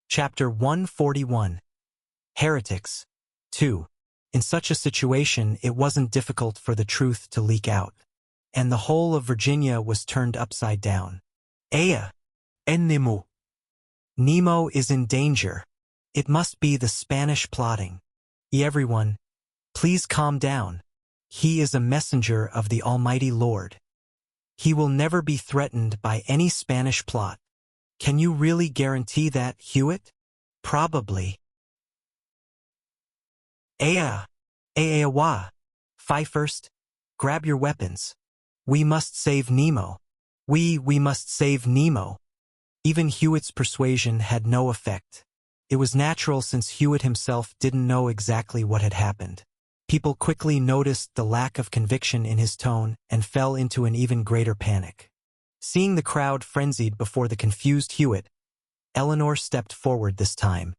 Chapter 141. Heretics. 2. In such a situation, it wasn't difficult for the truth to leak out. And the whole of Virginia was turned upside down. Aya! En Nemo. Nemo is in danger. It must be the Spanish plotting. Everyone, please calm down. He is a messenger of the Almighty Lord. He will never be threatened by any Spanish plot. Can you really guarantee that, Hewitt? Probably. Wa. Fie first. Grab your weapons. We must save Nemo. We must save Nemo. Even Hewitt's persuasion had no effect. It was natural since Hewitt himself didn't know exactly what had happened. People quickly noticed the lack of conviction in his tone and fell into an even greater panic. Seeing the crowd frenzied before the confused Hewitt, Eleanor stepped forward this time.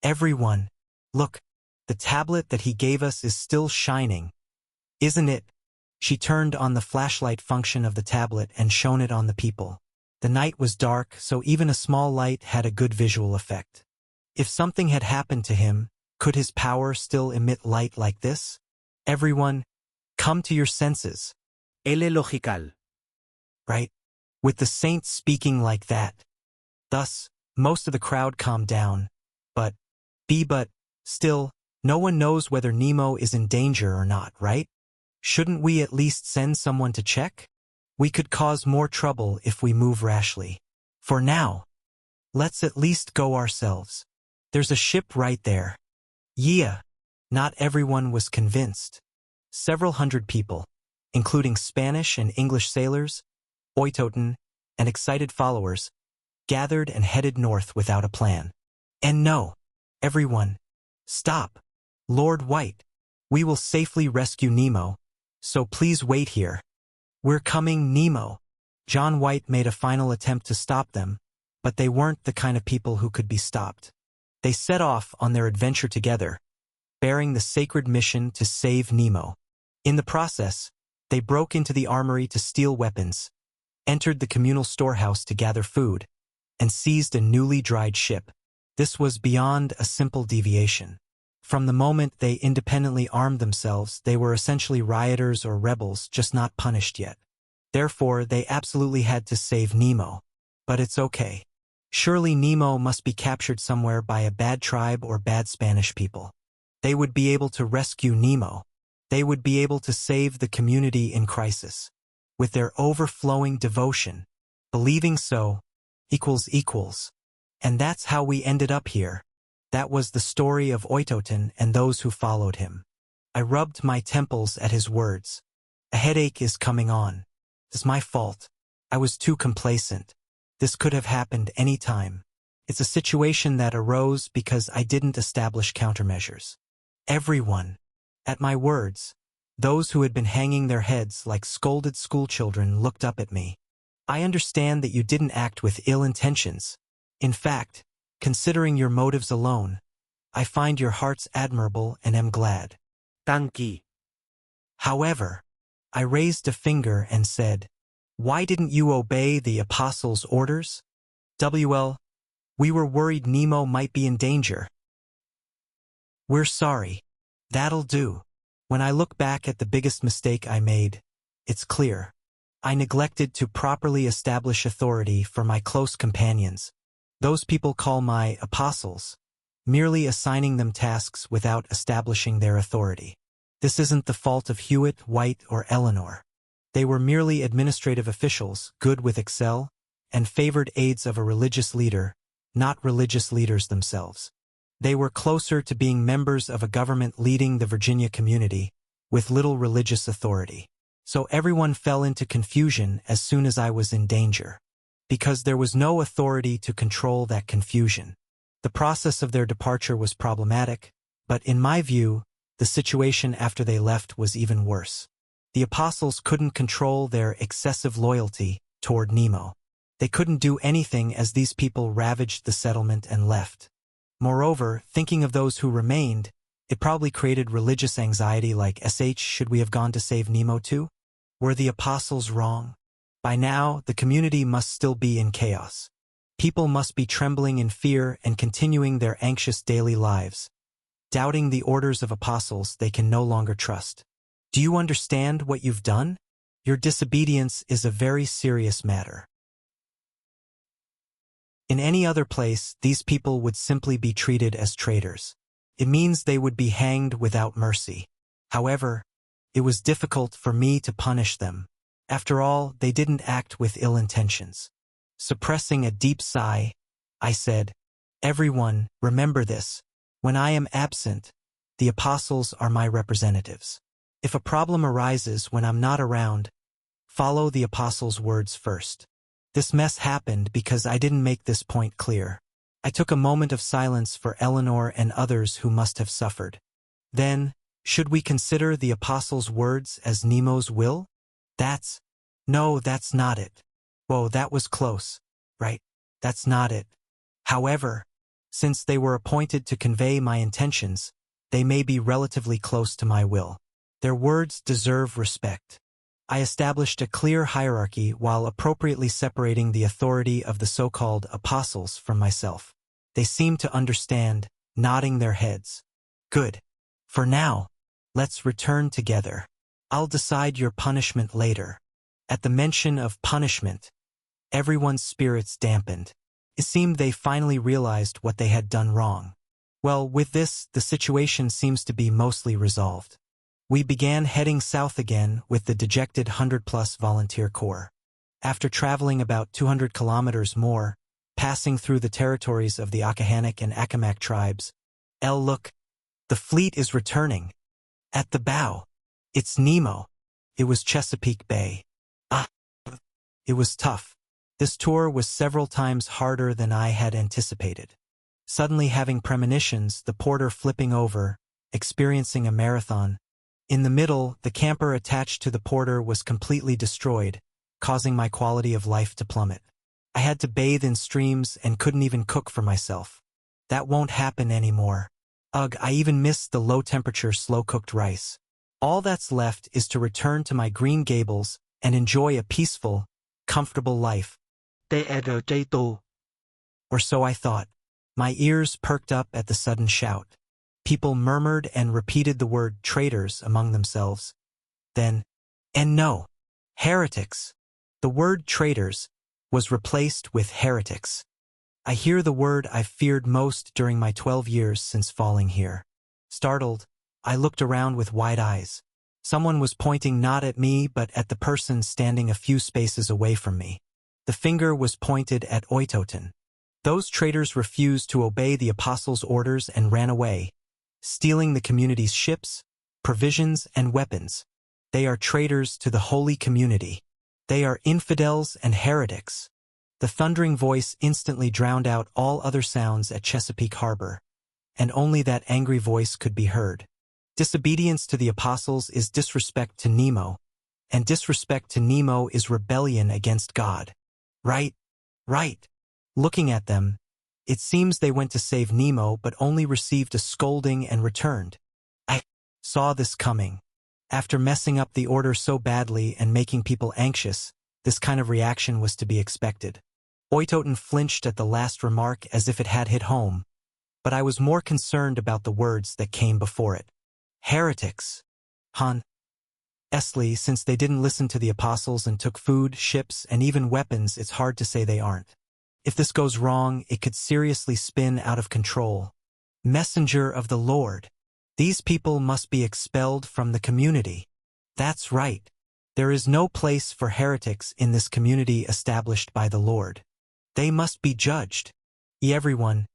Everyone, look, the tablet that he gave us is still shining. Isn't it? She turned on the flashlight function of the tablet and shone it on the people. The night was dark, so even a small light had a good visual effect. If something had happened to him, could his power still emit light like this? Everyone, come to your senses. Ele logical. Right? With the saints speaking like that. Thus, most of the crowd calmed down. But still, no one knows whether Nemo is in danger or not, right? Shouldn't we at least send someone to check? We could cause more trouble if we move rashly. For now, let's at least go ourselves. There's a ship right there. Yeah. Not everyone was convinced. Several hundred people, including Spanish and English sailors, Oytoten, and excited followers, gathered and headed north without a plan. And no, everyone, stop. Lord White, we will safely rescue Nemo, so please wait here. We're coming, Nemo. John White made a final attempt to stop them, but they weren't the kind of people who could be stopped. They set off on their adventure together, bearing the sacred mission to save Nemo. In the process, they broke into the armory to steal weapons, entered the communal storehouse to gather food, and seized a newly dried ship. This was beyond a simple deviation. From the moment they independently armed themselves, they were essentially rioters or rebels, just not punished yet. Therefore, they absolutely had to save Nemo. But it's okay. Surely Nemo must be captured somewhere by a bad tribe or bad Spanish people. They would be able to rescue Nemo. They would be able to save the community in crisis. With their overflowing devotion, believing so equals. And that's how we ended up here. That was the story of Oytoten and those who followed him. I rubbed my temples at his words. A headache is coming on. It's my fault. I was too complacent. This could have happened any time. It's a situation that arose because I didn't establish countermeasures. Everyone, at my words, those who had been hanging their heads like scolded schoolchildren looked up at me. I understand that you didn't act with ill intentions. In fact, considering your motives alone, I find your hearts admirable and am glad. Tanki. However, I raised a finger and said, why didn't you obey the apostles' orders? We were worried Nemo might be in danger. We're sorry. That'll do. When I look back at the biggest mistake I made, it's clear. I neglected to properly establish authority for my close companions. Those people call my apostles, merely assigning them tasks without establishing their authority. This isn't the fault of Hewitt, White, or Eleanor. They were merely administrative officials, good with Excel, and favored aides of a religious leader, not religious leaders themselves. They were closer to being members of a government leading the Virginia community, with little religious authority. So everyone fell into confusion as soon as I was in danger. Because there was no authority to control that confusion. The process of their departure was problematic, but in my view, the situation after they left was even worse. The apostles couldn't control their excessive loyalty toward Nemo. They couldn't do anything as these people ravaged the settlement and left. Moreover, thinking of those who remained, it probably created religious anxiety like, should we have gone to save Nemo too? Were the apostles wrong? By now, the community must still be in chaos. People must be trembling in fear and continuing their anxious daily lives, doubting the orders of apostles they can no longer trust. Do you understand what you've done? Your disobedience is a very serious matter. In any other place, these people would simply be treated as traitors. It means they would be hanged without mercy. However, it was difficult for me to punish them. After all, they didn't act with ill intentions. Suppressing a deep sigh, I said, "Everyone, remember this. When I am absent, the apostles are my representatives. If a problem arises when I'm not around, follow the apostles' words first." This mess happened because I didn't make this point clear. I took a moment of silence for Eleanor and others who must have suffered. Then, should we consider the apostles' words as Nemo's will? No, that's not it. Whoa, that was close, right? That's not it. However, since they were appointed to convey my intentions, they may be relatively close to my will. Their words deserve respect. I established a clear hierarchy while appropriately separating the authority of the so-called apostles from myself. They seemed to understand, nodding their heads. Good. For now, let's return together. I'll decide your punishment later. At the mention of punishment, everyone's spirits dampened. It seemed they finally realized what they had done wrong. Well, with this, the situation seems to be mostly resolved. We began heading south again with the dejected 100-plus volunteer corps. After traveling about 200 kilometers more, passing through the territories of the Akahanik and Akamak tribes, look, the fleet is returning. At the bow. It's Nemo. It was Chesapeake Bay. It was tough. This tour was several times harder than I had anticipated. Suddenly having premonitions, the porter flipping over, experiencing a marathon. In the middle, the camper attached to the porter was completely destroyed, causing my quality of life to plummet. I had to bathe in streams and couldn't even cook for myself. That won't happen anymore. Ugh, I even missed the low-temperature, slow-cooked rice. All that's left is to return to my Green Gables and enjoy a peaceful, comfortable life. Or so I thought. My ears perked up at the sudden shout. People murmured and repeated the word traitors among themselves. Then, and no, heretics. The word traitors was replaced with heretics. I hear the word I've feared most during my 12 years since falling here. Startled, I looked around with wide eyes. Someone was pointing not at me but at the person standing a few spaces away from me. The finger was pointed at Oitoten. Those traitors refused to obey the apostles' orders and ran away, stealing the community's ships, provisions, and weapons. They are traitors to the holy community. They are infidels and heretics. The thundering voice instantly drowned out all other sounds at Chesapeake Harbor, and only that angry voice could be heard. Disobedience to the apostles is disrespect to Nemo, and disrespect to Nemo is rebellion against God. Right. Looking at them, it seems they went to save Nemo but only received a scolding and returned. I saw this coming. After messing up the order so badly and making people anxious, this kind of reaction was to be expected. Oitoten flinched at the last remark as if it had hit home, but I was more concerned about the words that came before it. Heretics. Honestly, since they didn't listen to the apostles and took food, ships, and even weapons, it's hard to say they aren't. If this goes wrong, it could seriously spin out of control. Messenger of the Lord. These people must be expelled from the community. That's right. There is no place for heretics in this community established by the Lord. They must be judged. Everyone,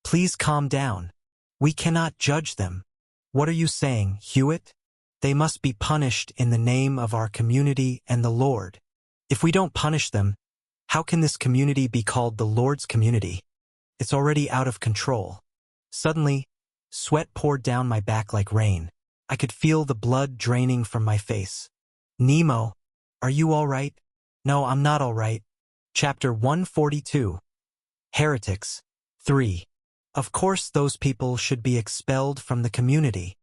please calm down. We cannot judge them. What are you saying, Hewitt? They must be punished in the name of our community and the Lord. If we don't punish them, how can this community be called the Lord's community? It's already out of control. Suddenly, sweat poured down my back like rain. I could feel the blood draining from my face. Nemo, are you all right? No, I'm not all right. Chapter 142. Heretics. 3. Of course those people should be expelled from the community.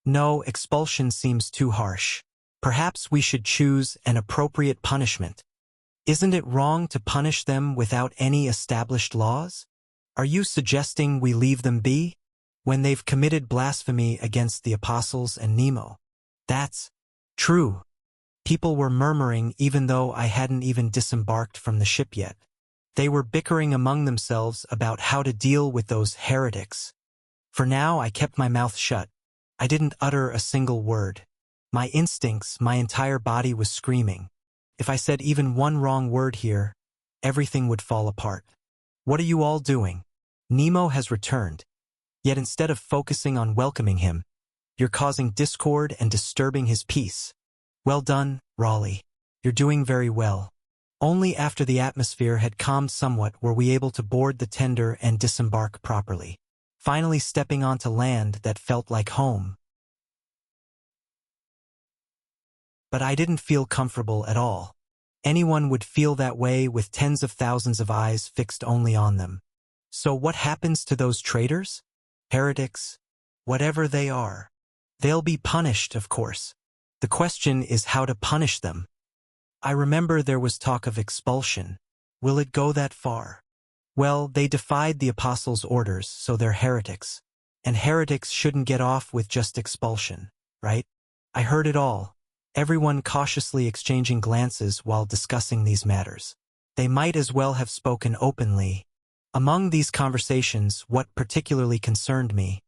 No, expulsion seems too harsh. Perhaps we should choose an appropriate punishment. Isn't it wrong to punish them without any established laws? Are you suggesting we leave them be? When they've committed blasphemy against the apostles and Nemo. That's true. People were murmuring even though I hadn't even disembarked from the ship yet. They were bickering among themselves about how to deal with those heretics. For now, I kept my mouth shut. I didn't utter a single word. My instincts, my entire body was screaming. If I said even one wrong word here, everything would fall apart. What are you all doing? Nemo has returned. Yet instead of focusing on welcoming him, you're causing discord and disturbing his peace. Well done, Raleigh. You're doing very well. Only after the atmosphere had calmed somewhat were we able to board the tender and disembark properly, finally stepping onto land that felt like home. But I didn't feel comfortable at all. Anyone would feel that way with tens of thousands of eyes fixed only on them. So what happens to those traitors? Heretics? Whatever they are. They'll be punished, of course. The question is how to punish them. I remember there was talk of expulsion. Will it go that far? Well, they defied the apostles' orders, so they're heretics. And heretics shouldn't get off with just expulsion, right? I heard it all. Everyone cautiously exchanging glances while discussing these matters. They might as well have spoken openly. Among these conversations, what particularly concerned me,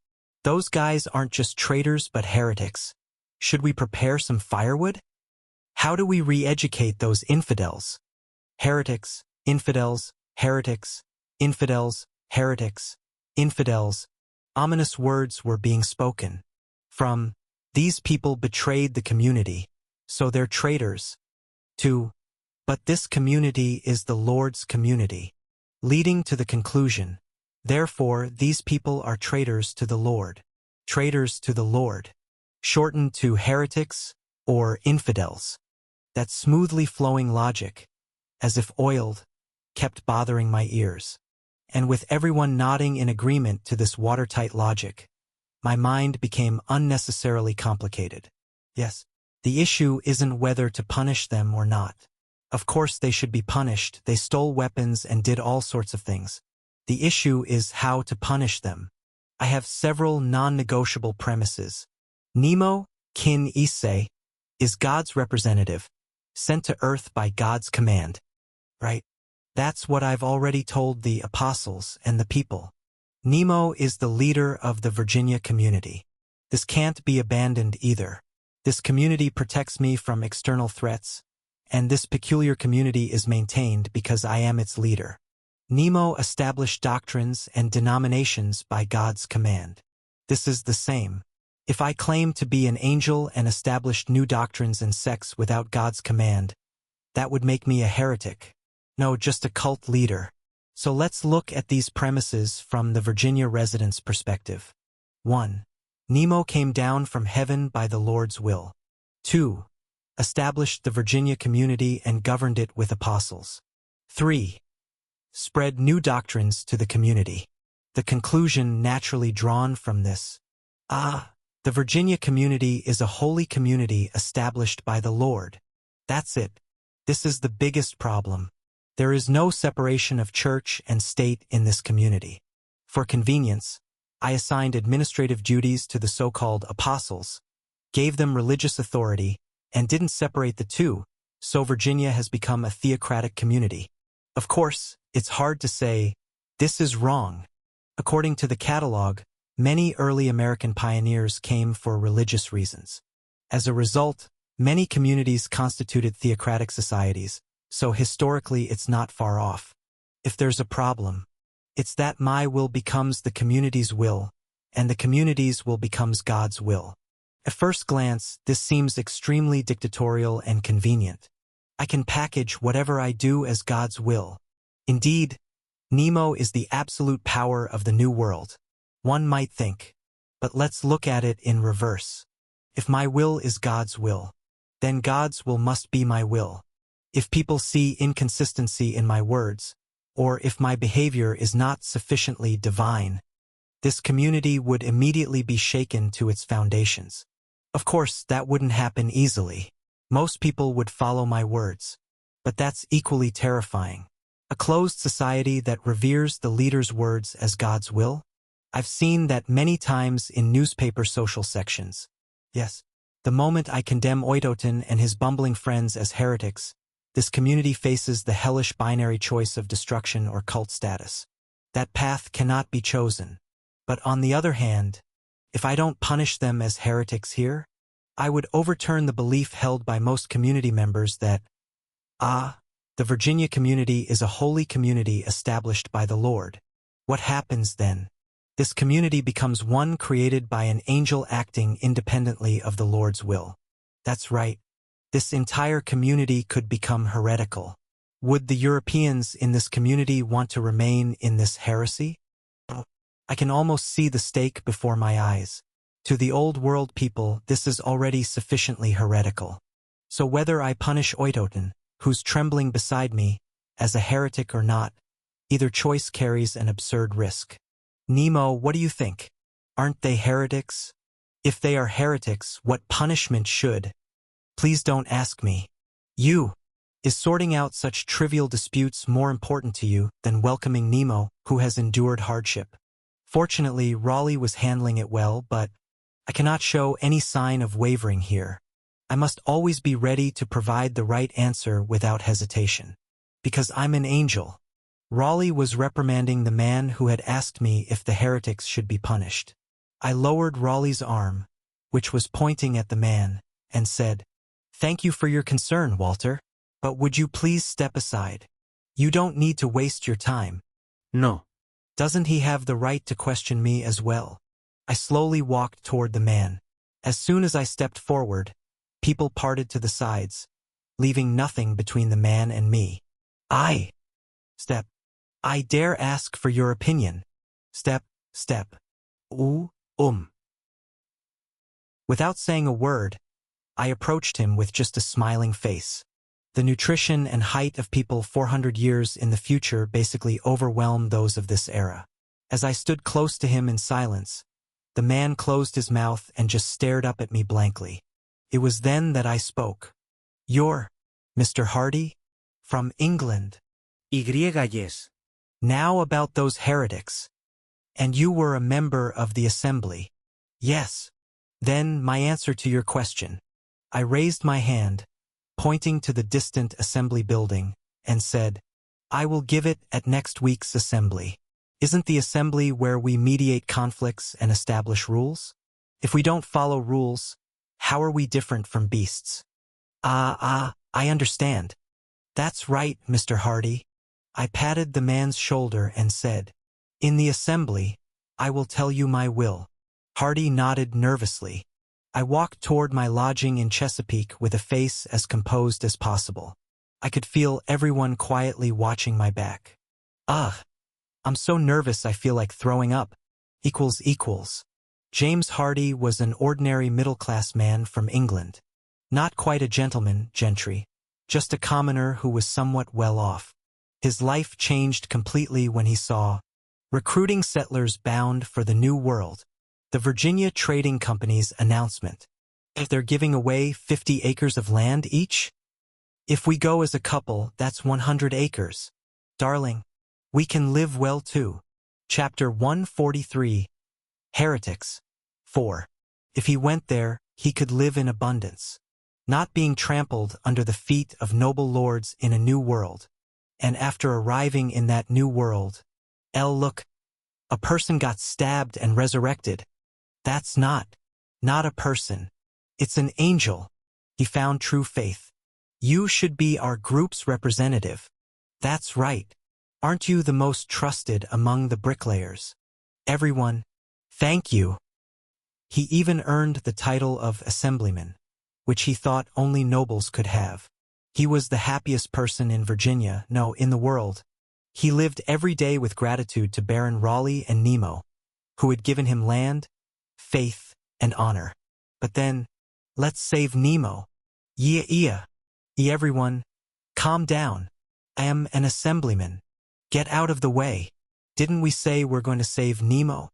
those guys aren't just traitors but heretics. Should we prepare some firewood? How do we re-educate those infidels? Heretics, infidels, heretics, infidels, heretics, infidels. Ominous words were being spoken. From, these people betrayed the community, so they're traitors. To, but this community is the Lord's community. Leading to the conclusion, therefore these people are traitors to the Lord. Traitors to the Lord. Shortened to heretics or infidels. That smoothly flowing logic, as if oiled, kept bothering my ears. And with everyone nodding in agreement to this watertight logic, my mind became unnecessarily complicated. Yes, the issue isn't whether to punish them or not. Of course they should be punished, they stole weapons and did all sorts of things. The issue is how to punish them. I have several non-negotiable premises. Nemo, Kin Issei, is God's representative, sent to Earth by God's command. Right? That's what I've already told the apostles and the people. Nemo is the leader of the Virginia community. This can't be abandoned either. This community protects me from external threats, and this peculiar community is maintained because I am its leader. Nemo established doctrines and denominations by God's command. This is the same. If I claim to be an angel and established new doctrines and sects without God's command, that would make me a heretic. No, just a cult leader. So let's look at these premises from the Virginia residents' perspective. 1. Nemo came down from heaven by the Lord's will. 2. Established the Virginia community and governed it with apostles. 3. Spread new doctrines to the community. The conclusion naturally drawn from this. The Virginia community is a holy community established by the Lord. That's it. This is the biggest problem. There is no separation of church and state in this community. For convenience, I assigned administrative duties to the so-called apostles, gave them religious authority, and didn't separate the two, so Virginia has become a theocratic community. Of course, it's hard to say, this is wrong. According to the catalog, many early American pioneers came for religious reasons. As a result, many communities constituted theocratic societies, so historically it's not far off. If there's a problem, it's that my will becomes the community's will, and the community's will becomes God's will. At first glance, this seems extremely dictatorial and convenient. I can package whatever I do as God's will. Indeed, Nemo is the absolute power of the New World. One might think, but let's look at it in reverse. If my will is God's will, then God's will must be my will. If people see inconsistency in my words, or if my behavior is not sufficiently divine, this community would immediately be shaken to its foundations. Of course, that wouldn't happen easily. Most people would follow my words. But that's equally terrifying. A closed society that reveres the leader's words as God's will? I've seen that many times in newspaper social sections. Yes, the moment I condemn Oitoten and his bumbling friends as heretics, this community faces the hellish binary choice of destruction or cult status. That path cannot be chosen. But on the other hand, if I don't punish them as heretics here, I would overturn the belief held by most community members that, the Virginia community is a holy community established by the Lord. What happens then? This community becomes one created by an angel acting independently of the Lord's will. That's right. This entire community could become heretical. Would the Europeans in this community want to remain in this heresy? I can almost see the stake before my eyes. To the old world people, this is already sufficiently heretical. So whether I punish Oitoten, who's trembling beside me, as a heretic or not, either choice carries an absurd risk. Nemo, what do you think? Aren't they heretics? If they are heretics, what punishment should? Please don't ask me. Is sorting out such trivial disputes more important to you than welcoming Nemo, who has endured hardship? Fortunately, Raleigh was handling it well, but I cannot show any sign of wavering here. I must always be ready to provide the right answer without hesitation. Because I'm an angel. Raleigh was reprimanding the man who had asked me if the heretics should be punished. I lowered Raleigh's arm, which was pointing at the man, and said, "Thank you for your concern, Walter. But would you please step aside? You don't need to waste your time." No. Doesn't he have the right to question me as well? I slowly walked toward the man. As soon as I stepped forward, people parted to the sides, leaving nothing between the man and me. Step. I dare ask for your opinion. Step. Without saying a word, I approached him with just a smiling face. The nutrition and height of people 400 years in the future basically overwhelmed those of this era. As I stood close to him in silence, the man closed his mouth and just stared up at me blankly. It was then that I spoke. "You're Mr. Hardy? From England?" Yes. "Now about those heretics. And you were a member of the assembly?" "Yes." "Then my answer to your question." I raised my hand, pointing to the distant assembly building, and said, "I will give it at next week's assembly." Isn't the assembly where we mediate conflicts and establish rules? If we don't follow rules, how are we different from beasts? I understand. That's right, Mr. Hardy. I patted the man's shoulder and said, "In the assembly, I will tell you my will." Hardy nodded nervously. I walked toward my lodging in Chesapeake with a face as composed as possible. I could feel everyone quietly watching my back. I'm so nervous I feel like throwing up. James Hardy was an ordinary middle-class man from England. Not quite a gentleman, gentry, just a commoner who was somewhat well off. His life changed completely when he saw recruiting settlers bound for the New World. The Virginia Trading Company's announcement. They're giving away 50 acres of land each? If we go as a couple, that's 100 acres. Darling, we can live well too. Chapter 143. Heretics. 4. If he went there, he could live in abundance, not being trampled under the feet of noble lords in a new world. And after arriving in that new world, look, a person got stabbed and resurrected. That's not a person. It's an angel. He found true faith. You should be our group's representative. That's right. Aren't you the most trusted among the bricklayers? Everyone, thank you. He even earned the title of assemblyman, which he thought only nobles could have. He was the happiest person in Virginia, no, in the world. He lived every day with gratitude to Baron Raleigh and Nemo, who had given him land, faith, and honor. But then, let's save Nemo. Everyone, calm down. I am an assemblyman. Get out of the way. Didn't we say we're going to save Nemo?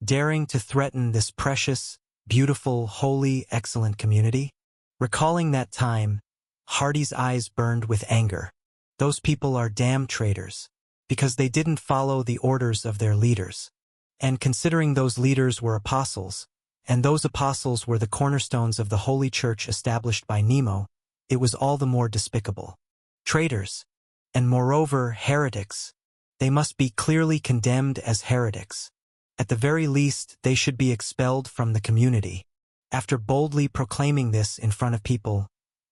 Daring to threaten this precious, beautiful, holy, excellent community? Recalling that time, Hardy's eyes burned with anger. Those people are damn traitors, because they didn't follow the orders of their leaders. And considering those leaders were apostles, and those apostles were the cornerstones of the Holy Church established by Nemo, it was all the more despicable. Traitors, and moreover heretics, they must be clearly condemned as heretics. At the very least, they should be expelled from the community. After boldly proclaiming this in front of people,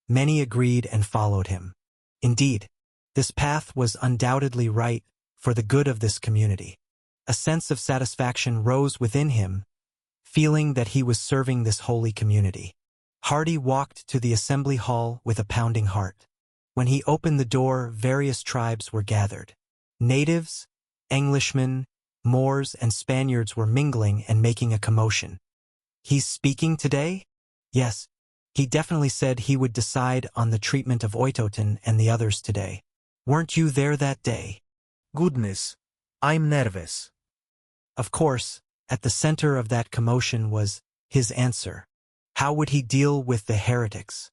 many agreed and followed him. Indeed, this path was undoubtedly right for the good of this community. A sense of satisfaction rose within him, feeling that he was serving this holy community. Hardy walked to the assembly hall with a pounding heart. When he opened the door, various tribes were gathered. Natives, Englishmen, Moors, and Spaniards were mingling and making a commotion. He's speaking today? Yes, he definitely said he would decide on the treatment of Oitoten and the others today. Weren't you there that day? Goodness, I'm nervous. Of course, at the center of that commotion was his answer. How would he deal with the heretics?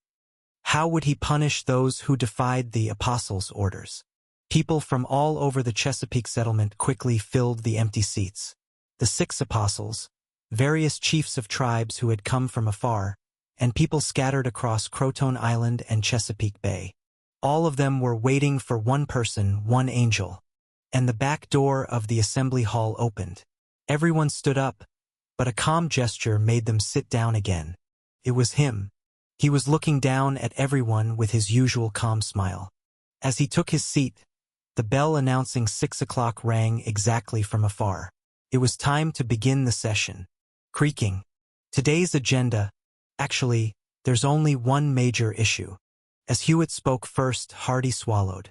How would he punish those who defied the apostles' orders? People from all over the Chesapeake settlement quickly filled the empty seats. The 6 apostles, various chiefs of tribes who had come from afar, and people scattered across Croton Island and Chesapeake Bay. All of them were waiting for one person, one angel. And the back door of the assembly hall opened. Everyone stood up, but a calm gesture made them sit down again. It was him. He was looking down at everyone with his usual calm smile. As he took his seat, the bell announcing 6 o'clock rang exactly from afar. It was time to begin the session. Creaking. Today's agenda. Actually, there's only one major issue. As Hewitt spoke first, Hardy swallowed.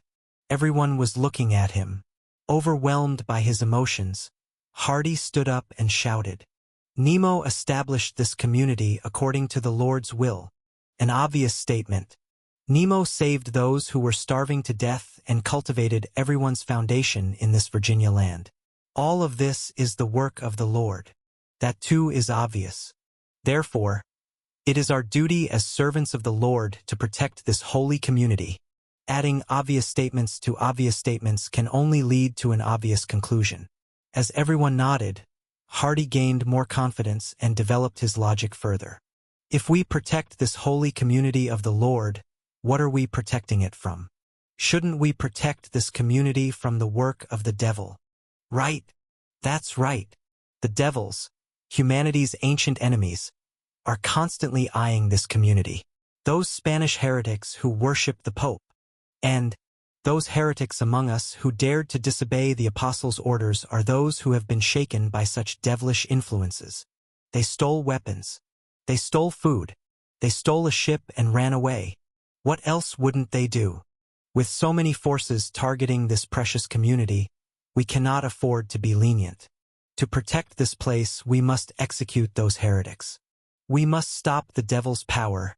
Everyone was looking at him. Overwhelmed by his emotions, Hardy stood up and shouted. Nemo established this community according to the Lord's will. An obvious statement. Nemo saved those who were starving to death and cultivated everyone's foundation in this Virginia land. All of this is the work of the Lord. That too is obvious. Therefore, it is our duty as servants of the Lord to protect this holy community. Adding obvious statements to obvious statements can only lead to an obvious conclusion. As everyone nodded, Hardy gained more confidence and developed his logic further. If we protect this holy community of the Lord, what are we protecting it from? Shouldn't we protect this community from the work of the devil? Right. That's right. The devils, humanity's ancient enemies, are constantly eyeing this community. Those Spanish heretics who worship the Pope. And those heretics among us who dared to disobey the apostles' orders are those who have been shaken by such devilish influences. They stole weapons. They stole food. They stole a ship and ran away. What else wouldn't they do? With so many forces targeting this precious community, we cannot afford to be lenient. To protect this place, we must execute those heretics. We must stop the devil's power,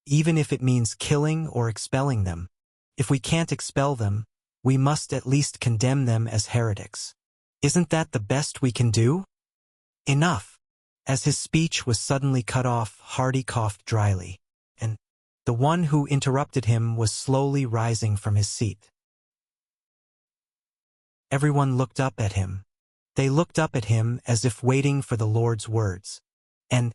even if it means killing or expelling them. If we can't expel them, we must at least condemn them as heretics. Isn't that the best we can do? Enough. As his speech was suddenly cut off, Hardy coughed dryly, and the one who interrupted him was slowly rising from his seat. Everyone looked up at him. They looked up at him as if waiting for the Lord's words. And,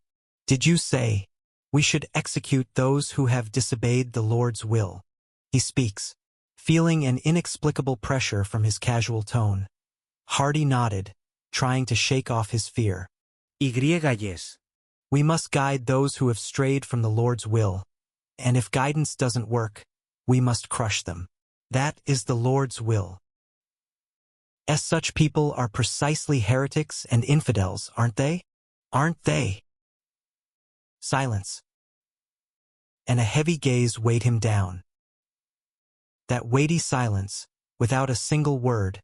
did you say, we should execute those who have disobeyed the Lord's will? He speaks, feeling an inexplicable pressure from his casual tone. Hardy nodded, trying to shake off his fear. Yes. We must guide those who have strayed from the Lord's will, and if guidance doesn't work, we must crush them. That is the Lord's will. As such people are precisely heretics and infidels, aren't they? Aren't they? Silence. And a heavy gaze weighed him down. That weighty silence, without a single word,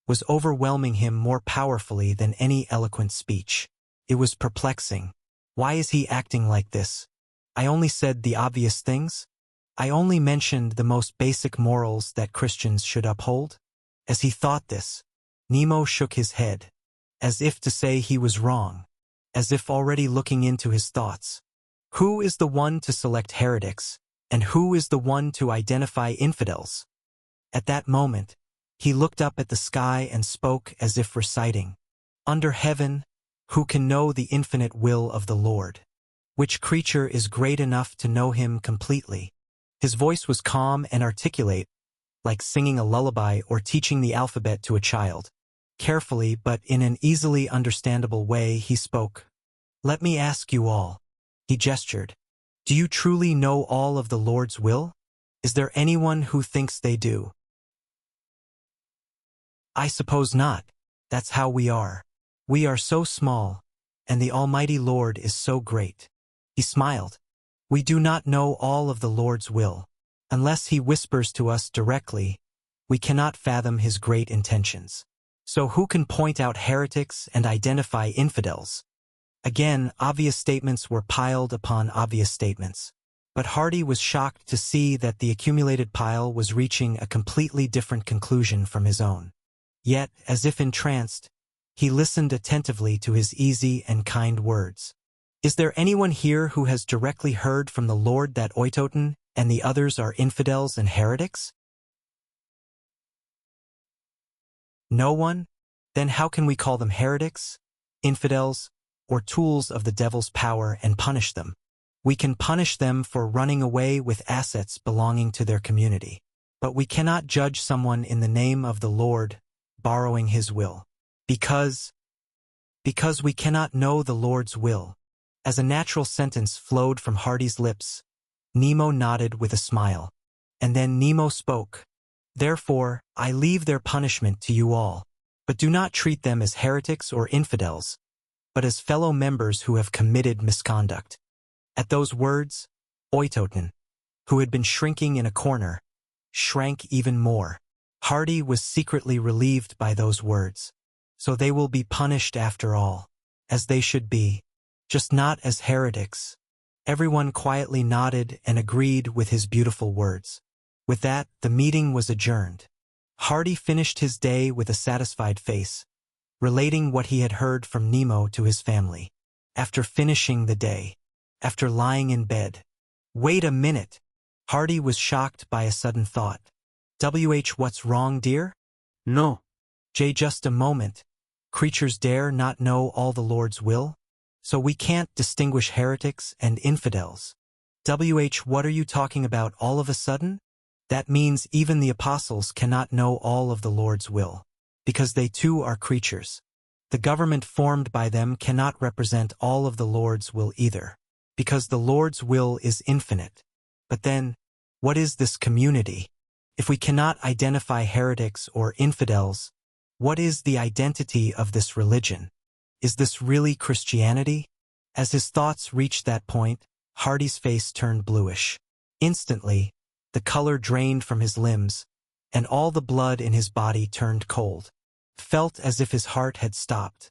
was overwhelming him more powerfully than any eloquent speech. It was perplexing. Why is he acting like this? I only said the obvious things? I only mentioned the most basic morals that Christians should uphold? As he thought this, Nemo shook his head, as if to say he was wrong, as if already looking into his thoughts. Who is the one to select heretics, and who is the one to identify infidels? At that moment, he looked up at the sky and spoke as if reciting, "Under heaven, who can know the infinite will of the Lord? Which creature is great enough to know him completely?" His voice was calm and articulate, like singing a lullaby or teaching the alphabet to a child. Carefully, but in an easily understandable way, he spoke. "Let me ask you all." He gestured. "Do you truly know all of the Lord's will? Is there anyone who thinks they do?" "I suppose not. That's how we are. We are so small, and the Almighty Lord is so great." He smiled. "We do not know all of the Lord's will. Unless he whispers to us directly, we cannot fathom his great intentions. So who can point out heretics and identify infidels?" Again, obvious statements were piled upon obvious statements. But Hardy was shocked to see that the accumulated pile was reaching a completely different conclusion from his own. Yet, as if entranced, he listened attentively to his easy and kind words. "Is there anyone here who has directly heard from the Lord that Oitoten and the others are infidels and heretics?" No one? Then how can we call them heretics, infidels, or tools of the devil's power and punish them? We can punish them for running away with assets belonging to their community. But we cannot judge someone in the name of the Lord, borrowing his will. Because we cannot know the Lord's will. As a natural sentence flowed from Hardy's lips, Nemo nodded with a smile. And then Nemo spoke. "Therefore, I leave their punishment to you all. But do not treat them as heretics or infidels, but as fellow members who have committed misconduct." At those words, Oitoten, who had been shrinking in a corner, shrank even more. Hardy was secretly relieved by those words. So they will be punished after all, as they should be, just not as heretics. Everyone quietly nodded and agreed with his beautiful words. With that, the meeting was adjourned. Hardy finished his day with a satisfied face, relating what he had heard from Nemo to his family. After finishing the day, after lying in bed. Wait a minute! Hardy was shocked by a sudden thought. What's wrong, dear? No. Just a moment. Creatures dare not know all the Lord's will? So we can't distinguish heretics and infidels. What are you talking about all of a sudden? That means even the apostles cannot know all of the Lord's will, because they too are creatures. The government formed by them cannot represent all of the Lord's will either, because the Lord's will is infinite. But then, what is this community? If we cannot identify heretics or infidels, what is the identity of this religion? Is this really Christianity? As his thoughts reached that point, Hardy's face turned bluish. Instantly, the color drained from his limbs, and all the blood in his body turned cold. Felt as if his heart had stopped.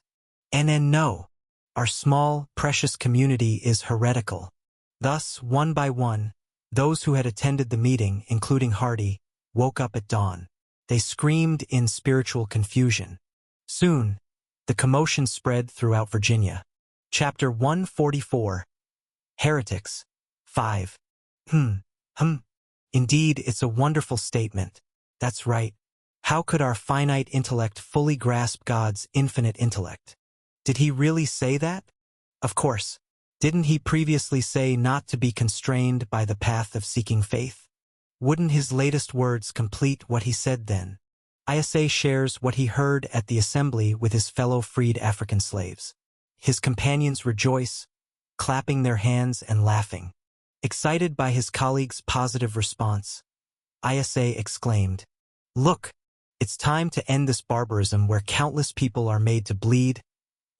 And no, our small, precious community is heretical. Thus, one by one, those who had attended the meeting, including Hardy, woke up at dawn. They screamed in spiritual confusion. Soon, the commotion spread throughout Virginia. Chapter 144. Heretics. 5. Indeed, it's a wonderful statement. That's right. How could our finite intellect fully grasp God's infinite intellect? Did he really say that? Of course. Didn't he previously say not to be constrained by the path of seeking faith? Wouldn't his latest words complete what he said then? Isa shares what he heard at the assembly with his fellow freed African slaves. His companions rejoice, clapping their hands and laughing. Excited by his colleagues' positive response, Isa exclaimed, "Look, it's time to end this barbarism where countless people are made to bleed,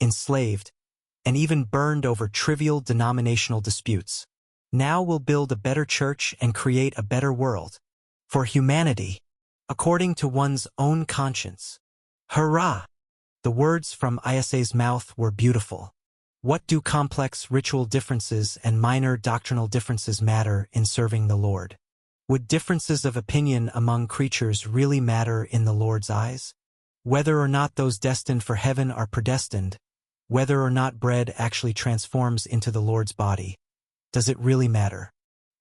enslaved, and even burned over trivial denominational disputes. Now we'll build a better church and create a better world. For humanity, according to one's own conscience. Hurrah!" The words from Isa's mouth were beautiful. What do complex ritual differences and minor doctrinal differences matter in serving the Lord? Would differences of opinion among creatures really matter in the Lord's eyes? Whether or not those destined for heaven are predestined, whether or not bread actually transforms into the Lord's body, does it really matter?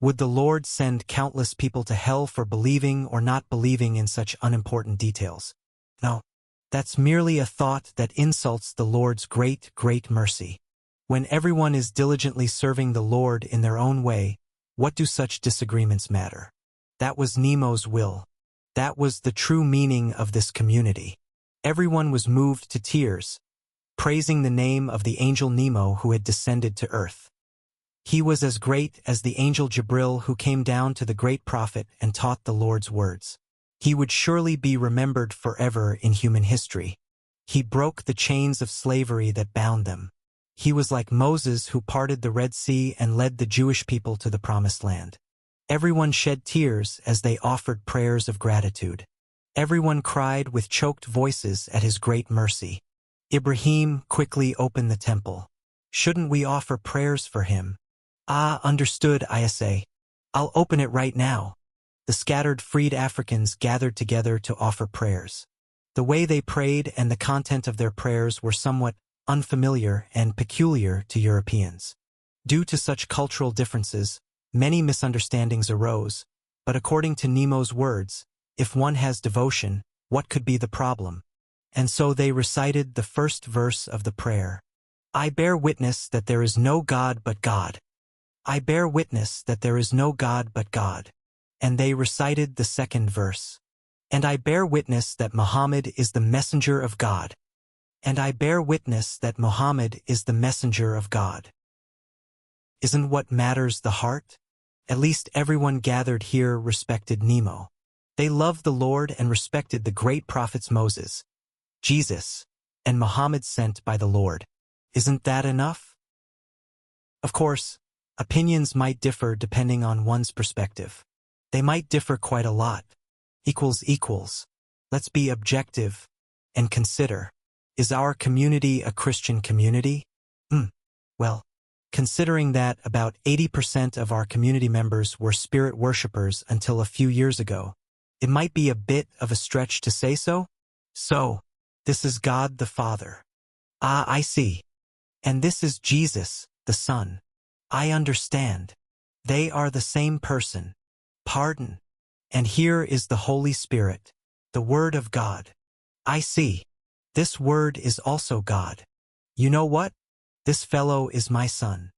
Would the Lord send countless people to hell for believing or not believing in such unimportant details? No. That's merely a thought that insults the Lord's great, great mercy. When everyone is diligently serving the Lord in their own way, what do such disagreements matter? That was Nemo's will. That was the true meaning of this community. Everyone was moved to tears, praising the name of the angel Nemo who had descended to earth. He was as great as the angel Jibril who came down to the great prophet and taught the Lord's words. He would surely be remembered forever in human history. He broke the chains of slavery that bound them. He was like Moses who parted the Red Sea and led the Jewish people to the Promised Land. Everyone shed tears as they offered prayers of gratitude. Everyone cried with choked voices at his great mercy. Ibrahim quickly opened the temple. Shouldn't we offer prayers for him? Ah, understood, I say. I'll open it right now. The scattered freed Africans gathered together to offer prayers. The way they prayed and the content of their prayers were somewhat unfamiliar and peculiar to Europeans. Due to such cultural differences, many misunderstandings arose, but according to Nemo's words, if one has devotion, what could be the problem? And so they recited the first verse of the prayer. I bear witness that there is no God but God. I bear witness that there is no God but God. And they recited the second verse. And I bear witness that Muhammad is the messenger of God. And I bear witness that Muhammad is the messenger of God. Isn't what matters the heart? At least everyone gathered here respected Nemo. They loved the Lord and respected the great prophets Moses, Jesus, and Muhammad sent by the Lord. Isn't that enough? Of course, opinions might differ depending on one's perspective. They might differ quite a lot. Equals. Let's be objective and consider. Is our community a Christian community? Well, considering that about 80% of our community members were spirit worshippers until a few years ago, it might be a bit of a stretch to say so. So, this is God the Father. Ah, I see. And this is Jesus, the Son. I understand. They are the same person. Pardon. And here is the Holy Spirit, the Word of God. I see. This Word is also God. You know what? This fellow is my son.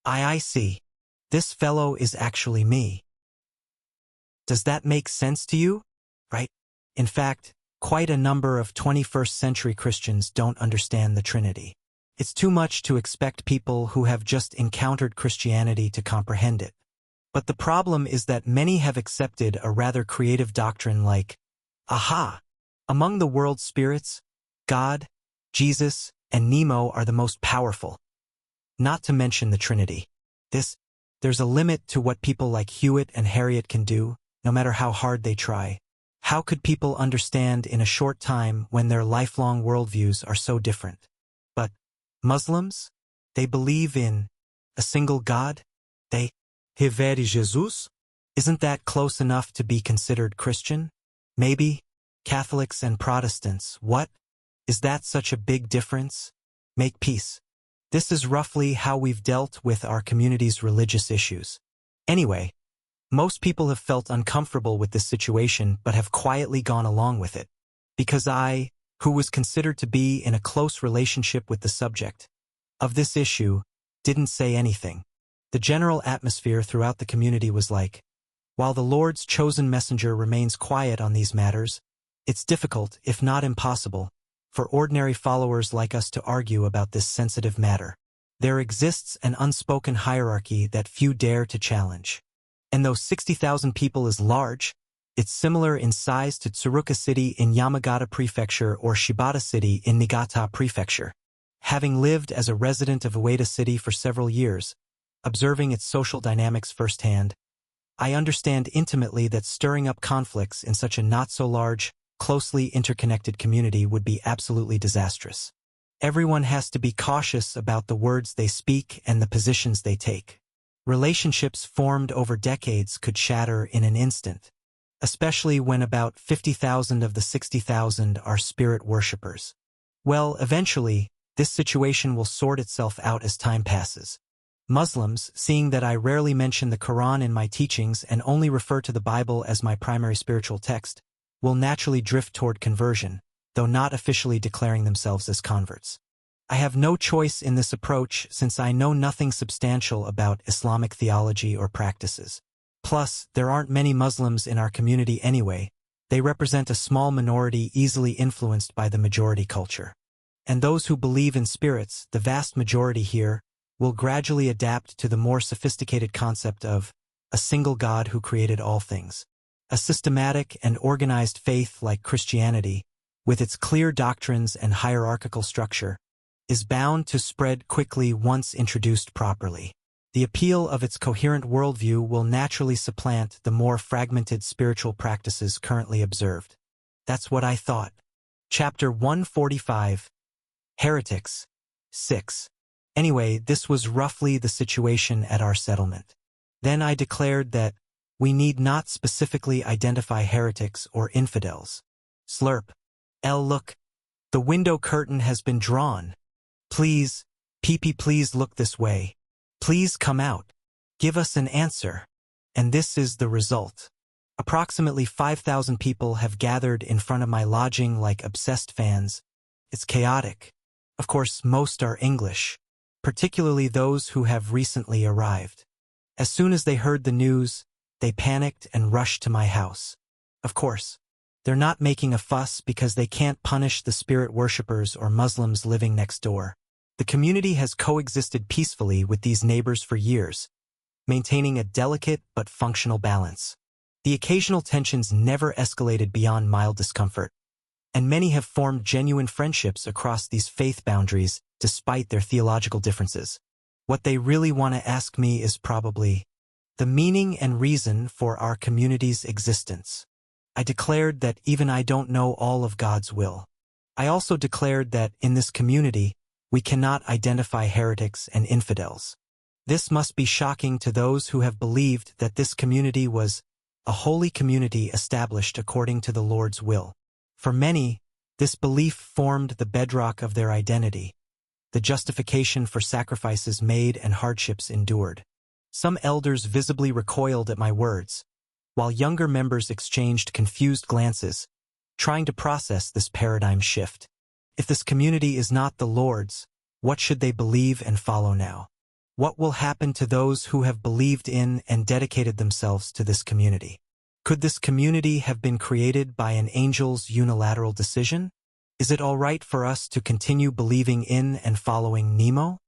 I see. This fellow is actually me. Does that make sense to you? Right? In fact, quite a number of 21st century Christians don't understand the Trinity. It's too much to expect people who have just encountered Christianity to comprehend it. But the problem is that many have accepted a rather creative doctrine like, aha, among the world's spirits, God, Jesus, and Nemo are the most powerful. Not to mention the Trinity. There's a limit to what people like Hewitt and Harriet can do, no matter how hard they try. How could people understand in a short time when their lifelong worldviews are so different? But Muslims? They believe in a single God? They revere Jesus? Isn't that close enough to be considered Christian? Maybe. Catholics and Protestants, what? Is that such a big difference? Make peace. This is roughly how we've dealt with our community's religious issues. Anyway, most people have felt uncomfortable with this situation but have quietly gone along with it. Because I, who was considered to be in a close relationship with the subject of this issue, didn't say anything. The general atmosphere throughout the community was like, while the Lord's chosen messenger remains quiet on these matters, it's difficult, if not impossible, for ordinary followers like us to argue about this sensitive matter. There exists an unspoken hierarchy that few dare to challenge. And though 60,000 people is large, it's similar in size to Tsuruka City in Yamagata Prefecture or Shibata City in Niigata Prefecture. Having lived as a resident of Ueda City for several years, observing its social dynamics firsthand, I understand intimately that stirring up conflicts in such a not-so-large, closely interconnected community would be absolutely disastrous. Everyone has to be cautious about the words they speak and the positions they take. Relationships formed over decades could shatter in an instant, especially when about 50,000 of the 60,000 are spirit worshippers. Well, eventually, this situation will sort itself out as time passes. Muslims, seeing that I rarely mention the Quran in my teachings and only refer to the Bible as my primary spiritual text, will naturally drift toward conversion, though not officially declaring themselves as converts. I have no choice in this approach since I know nothing substantial about Islamic theology or practices. Plus, there aren't many Muslims in our community anyway. They represent a small minority easily influenced by the majority culture. And those who believe in spirits, the vast majority here, will gradually adapt to the more sophisticated concept of a single God who created all things. A systematic and organized faith like Christianity, with its clear doctrines and hierarchical structure, is bound to spread quickly once introduced properly. The appeal of its coherent worldview will naturally supplant the more fragmented spiritual practices currently observed. That's what I thought. Chapter 145. Heretics. 6. Anyway, this was roughly the situation at our settlement. Then I declared that we need not specifically identify heretics or infidels. Slurp. Look. The window curtain has been drawn. Please, PP, please look this way. Please come out. Give us an answer. And this is the result. Approximately 5,000 people have gathered in front of my lodging like obsessed fans. It's chaotic. Of course, most are English, particularly those who have recently arrived. As soon as they heard the news, they panicked and rushed to my house. Of course, they're not making a fuss because they can't punish the spirit worshippers or Muslims living next door. The community has coexisted peacefully with these neighbors for years, maintaining a delicate but functional balance. The occasional tensions never escalated beyond mild discomfort, and many have formed genuine friendships across these faith boundaries despite their theological differences. What they really want to ask me is probably the meaning and reason for our community's existence. I declared that even I don't know all of God's will. I also declared that in this community, we cannot identify heretics and infidels. This must be shocking to those who have believed that this community was a holy community established according to the Lord's will. For many, this belief formed the bedrock of their identity, the justification for sacrifices made and hardships endured. Some elders visibly recoiled at my words, while younger members exchanged confused glances, trying to process this paradigm shift. If this community is not the Lord's, what should they believe and follow now? What will happen to those who have believed in and dedicated themselves to this community? Could this community have been created by an angel's unilateral decision? Is it all right for us to continue believing in and following Nemo?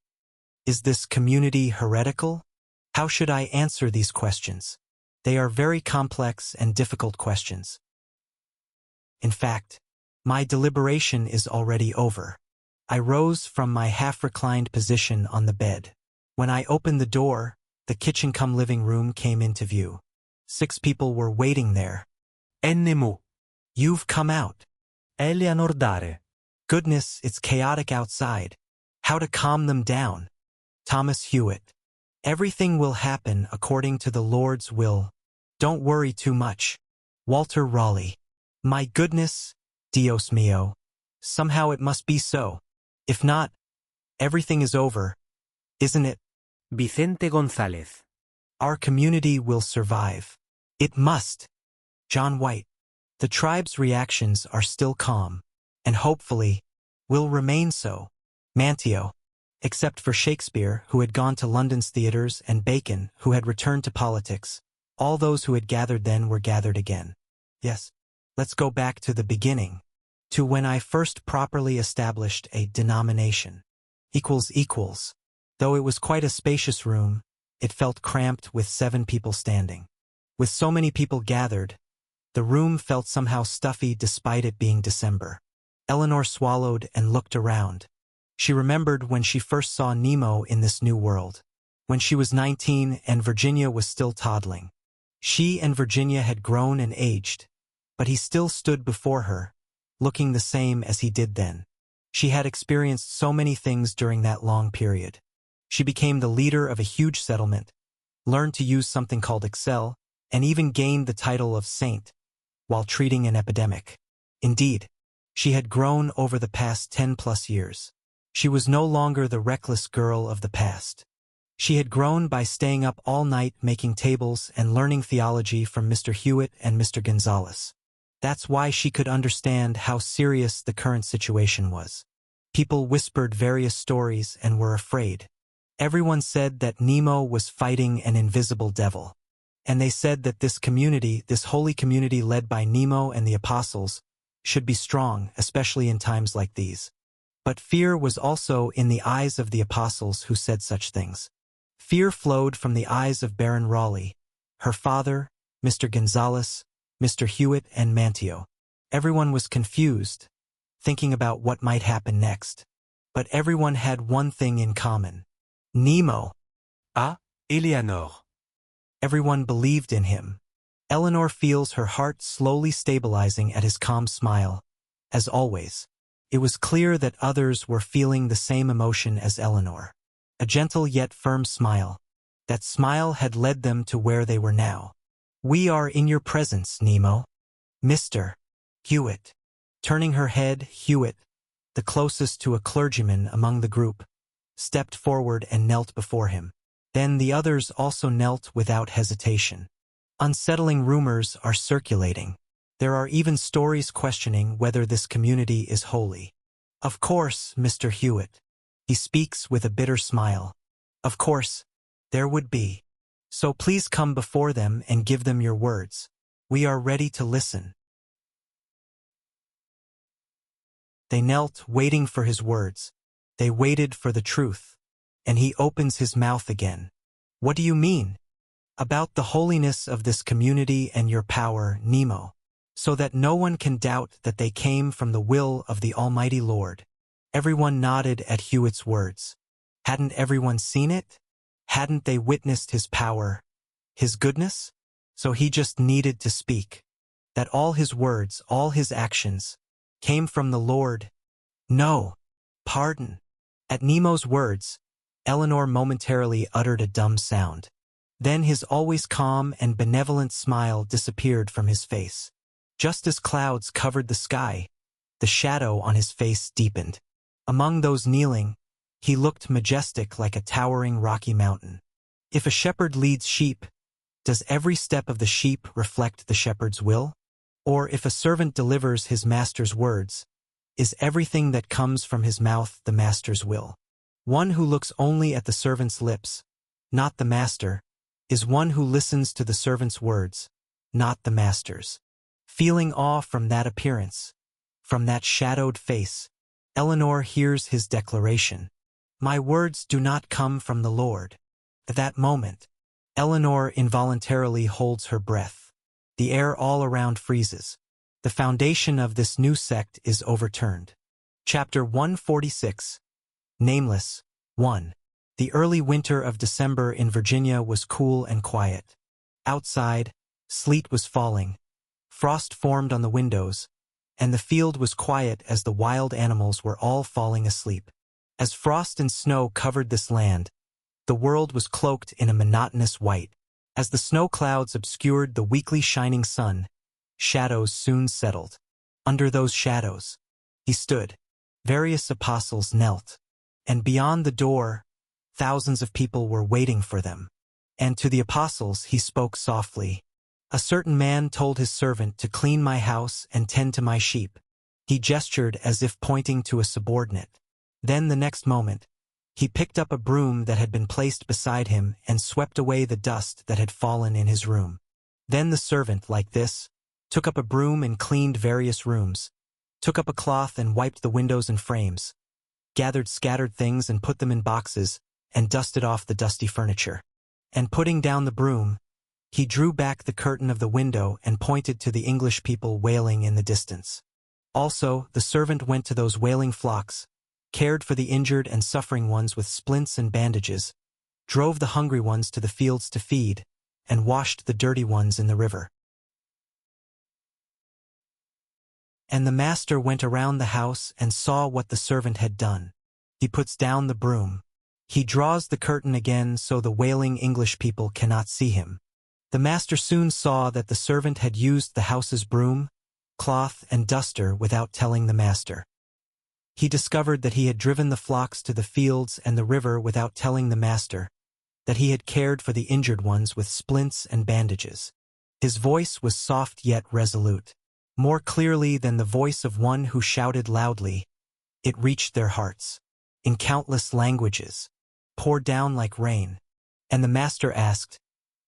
Is this community heretical? How should I answer these questions? They are very complex and difficult questions. In fact, my deliberation is already over. I rose from my half-reclined position on the bed. When I opened the door, the kitchen-cum-living room came into view. 6 people were waiting there. Nemu. You've come out. Eleanor Dare. Goodness, it's chaotic outside. How to calm them down? Thomas Hewitt. Everything will happen according to the Lord's will. Don't worry too much. Walter Raleigh. My goodness, Dios mío. Somehow it must be so. If not, everything is over, isn't it? Vicente González. Our community will survive. It must. John White. The tribe's reactions are still calm, and hopefully, will remain so. Manteo. Except for Shakespeare, who had gone to London's theaters, and Bacon, who had returned to politics, all those who had gathered then were gathered again. Yes, let's go back to the beginning, to when I first properly established a denomination. Equals. Though it was quite a spacious room, it felt cramped with 7 people standing. With so many people gathered, the room felt somehow stuffy despite it being December. Eleanor swallowed and looked around. She remembered when she first saw Nemo in this new world. When she was 19 and Virginia was still toddling. She and Virginia had grown and aged, but he still stood before her, looking the same as he did then. She had experienced so many things during that long period. She became the leader of a huge settlement, learned to use something called Excel, and even gained the title of saint while treating an epidemic. Indeed, she had grown over the past 10+ years. She was no longer the reckless girl of the past. She had grown by staying up all night making tables and learning theology from Mr. Hewitt and Mr. Gonzalez. That's why she could understand how serious the current situation was. People whispered various stories and were afraid. Everyone said that Nemo was fighting an invisible devil. And they said that this community, this holy community led by Nemo and the apostles, should be strong, especially in times like these. But fear was also in the eyes of the apostles who said such things. Fear flowed from the eyes of Baron Raleigh, her father, Mr. Gonzalez, Mr. Hewitt, and Manteo. Everyone was confused, thinking about what might happen next. But everyone had one thing in common. Nemo. Eleanor. Everyone believed in him. Eleanor feels her heart slowly stabilizing at his calm smile. As always, it was clear that others were feeling the same emotion as Eleanor. A gentle yet firm smile. That smile had led them to where they were now. We are in your presence, Nemo. Mr. Hewitt. Turning her head, Hewitt, the closest to a clergyman among the group, stepped forward and knelt before him. Then the others also knelt without hesitation. Unsettling rumors are circulating. There are even stories questioning whether this community is holy. Of course, Mr. Hewitt. He speaks with a bitter smile. Of course, there would be. So please come before them and give them your words. We are ready to listen. They knelt, waiting for his words. They waited for the truth. And he opens his mouth again. What do you mean? About the holiness of this community and your power, Nemo, so that no one can doubt that they came from the will of the Almighty Lord. Everyone nodded at Hewitt's words. Hadn't everyone seen it? Hadn't they witnessed his power, his goodness? So he just needed to speak. That all his words, all his actions, came from the Lord. No. Pardon. At Nemo's words, Eleanor momentarily uttered a dumb sound. Then his always calm and benevolent smile disappeared from his face. Just as clouds covered the sky, the shadow on his face deepened. Among those kneeling, he looked majestic like a towering rocky mountain. If a shepherd leads sheep, does every step of the sheep reflect the shepherd's will? Or if a servant delivers his master's words, is everything that comes from his mouth the master's will? One who looks only at the servant's lips, not the master, is one who listens to the servant's words, not the master's. Feeling awe from that appearance, from that shadowed face, Eleanor hears his declaration. My words do not come from the Lord. At that moment, Eleanor involuntarily holds her breath. The air all around freezes. The foundation of this new sect is overturned. Chapter 146. Nameless. 1. The early winter of December in Virginia was cool and quiet. Outside, sleet was falling. Frost formed on the windows, and the field was quiet as the wild animals were all falling asleep. As frost and snow covered this land, the world was cloaked in a monotonous white. As the snow clouds obscured the weakly shining sun, shadows soon settled. Under those shadows, he stood. Various apostles knelt. And beyond the door, thousands of people were waiting for them. And to the apostles he spoke softly. A certain man told his servant to clean my house and tend to my sheep. He gestured as if pointing to a subordinate. Then the next moment, he picked up a broom that had been placed beside him and swept away the dust that had fallen in his room. Then the servant, like this, took up a broom and cleaned various rooms, took up a cloth and wiped the windows and frames, gathered scattered things and put them in boxes, and dusted off the dusty furniture. And putting down the broom, he drew back the curtain of the window and pointed to the English people wailing in the distance. Also, the servant went to those wailing flocks, cared for the injured and suffering ones with splints and bandages, drove the hungry ones to the fields to feed, and washed the dirty ones in the river. And the master went around the house and saw what the servant had done. He puts down the broom. He draws the curtain again so the wailing English people cannot see him. The master soon saw that the servant had used the house's broom, cloth, and duster without telling the master. He discovered that he had driven the flocks to the fields and the river without telling the master, that he had cared for the injured ones with splints and bandages. His voice was soft yet resolute. More clearly than the voice of one who shouted loudly, it reached their hearts. In countless languages, poured down like rain. And the master asked,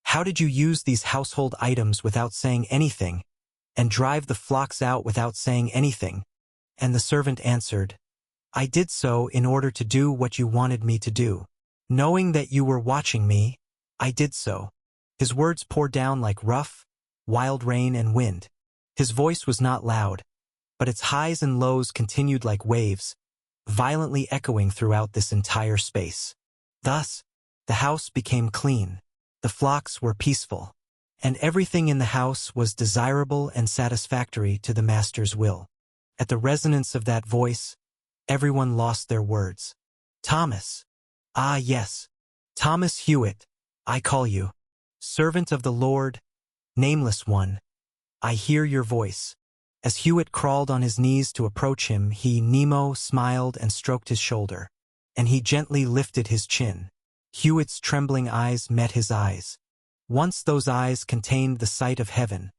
"How did you use these household items without saying anything, and drive the flocks out without saying anything?" And the servant answered, "I did so in order to do what you wanted me to do. Knowing that you were watching me, I did so." His words poured down like rough, wild rain and wind. His voice was not loud, but its highs and lows continued like waves, violently echoing throughout this entire space. Thus, the house became clean, the flocks were peaceful, and everything in the house was desirable and satisfactory to the master's will. At the resonance of that voice, everyone lost their words. "Thomas! Ah, yes, Thomas Hewitt, I call you. Servant of the Lord, nameless one, I hear your voice." As Hewitt crawled on his knees to approach him, Nemo smiled and stroked his shoulder, and he gently lifted his chin. Hewitt's trembling eyes met his eyes. Once those eyes contained the sight of heaven,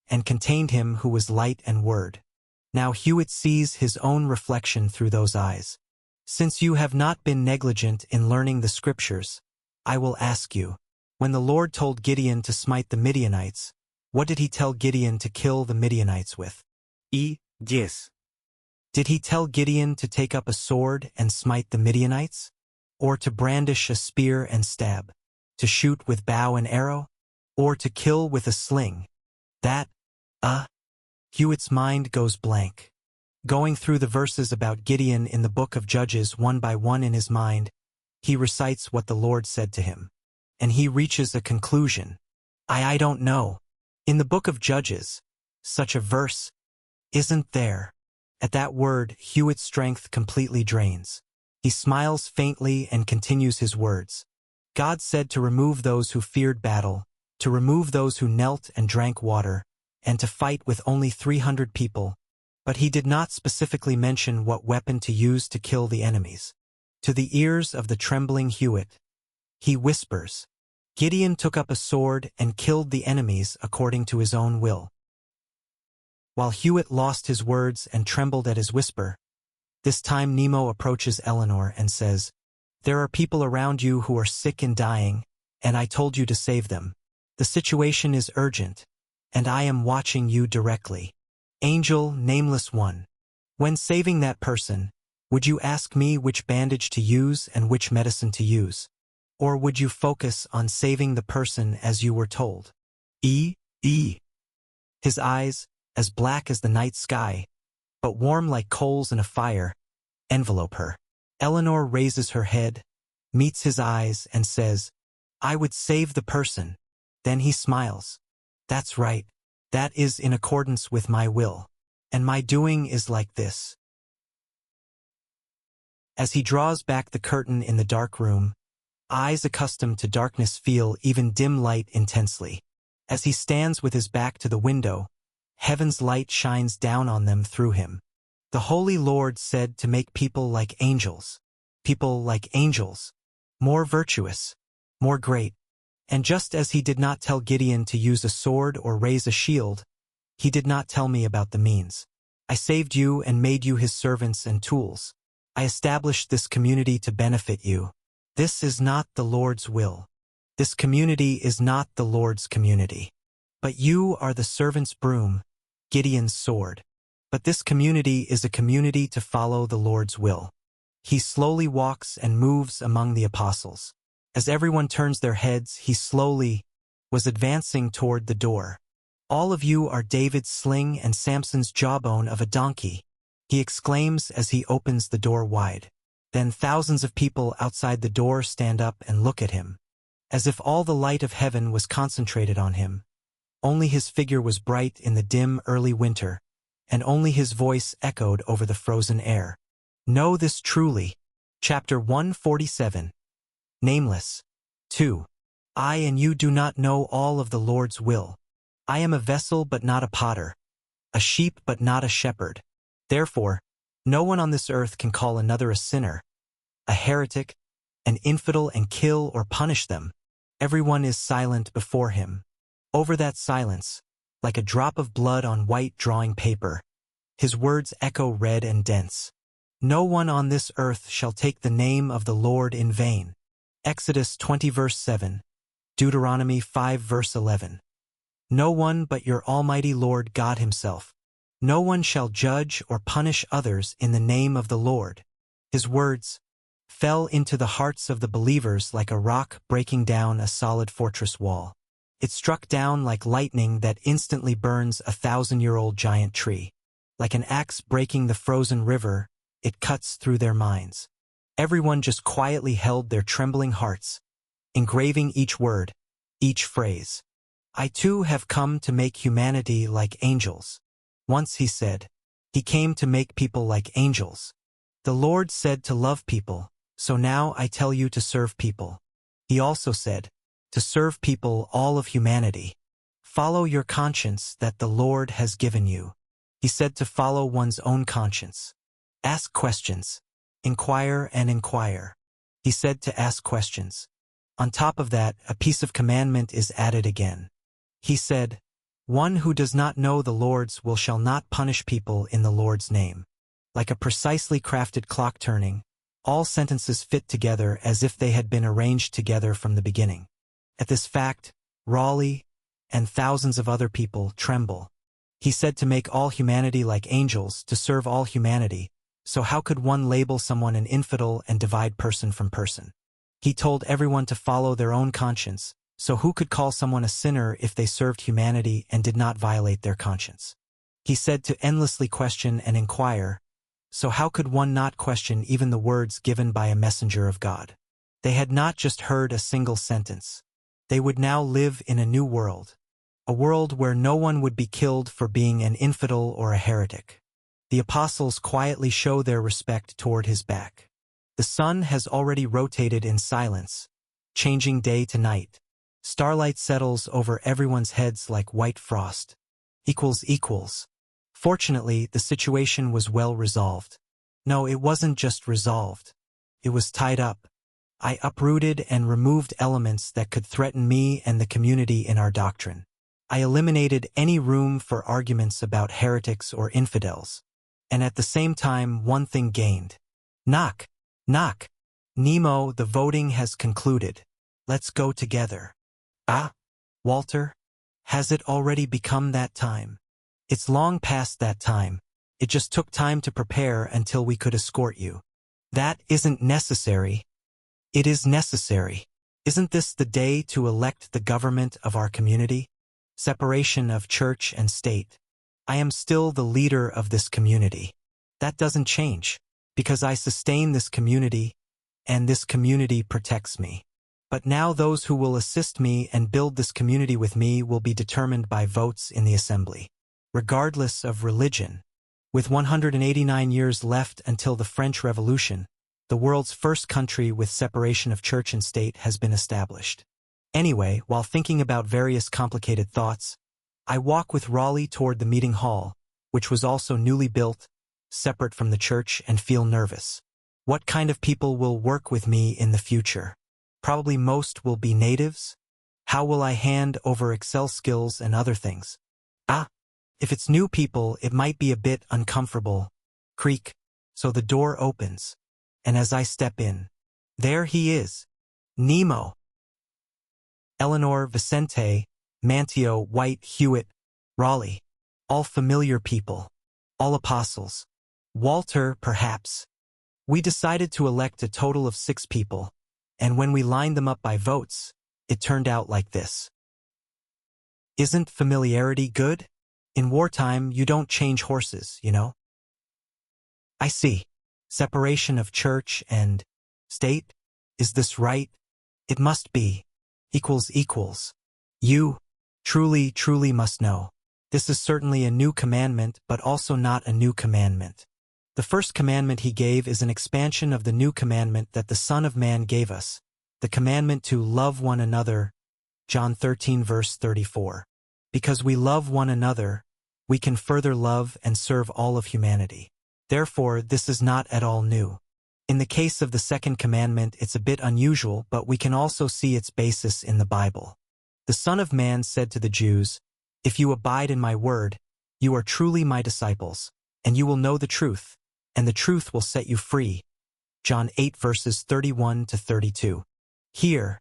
and contained him who was light and word. Now Hewitt sees his own reflection through those eyes. "Since you have not been negligent in learning the scriptures, I will ask you, when the Lord told Gideon to smite the Midianites, what did he tell Gideon to kill the Midianites with?" Yes. Did he tell Gideon to take up a sword and smite the Midianites? Or to brandish a spear and stab? To shoot with bow and arrow? Or to kill with a sling? Hewitt's mind goes blank. Going through the verses about Gideon in the book of Judges one by one in his mind, he recites what the Lord said to him. And he reaches a conclusion. I don't know. In the book of Judges, such a verse isn't there. At that word, Hewitt's strength completely drains. He smiles faintly and continues his words. God said to remove those who feared battle, to remove those who knelt and drank water, and to fight with only 300 people. But he did not specifically mention what weapon to use to kill the enemies. To the ears of the trembling Hewitt, he whispers, "Gideon took up a sword and killed the enemies according to his own will." While Hewitt lost his words and trembled at his whisper, this time Nemo approaches Eleanor and says, "There are people around you who are sick and dying, and I told you to save them. The situation is urgent, and I am watching you directly. Angel, nameless one. When saving that person, would you ask me which bandage to use and which medicine to use? Or would you focus on saving the person as you were told?" His eyes, as black as the night sky, but warm like coals in a fire, envelope her. Eleanor raises her head, meets his eyes, and says, "I would save the person." Then he smiles. "That's right. That is in accordance with my will. And my doing is like this." As he draws back the curtain in the dark room, eyes accustomed to darkness feel even dim light intensely. As he stands with his back to the window, heaven's light shines down on them through him. The Holy Lord said to make people like angels, more virtuous, more great. And just as he did not tell Gideon to use a sword or raise a shield, he did not tell me about the means. I saved you and made you his servants and tools. I established this community to benefit you. This is not the Lord's will. This community is not the Lord's community. But you are the servant's broom, Gideon's sword. But this community is a community to follow the Lord's will. He slowly walks and moves among the apostles. As everyone turns their heads, he slowly was advancing toward the door. "All of you are David's sling and Samson's jawbone of a donkey," he exclaims as he opens the door wide. Then thousands of people outside the door stand up and look at him, as if all the light of heaven was concentrated on him. Only his figure was bright in the dim early winter, and only his voice echoed over the frozen air. Know this truly. Chapter 147. Nameless. 2. I and you do not know all of the Lord's will. I am a vessel but not a potter, a sheep but not a shepherd. Therefore, no one on this earth can call another a sinner, a heretic, an infidel and kill or punish them, everyone is silent before him. Over that silence, like a drop of blood on white drawing paper, his words echo red and dense. No one on this earth shall take the name of the Lord in vain. Exodus 20 verse 7, Deuteronomy 5 verse 11. No one but your Almighty Lord God Himself. No one shall judge or punish others in the name of the Lord. His words fell into the hearts of the believers like a rock breaking down a solid fortress wall. It struck down like lightning that instantly burns a 1,000-year-old giant tree. Like an axe breaking the frozen river, it cuts through their minds. Everyone just quietly held their trembling hearts, engraving each word, each phrase. I too have come to make humanity like angels. Once he said, He came to make people like angels. The Lord said to love people, so now I tell you to serve people. He also said, to serve people all of humanity. Follow your conscience that the Lord has given you. He said to follow one's own conscience. Ask questions. Inquire and inquire. He said to ask questions. On top of that, a piece of commandment is added again. He said, one who does not know the Lord's will shall not punish people in the Lord's name. Like a precisely crafted clock turning, all sentences fit together as if they had been arranged together from the beginning. At this fact, Raleigh and thousands of other people tremble. He said to make all humanity like angels, to serve all humanity, so how could one label someone an infidel and divide person from person? He told everyone to follow their own conscience, so who could call someone a sinner if they served humanity and did not violate their conscience? He said to endlessly question and inquire, so how could one not question even the words given by a messenger of God? They had not just heard a single sentence. They would now live in a new world. A world where no one would be killed for being an infidel or a heretic. The apostles quietly show their respect toward his back. The sun has already rotated in silence, changing day to night. Starlight settles over everyone's heads like white frost. Equals. Fortunately, the situation was well resolved. No, it wasn't just resolved. It was tied up. I uprooted and removed elements that could threaten me and the community in our doctrine. I eliminated any room for arguments about heretics or infidels. And at the same time, one thing gained. Knock. Nemo, the voting has concluded. Let's go together. Ah, Walter, has it already become that time? It's long past that time. It just took time to prepare until we could escort you. That isn't necessary. It is necessary. Isn't this the day to elect the government of our community? Separation of church and state. I am still the leader of this community. That doesn't change, because I sustain this community, and this community protects me. But now those who will assist me and build this community with me will be determined by votes in the assembly, regardless of religion. With 189 years left until the French Revolution, the world's first country with separation of church and state has been established. Anyway, while thinking about various complicated thoughts, I walk with Raleigh toward the meeting hall, which was also newly built, separate from the church, and feel nervous. What kind of people will work with me in the future? Probably most will be natives. How will I hand over Excel skills and other things? If it's new people, it might be a bit uncomfortable. Creak. So the door opens. And as I step in, there he is. Nemo. Eleanor, Vicente, Manteo, White, Hewitt, Raleigh. All familiar people. All apostles. Walter, perhaps. We decided to elect a total of 6 people, and when we lined them up by votes, it turned out like this. Isn't familiarity good? In wartime, you don't change horses, you know? I see. Separation of church and state? Is this right? It must be. Equals. You truly must know. This is certainly a new commandment, but also not a new commandment. The first commandment he gave is an expansion of the new commandment that the Son of Man gave us, the commandment to love one another, John 13 verse 34. Because we love one another, we can further love and serve all of humanity. Therefore, this is not at all new. In the case of the second commandment, it's a bit unusual, but we can also see its basis in the Bible. The Son of Man said to the Jews, "If you abide in my word, you are truly my disciples, and you will know the truth, and the truth will set you free." John 8 verses 31 to 32. Here,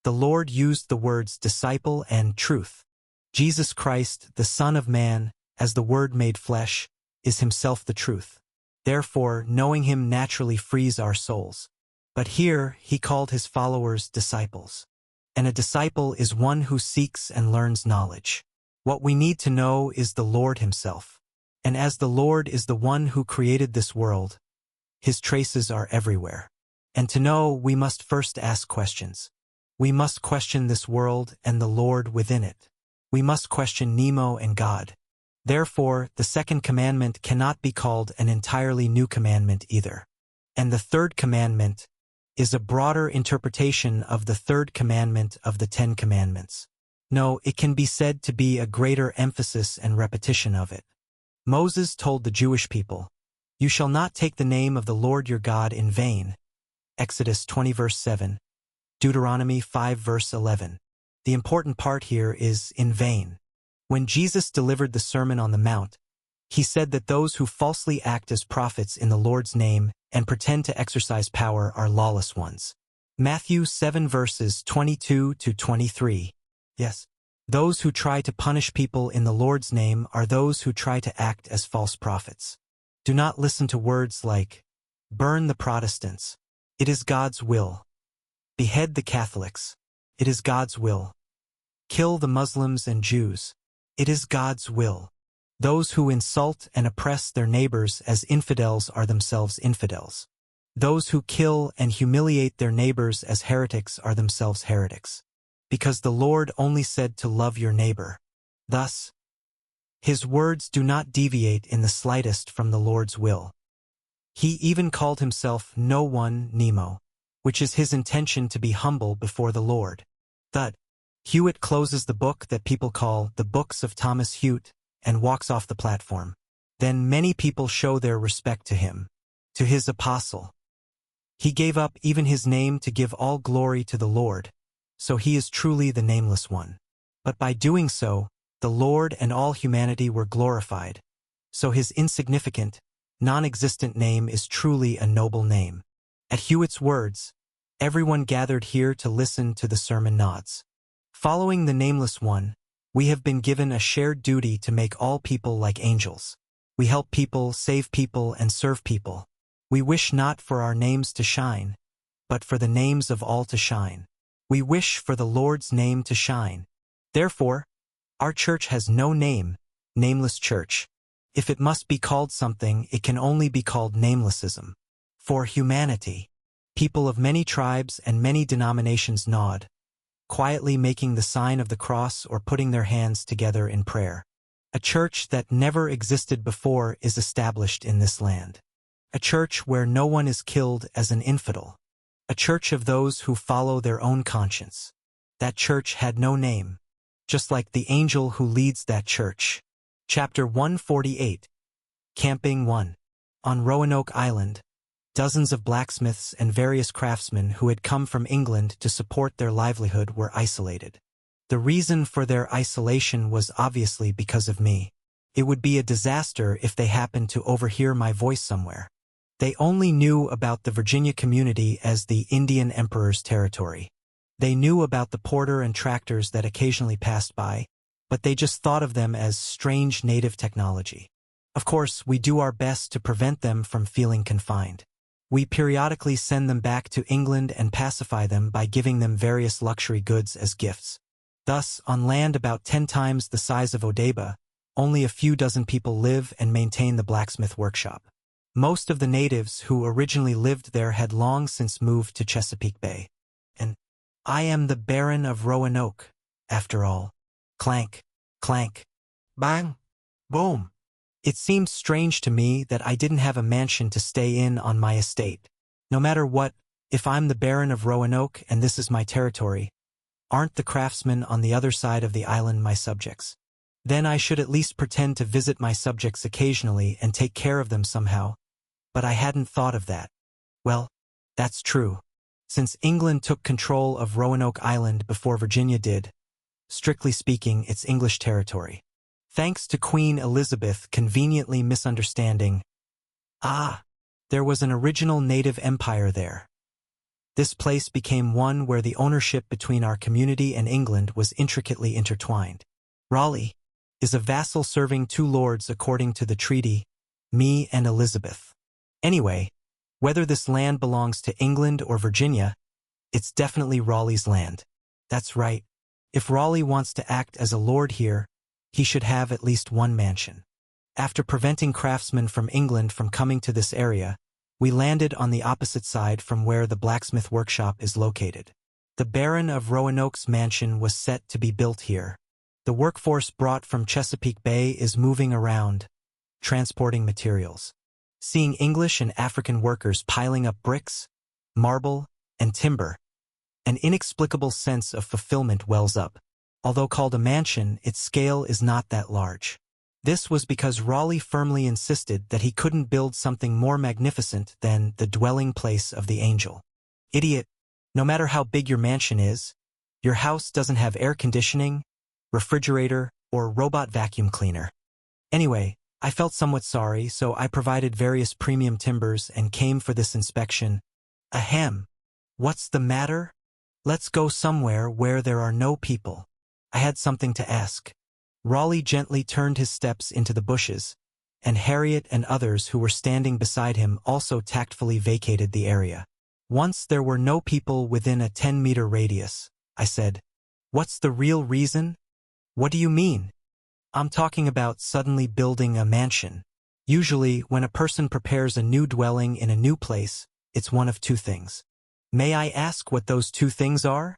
the Lord used the words disciple and truth. Jesus Christ, the Son of Man, as the Word made flesh, is himself the truth. Therefore, knowing him naturally frees our souls. But here, he called his followers disciples. And a disciple is one who seeks and learns knowledge. What we need to know is the Lord himself. And as the Lord is the one who created this world, his traces are everywhere. And to know, we must first ask questions. We must question this world and the Lord within it. We must question Nemo and God. Therefore, the second commandment cannot be called an entirely new commandment either. And the third commandment is a broader interpretation of the third commandment of the 10 Commandments. No, it can be said to be a greater emphasis and repetition of it. Moses told the Jewish people, "You shall not take the name of the Lord your God in vain." Exodus 20 verse 7, Deuteronomy 5 verse 11. The important part here is in vain. When Jesus delivered the Sermon on the Mount, he said that those who falsely act as prophets in the Lord's name and pretend to exercise power are lawless ones. Matthew 7 verses 22 to 23. Yes, those who try to punish people in the Lord's name are those who try to act as false prophets. Do not listen to words like, "Burn the Protestants. It is God's will. Behead the Catholics. It is God's will. Kill the Muslims and Jews. It is God's will." Those who insult and oppress their neighbors as infidels are themselves infidels. Those who kill and humiliate their neighbors as heretics are themselves heretics. Because the Lord only said to love your neighbor. Thus, his words do not deviate in the slightest from the Lord's will. He even called himself No One Nemo, which is his intention to be humble before the Lord. Thus, Hewitt closes the book that people call the Books of Thomas Hewitt and walks off the platform. Then many people show their respect to him, to his apostle. He gave up even his name to give all glory to the Lord, so he is truly the nameless one. But by doing so, the Lord and all humanity were glorified, so his insignificant, non-existent name is truly a noble name. At Hewitt's words, everyone gathered here to listen to the sermon nods. Following the Nameless One, we have been given a shared duty to make all people like angels. We help people, save people, and serve people. We wish not for our names to shine, but for the names of all to shine. We wish for the Lord's name to shine. Therefore, our church has no name, Nameless Church. If it must be called something, it can only be called namelessism. For humanity, people of many tribes and many denominations nod, quietly making the sign of the cross or putting their hands together in prayer. A church that never existed before is established in this land. A church where no one is killed as an infidel. A church of those who follow their own conscience. That church had no name, just like the angel who leads that church. Chapter 148. Camping 1. On Roanoke Island, dozens of blacksmiths and various craftsmen who had come from England to support their livelihood were isolated. The reason for their isolation was obviously because of me. It would be a disaster if they happened to overhear my voice somewhere. They only knew about the Virginia community as the Indian Emperor's territory. They knew about the porter and tractors that occasionally passed by, but they just thought of them as strange native technology. Of course, we do our best to prevent them from feeling confined. We periodically send them back to England and pacify them by giving them various luxury goods as gifts. Thus, on land about 10 times the size of Odeba, only a few dozen people live and maintain the blacksmith workshop. Most of the natives who originally lived there had long since moved to Chesapeake Bay. And I am the Baron of Roanoke, after all. Clank, clank, bang, boom. It seemed strange to me that I didn't have a mansion to stay in on my estate. No matter what, if I'm the Baron of Roanoke and this is my territory, aren't the craftsmen on the other side of the island my subjects? Then I should at least pretend to visit my subjects occasionally and take care of them somehow. But I hadn't thought of that. Well, that's true. Since England took control of Roanoke Island before Virginia did, strictly speaking, it's English territory. Thanks to Queen Elizabeth conveniently misunderstanding, there was an original native empire there. This place became one where the ownership between our community and England was intricately intertwined. Raleigh is a vassal serving two lords according to the treaty, me and Elizabeth. Anyway, whether this land belongs to England or Virginia, it's definitely Raleigh's land. That's right. If Raleigh wants to act as a lord here, he should have at least one mansion. After preventing craftsmen from England from coming to this area, we landed on the opposite side from where the blacksmith workshop is located. The Baron of Roanoke's mansion was set to be built here. The workforce brought from Chesapeake Bay is moving around, transporting materials. Seeing English and African workers piling up bricks, marble, and timber, an inexplicable sense of fulfillment wells up. Although called a mansion, its scale is not that large. This was because Raleigh firmly insisted that he couldn't build something more magnificent than the dwelling place of the angel. Idiot, no matter how big your mansion is, your house doesn't have air conditioning, refrigerator, or robot vacuum cleaner. Anyway, I felt somewhat sorry, so I provided various premium timbers and came for this inspection. Ahem. What's the matter? Let's go somewhere where there are no people. I had something to ask. Raleigh gently turned his steps into the bushes, and Harriet and others who were standing beside him also tactfully vacated the area. Once there were no people within a 10-meter radius, I said, "What's the real reason?" "What do you mean?" "I'm talking about suddenly building a mansion. Usually, when a person prepares a new dwelling in a new place, it's one of two things. May I ask what those two things are?"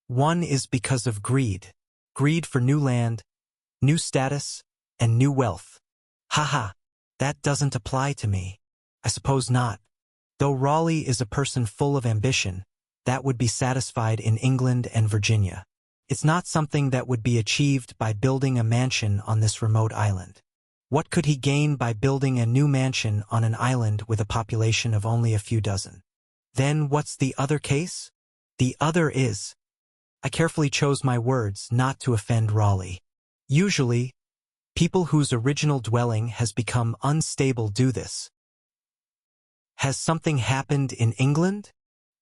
"One is because of greed. Greed for new land, new status, and new wealth." Haha, that doesn't apply to me. I suppose not. Though Raleigh is a person full of ambition, that would be satisfied in England and Virginia. It's not something that would be achieved by building a mansion on this remote island. What could he gain by building a new mansion on an island with a population of only a few dozen? Then what's the other case? The other is... I carefully chose my words not to offend Raleigh. Usually, people whose original dwelling has become unstable do this. Has something happened in England?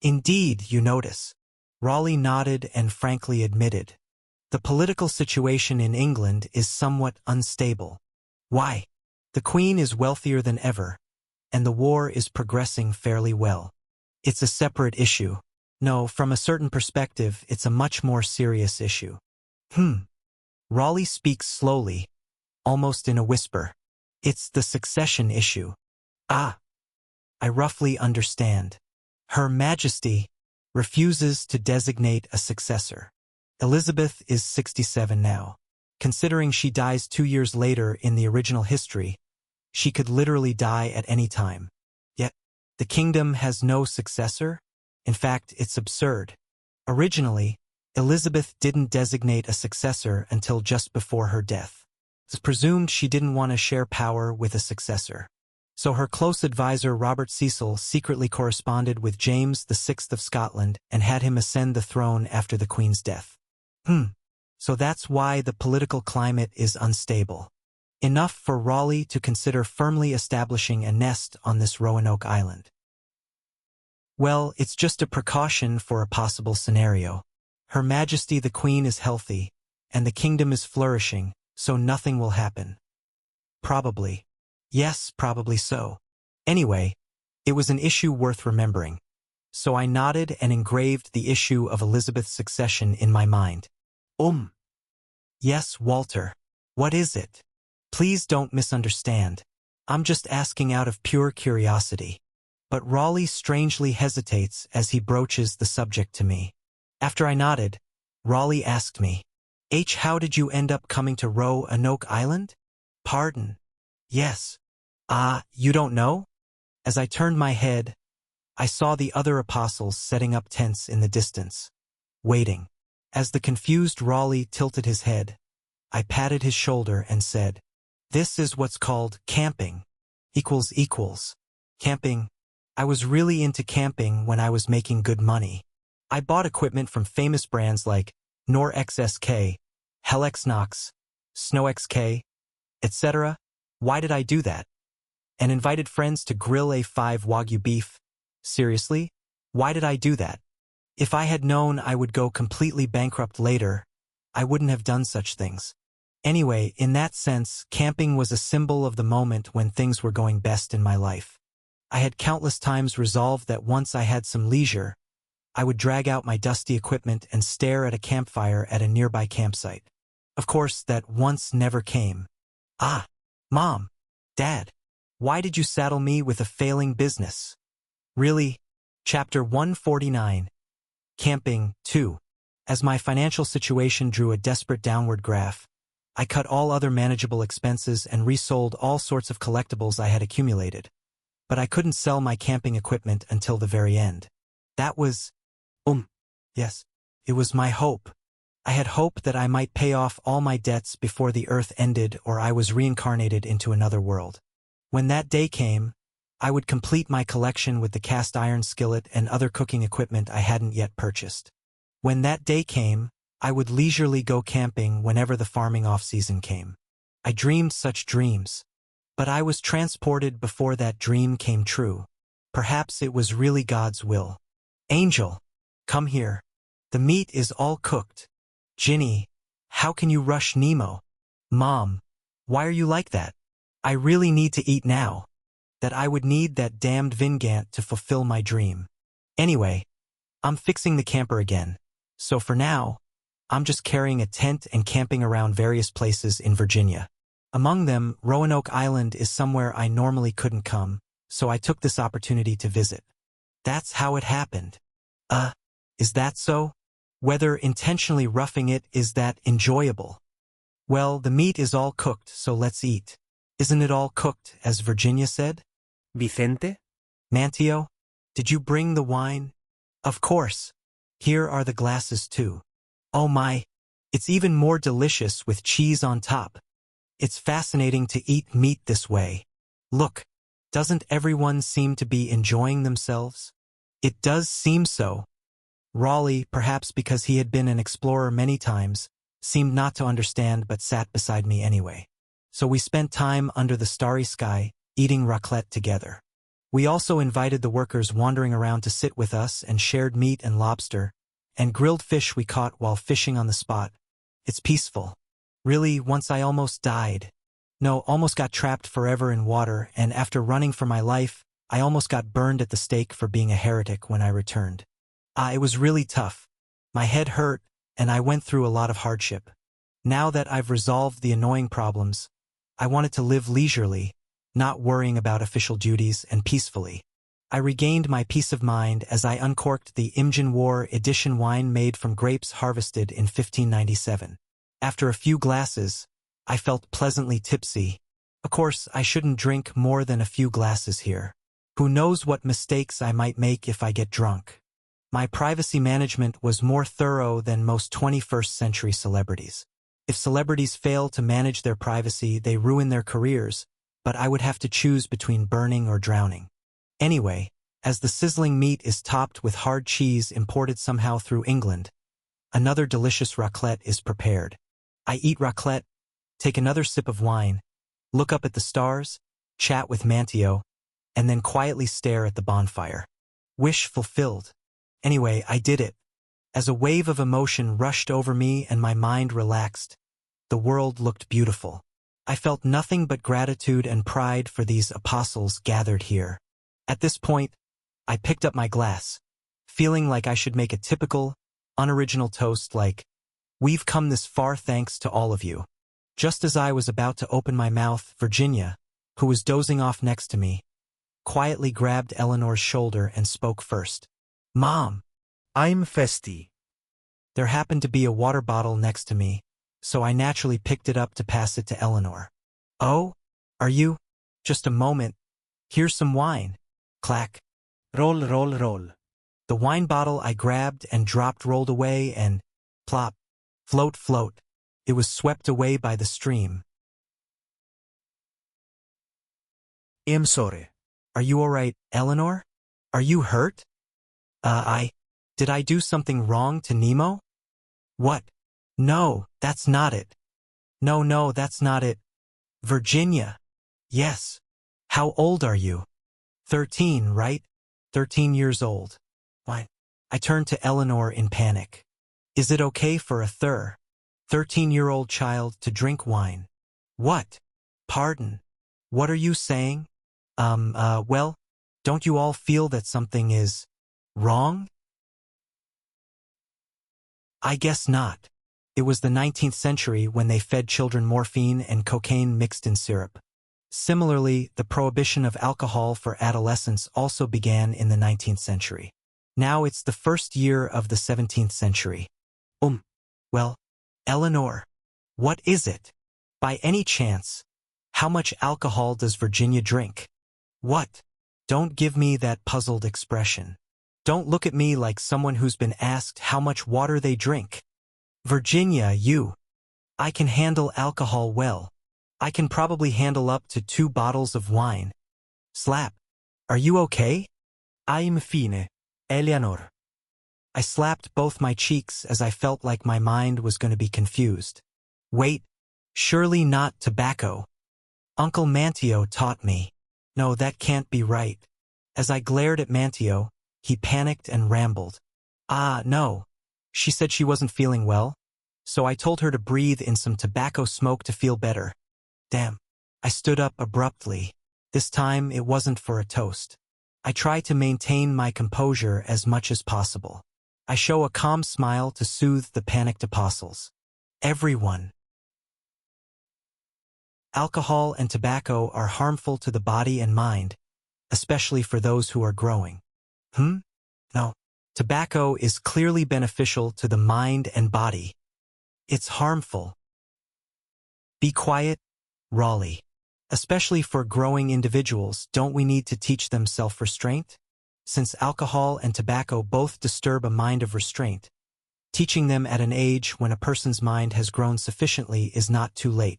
Indeed, you notice. Raleigh nodded and frankly admitted. The political situation in England is somewhat unstable. Why? The Queen is wealthier than ever, and the war is progressing fairly well. It's a separate issue. No, from a certain perspective, it's a much more serious issue. Raleigh speaks slowly, almost in a whisper. It's the succession issue. I roughly understand. Her Majesty refuses to designate a successor. Elizabeth is 67 now. Considering she dies 2 years later in the original history, she could literally die at any time. Yet, the kingdom has no successor? In fact, it's absurd. Originally, Elizabeth didn't designate a successor until just before her death. It's presumed she didn't want to share power with a successor. So her close advisor Robert Cecil secretly corresponded with James VI of Scotland and had him ascend the throne after the Queen's death. So that's why the political climate is unstable. Enough for Raleigh to consider firmly establishing a nest on this Roanoke Island. Well, it's just a precaution for a possible scenario. Her Majesty the Queen is healthy, and the kingdom is flourishing, so nothing will happen. Probably. Yes, probably so. Anyway, it was an issue worth remembering. So I nodded and engraved the issue of Elizabeth's succession in my mind. Yes, Walter. What is it? Please don't misunderstand. I'm just asking out of pure curiosity. But Raleigh strangely hesitates as he broaches the subject to me. After I nodded, Raleigh asked me, how did you end up coming to Roanoke Island? Pardon? Yes. You don't know? As I turned my head, I saw the other apostles setting up tents in the distance, waiting. As the confused Raleigh tilted his head, I patted his shoulder and said, "This is what's called camping. Equals. Camping. I was really into camping when I was making good money. I bought equipment from famous brands like Nor XSK, Helix Knox, Snow XK, etc. Why did I do that? And invited friends to grill A5 Wagyu beef. Seriously? Why did I do that? If I had known I would go completely bankrupt later, I wouldn't have done such things. Anyway, in that sense, camping was a symbol of the moment when things were going best in my life. I had countless times resolved that once I had some leisure, I would drag out my dusty equipment and stare at a campfire at a nearby campsite. Of course, that once never came. Ah, Mom, Dad, why did you saddle me with a failing business? Really? Chapter 149. Camping 2. As my financial situation drew a desperate downward graph, I cut all other manageable expenses and resold all sorts of collectibles I had accumulated. But I couldn't sell my camping equipment until the very end. That was, yes, it was my hope. I had hoped that I might pay off all my debts before the earth ended or I was reincarnated into another world. When that day came, I would complete my collection with the cast iron skillet and other cooking equipment I hadn't yet purchased. When that day came, I would leisurely go camping whenever the farming off-season came. I dreamed such dreams. But I was transported before that dream came true. Perhaps it was really God's will. Angel, come here. The meat is all cooked. Ginny, how can you rush Nemo? Mom, why are you like that? I really need to eat now. That I would need that damned Vingant to fulfill my dream. Anyway, I'm fixing the camper again. So for now, I'm just carrying a tent and camping around various places in Virginia. Among them, Roanoke Island is somewhere I normally couldn't come, so I took this opportunity to visit. That's how it happened. Is that so? Whether intentionally roughing it is that enjoyable? Well, the meat is all cooked, so let's eat. Isn't it all cooked, as Virginia said? Vicente? Mantio, did you bring the wine? Of course. Here are the glasses too. Oh my, it's even more delicious with cheese on top. It's fascinating to eat meat this way. Look, doesn't everyone seem to be enjoying themselves? It does seem so. Raleigh, perhaps because he had been an explorer many times, seemed not to understand but sat beside me anyway. So we spent time under the starry sky, eating raclette together. We also invited the workers wandering around to sit with us and shared meat and lobster, and grilled fish we caught while fishing on the spot. It's peaceful. Really, once I almost died. No, almost got trapped forever in water, and after running for my life, I almost got burned at the stake for being a heretic when I returned. It was really tough. My head hurt, and I went through a lot of hardship. Now that I've resolved the annoying problems, I wanted to live leisurely, not worrying about official duties, and peacefully. I regained my peace of mind as I uncorked the Imjin War edition wine made from grapes harvested in 1597. After a few glasses, I felt pleasantly tipsy. Of course, I shouldn't drink more than a few glasses here. Who knows what mistakes I might make if I get drunk. My privacy management was more thorough than most 21st century celebrities. If celebrities fail to manage their privacy, they ruin their careers, but I would have to choose between burning or drowning. Anyway, as the sizzling meat is topped with hard cheese imported somehow through England, another delicious raclette is prepared. I eat raclette, take another sip of wine, look up at the stars, chat with Mantio, and then quietly stare at the bonfire. Wish fulfilled. Anyway, I did it. As a wave of emotion rushed over me and my mind relaxed, the world looked beautiful. I felt nothing but gratitude and pride for these apostles gathered here. At this point, I picked up my glass, feeling like I should make a typical, unoriginal toast like, "We've come this far thanks to all of you." Just as I was about to open my mouth, Virginia, who was dozing off next to me, quietly grabbed Eleanor's shoulder and spoke first. "Mom." I'm Festi. There happened to be a water bottle next to me, so I naturally picked it up to pass it to Eleanor. "Oh, are you? Just a moment. Here's some wine." Clack. Roll, roll, roll. The wine bottle I grabbed and dropped rolled away and, plop, float, float. It was swept away by the stream. I'm sorry. "Are you all right, Eleanor?" Are you hurt? Did I do something wrong to Nemo? What? No, that's not it. No, that's not it. Virginia. Yes. How old are you? 13, right? 13 years old. Why? I turned to Eleanor in panic. Is it okay for a 13-year-old child to drink wine? What? Pardon? What are you saying? Well, don't you all feel that something is wrong? I guess not. It was the 19th century when they fed children morphine and cocaine mixed in syrup. Similarly, the prohibition of alcohol for adolescents also began in the 19th century. Now it's the first year of the 17th century. Well, Eleanor, what is it? By any chance, how much alcohol does Virginia drink? What? Don't give me that puzzled expression. Don't look at me like someone who's been asked how much water they drink. Virginia, I can handle alcohol well. I can probably handle up to 2 bottles of wine. Slap. Are you okay? I'm fine, Eleanor. I slapped both my cheeks as I felt like my mind was going to be confused. Wait, surely not tobacco. Uncle Manteo taught me. No, that can't be right. As I glared at Manteo, he panicked and rambled. No. She said she wasn't feeling well, so I told her to breathe in some tobacco smoke to feel better. Damn. I stood up abruptly. This time it wasn't for a toast. I try to maintain my composure as much as possible. I show a calm smile to soothe the panicked apostles. Everyone. Alcohol and tobacco are harmful to the body and mind, especially for those who are growing. No. Tobacco is clearly beneficial to the mind and body. It's harmful. Be quiet, Raleigh. Especially for growing individuals, don't we need to teach them self-restraint? Since alcohol and tobacco both disturb a mind of restraint, teaching them at an age when a person's mind has grown sufficiently is not too late.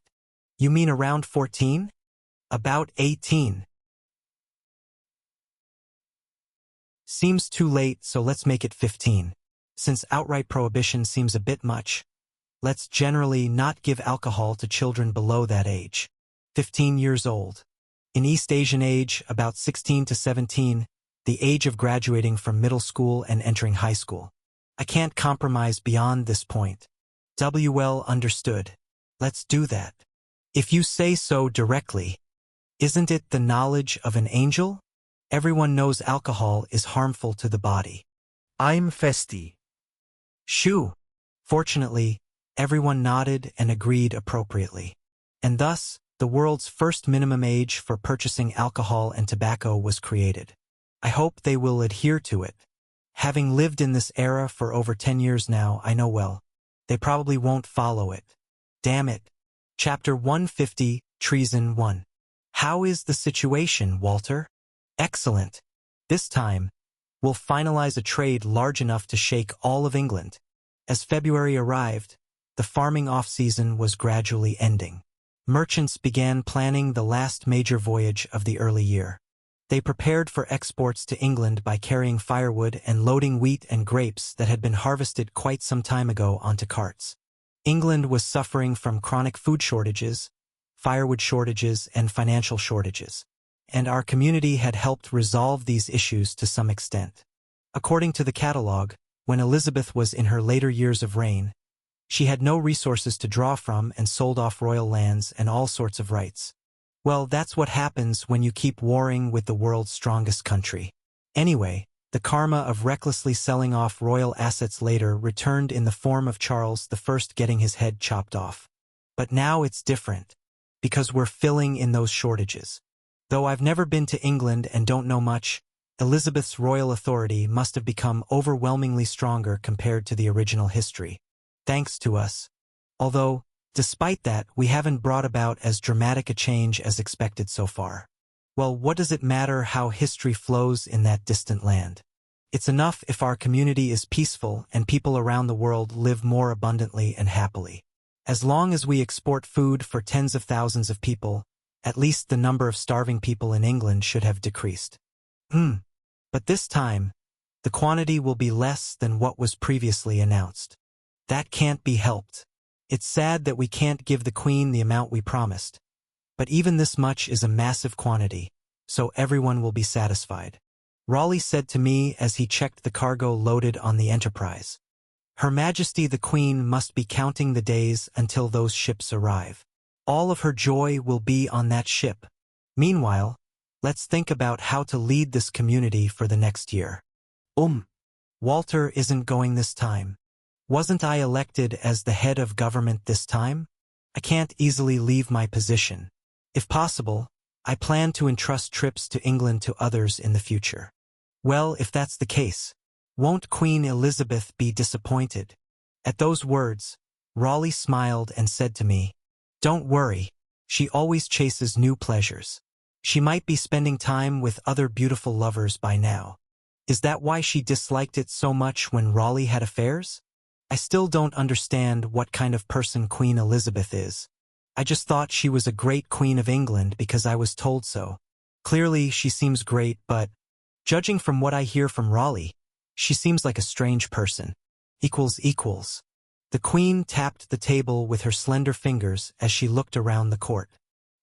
You mean around 14? About 18. Seems too late, so let's make it 15. Since outright prohibition seems a bit much, let's generally not give alcohol to children below that age. 15 years old. In East Asian age, about 16 to 17, the age of graduating from middle school and entering high school. I can't compromise beyond this point. Well understood. Let's do that. If you say so directly, isn't it the knowledge of an angel? Everyone knows alcohol is harmful to the body. I'm Festi. Shoo. Fortunately, everyone nodded and agreed appropriately. And thus, the world's first minimum age for purchasing alcohol and tobacco was created. I hope they will adhere to it. Having lived in this era for over 10 years now, I know well. They probably won't follow it. Damn it. Chapter 150, Treason 1. How is the situation, Walter? Excellent. This time, we'll finalize a trade large enough to shake all of England. As February arrived, the farming off-season was gradually ending. Merchants began planning the last major voyage of the early year. They prepared for exports to England by carrying firewood and loading wheat and grapes that had been harvested quite some time ago onto carts. England was suffering from chronic food shortages, firewood shortages, and financial shortages, and our community had helped resolve these issues to some extent. According to the catalogue, when Elizabeth was in her later years of reign, she had no resources to draw from and sold off royal lands and all sorts of rights. Well, that's what happens when you keep warring with the world's strongest country. Anyway, the karma of recklessly selling off royal assets later returned in the form of Charles I getting his head chopped off. But now it's different, because we're filling in those shortages. Though I've never been to England and don't know much, Elizabeth's royal authority must have become overwhelmingly stronger compared to the original history. Thanks to us. Although, despite that, we haven't brought about as dramatic a change as expected so far. Well, what does it matter how history flows in that distant land? It's enough if our community is peaceful and people around the world live more abundantly and happily. As long as we export food for tens of thousands of people, at least the number of starving people in England should have decreased. But this time, the quantity will be less than what was previously announced. That can't be helped. It's sad that we can't give the Queen the amount we promised. But even this much is a massive quantity, so everyone will be satisfied. Raleigh said to me as he checked the cargo loaded on the Enterprise. Her Majesty the Queen must be counting the days until those ships arrive. All of her joy will be on that ship. Meanwhile, let's think about how to lead this community for the next year. Walter isn't going this time. Wasn't I elected as the head of government this time? I can't easily leave my position. If possible, I plan to entrust trips to England to others in the future. Well, if that's the case, won't Queen Elizabeth be disappointed? At those words, Raleigh smiled and said to me, "Don't worry, she always chases new pleasures. She might be spending time with other beautiful lovers by now. Is that why she disliked it so much when Raleigh had affairs? I still don't understand what kind of person Queen Elizabeth is. I just thought she was a great Queen of England because I was told so. Clearly, she seems great, but judging from what I hear from Raleigh, she seems like a strange person. Equals. The Queen tapped the table with her slender fingers as she looked around the court.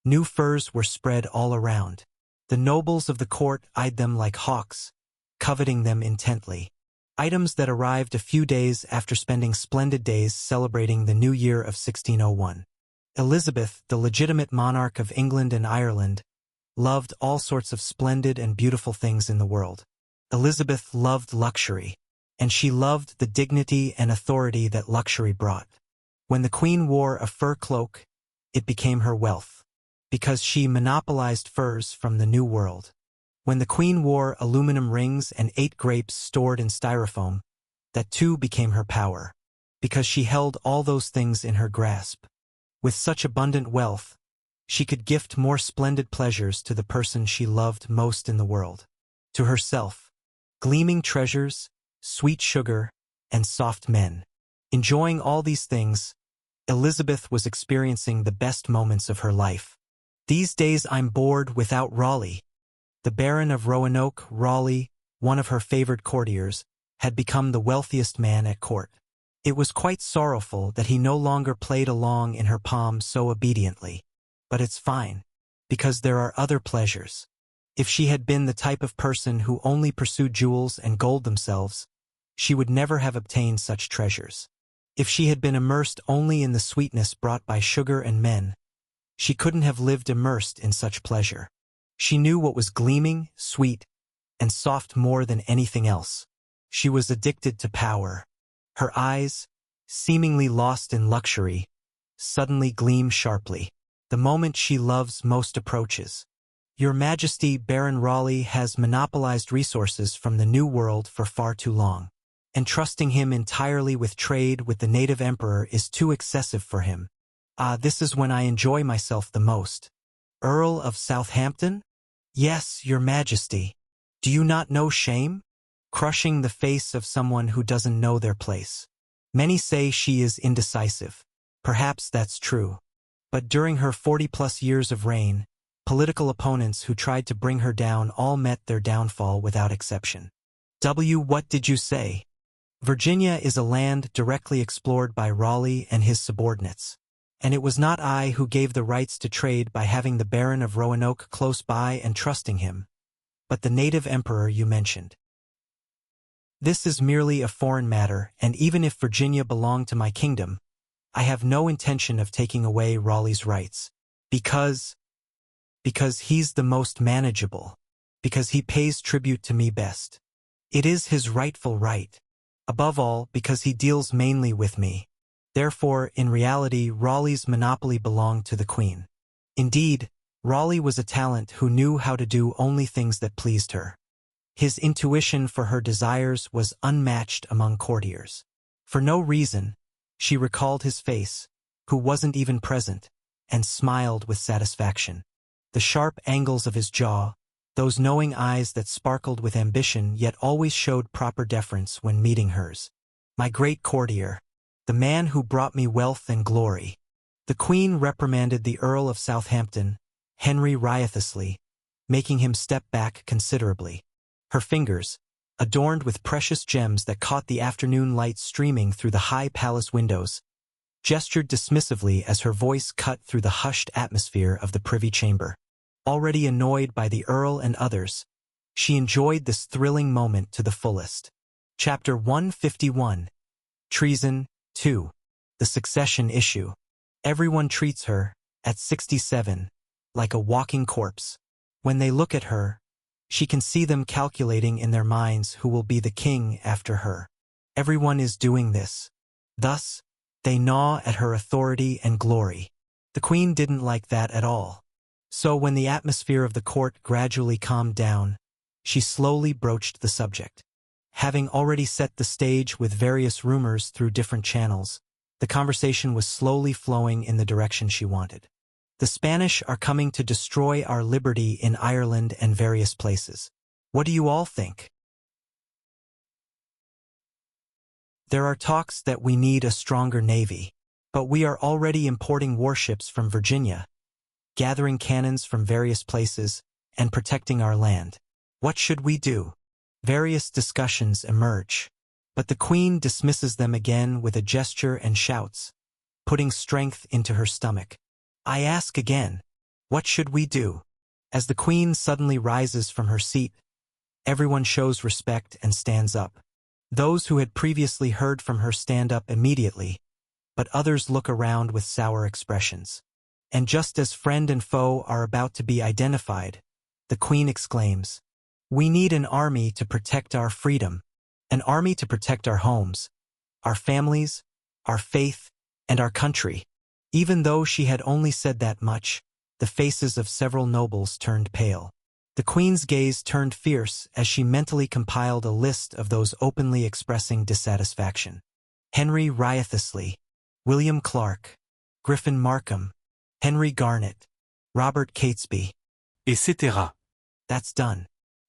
New furs were spread all around. The nobles of the court eyed them like hawks, coveting them intently. Items that arrived a few days after spending splendid days celebrating the new year of 1601. Elizabeth, the legitimate monarch of England and Ireland, loved all sorts of splendid and beautiful things in the world. Elizabeth loved luxury, and she loved the dignity and authority that luxury brought. When the Queen wore a fur cloak, it became her wealth, because she monopolized furs from the New World. When the Queen wore aluminum rings and ate grapes stored in styrofoam, that too became her power, because she held all those things in her grasp. With such abundant wealth, she could gift more splendid pleasures to the person she loved most in the world. To herself, gleaming treasures, sweet sugar, and soft men. Enjoying all these things, Elizabeth was experiencing the best moments of her life. These days I'm bored without Raleigh. The Baron of Roanoke, Raleigh, one of her favored courtiers, had become the wealthiest man at court. It was quite sorrowful that he no longer played along in her palm so obediently. But it's fine, because there are other pleasures. If she had been the type of person who only pursued jewels and gold themselves, she would never have obtained such treasures. If she had been immersed only in the sweetness brought by sugar and men, she couldn't have lived immersed in such pleasure. She knew what was gleaming, sweet, and soft more than anything else. She was addicted to power. Her eyes, seemingly lost in luxury, suddenly gleam sharply. The moment she loves most approaches. Your Majesty, Baron Raleigh has monopolized resources from the New World for far too long. Entrusting him entirely with trade with the native emperor is too excessive for him. This is when I enjoy myself the most. Earl of Southampton? Yes, Your Majesty. Do you not know shame? Crushing the face of someone who doesn't know their place. Many say she is indecisive. Perhaps that's true. But during her 40-plus years of reign, political opponents who tried to bring her down all met their downfall without exception. What did you say? Virginia is a land directly explored by Raleigh and his subordinates. And it was not I who gave the rights to trade by having the Baron of Roanoke close by and trusting him, but the native emperor you mentioned. This is merely a foreign matter, and even if Virginia belonged to my kingdom, I have no intention of taking away Raleigh's rights. Because he's the most manageable. Because he pays tribute to me best. It is his rightful right. Above all, because he deals mainly with me. Therefore, in reality, Raleigh's monopoly belonged to the Queen. Indeed, Raleigh was a talent who knew how to do only things that pleased her. His intuition for her desires was unmatched among courtiers. For no reason, she recalled his face, who wasn't even present, and smiled with satisfaction. The sharp angles of his jaw, those knowing eyes that sparkled with ambition yet always showed proper deference when meeting hers. My great courtier, the man who brought me wealth and glory. The Queen reprimanded the Earl of Southampton, Henry riotously, making him step back considerably. Her fingers, adorned with precious gems that caught the afternoon light streaming through the high palace windows, gestured dismissively as her voice cut through the hushed atmosphere of the privy chamber. Already annoyed by the Earl and others, she enjoyed this thrilling moment to the fullest. Chapter 151. Treason 2. The Succession Issue. Everyone treats her, at 67, like a walking corpse. When they look at her, she can see them calculating in their minds who will be the king after her. Everyone is doing this. Thus, they gnaw at her authority and glory. The queen didn't like that at all. So when the atmosphere of the court gradually calmed down, she slowly broached the subject. Having already set the stage with various rumors through different channels, the conversation was slowly flowing in the direction she wanted. The Spanish are coming to destroy our liberty in Ireland and various places. What do you all think? There are talks that we need a stronger navy, but we are already importing warships from Virginia, gathering cannons from various places, and protecting our land. What should we do? Various discussions emerge, but the queen dismisses them again with a gesture and shouts, putting strength into her stomach. I ask again, what should we do? As the queen suddenly rises from her seat, everyone shows respect and stands up. Those who had previously heard from her stand up immediately, but others look around with sour expressions. And just as friend and foe are about to be identified, the queen exclaims, "We need an army to protect our freedom, an army to protect our homes, our families, our faith, and our country." Even though she had only said that much, the faces of several nobles turned pale. The queen's gaze turned fierce as she mentally compiled a list of those openly expressing dissatisfaction. Henry Wriothesley, William Clark, Griffin Markham, Henry Garnet, Robert Catesby, etc. That's done.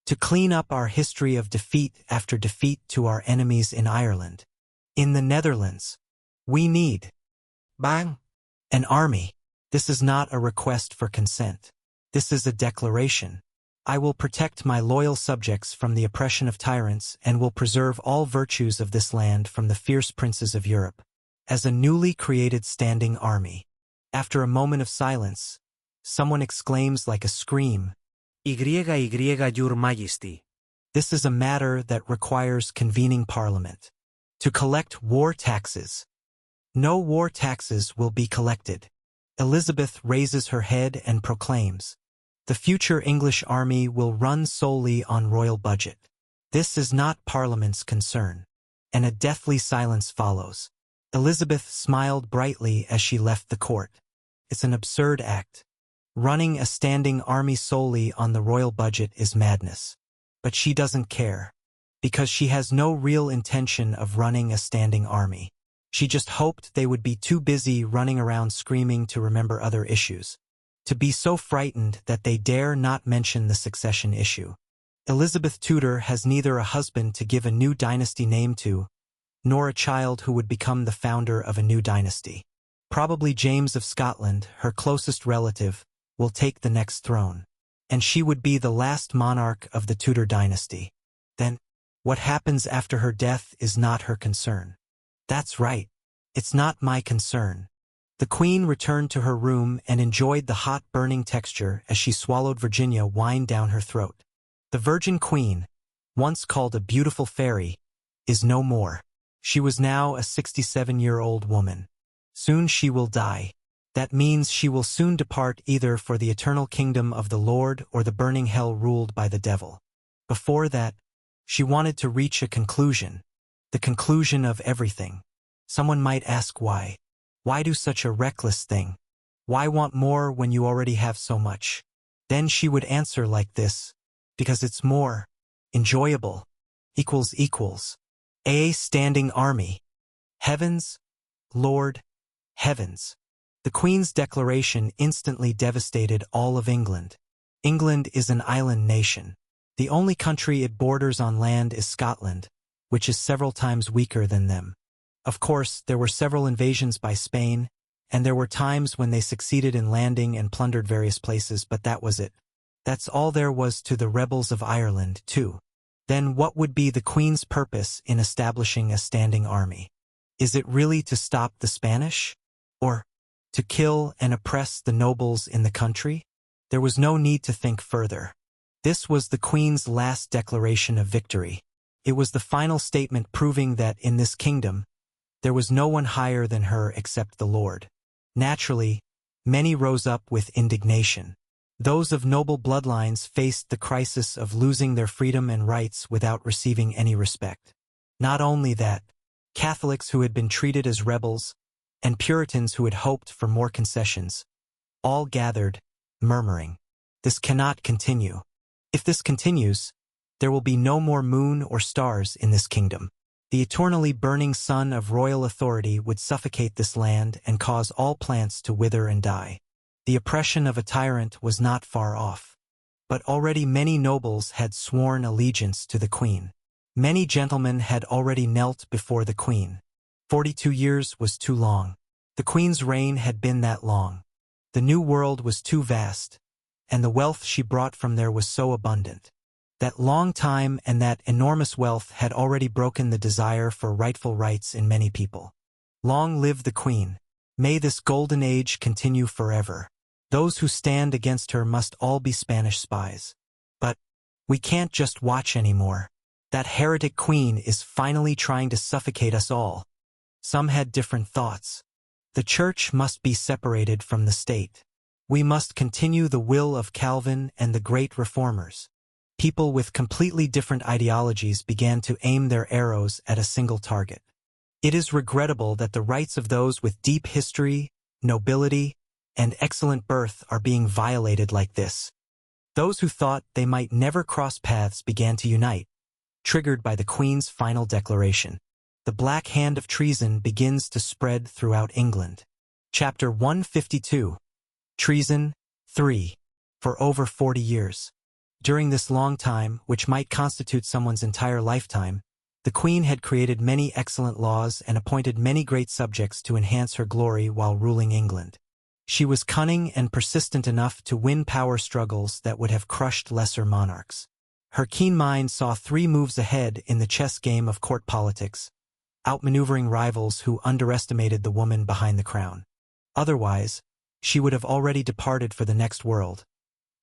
To clean up our history of defeat after defeat to our enemies in Ireland. In the Netherlands, we need bang, an army. This is not a request for consent. This is a declaration. I will protect my loyal subjects from the oppression of tyrants and will preserve all virtues of this land from the fierce princes of Europe. As a newly created standing army. After a moment of silence, someone exclaims like a scream, Your Majesty. This is a matter that requires convening Parliament. To collect war taxes. No war taxes will be collected. Elizabeth raises her head and proclaims, the future English army will run solely on royal budget. This is not Parliament's concern. And a deathly silence follows. Elizabeth smiled brightly as she left the court. It's an absurd act. Running a standing army solely on the royal budget is madness. But she doesn't care. Because she has no real intention of running a standing army. She just hoped they would be too busy running around screaming to remember other issues. To be so frightened that they dare not mention the succession issue. Elizabeth Tudor has neither a husband to give a new dynasty name to, nor a child who would become the founder of a new dynasty. Probably James of Scotland, her closest relative, will take the next throne. And she would be the last monarch of the Tudor dynasty. Then, what happens after her death is not her concern. That's right. It's not my concern. The queen returned to her room and enjoyed the hot burning texture as she swallowed Virginia wine down her throat. The Virgin Queen, once called a beautiful fairy, is no more. She was now a 67-year-old woman. Soon she will die. That means she will soon depart either for the eternal kingdom of the Lord or the burning hell ruled by the devil. Before that, she wanted to reach a conclusion. The conclusion of everything. Someone might ask why. Why do such a reckless thing? Why want more when you already have so much? Then she would answer like this. Because it's more. Enjoyable. Equals. A standing army. Heavens, Lord, heavens. The Queen's declaration instantly devastated all of England. England is an island nation. The only country it borders on land is Scotland, which is several times weaker than them. Of course, there were several invasions by Spain, and there were times when they succeeded in landing and plundered various places, but that was it. That's all there was to the rebels of Ireland, too. Then what would be the Queen's purpose in establishing a standing army? Is it really to stop the Spanish? Or to kill and oppress the nobles in the country? There was no need to think further. This was the Queen's last declaration of victory. It was the final statement proving that in this kingdom, there was no one higher than her except the Lord. Naturally, many rose up with indignation. Those of noble bloodlines faced the crisis of losing their freedom and rights without receiving any respect. Not only that, Catholics who had been treated as rebels, and Puritans who had hoped for more concessions, all gathered, murmuring, "This cannot continue. If this continues, there will be no more moon or stars in this kingdom. The eternally burning sun of royal authority would suffocate this land and cause all plants to wither and die." The oppression of a tyrant was not far off. But already many nobles had sworn allegiance to the Queen. Many gentlemen had already knelt before the Queen. 42 years was too long. The Queen's reign had been that long. The New World was too vast, and the wealth she brought from there was so abundant. That long time and that enormous wealth had already broken the desire for rightful rights in many people. Long live the Queen. May this golden age continue forever. Those who stand against her must all be Spanish spies. But we can't just watch anymore. That heretic Queen is finally trying to suffocate us all. Some had different thoughts. The Church must be separated from the state. We must continue the will of Calvin and the great reformers. People with completely different ideologies began to aim their arrows at a single target. It is regrettable that the rights of those with deep history, nobility, and excellent birth are being violated like this. Those who thought they might never cross paths began to unite, triggered by the Queen's final declaration. The black hand of treason begins to spread throughout England. Chapter 152. Treason 3. For over 40 years. During this long time, which might constitute someone's entire lifetime, the Queen had created many excellent laws and appointed many great subjects to enhance her glory while ruling England. She was cunning and persistent enough to win power struggles that would have crushed lesser monarchs. Her keen mind saw 3 moves ahead in the chess game of court politics, outmaneuvering rivals who underestimated the woman behind the crown. Otherwise, she would have already departed for the next world.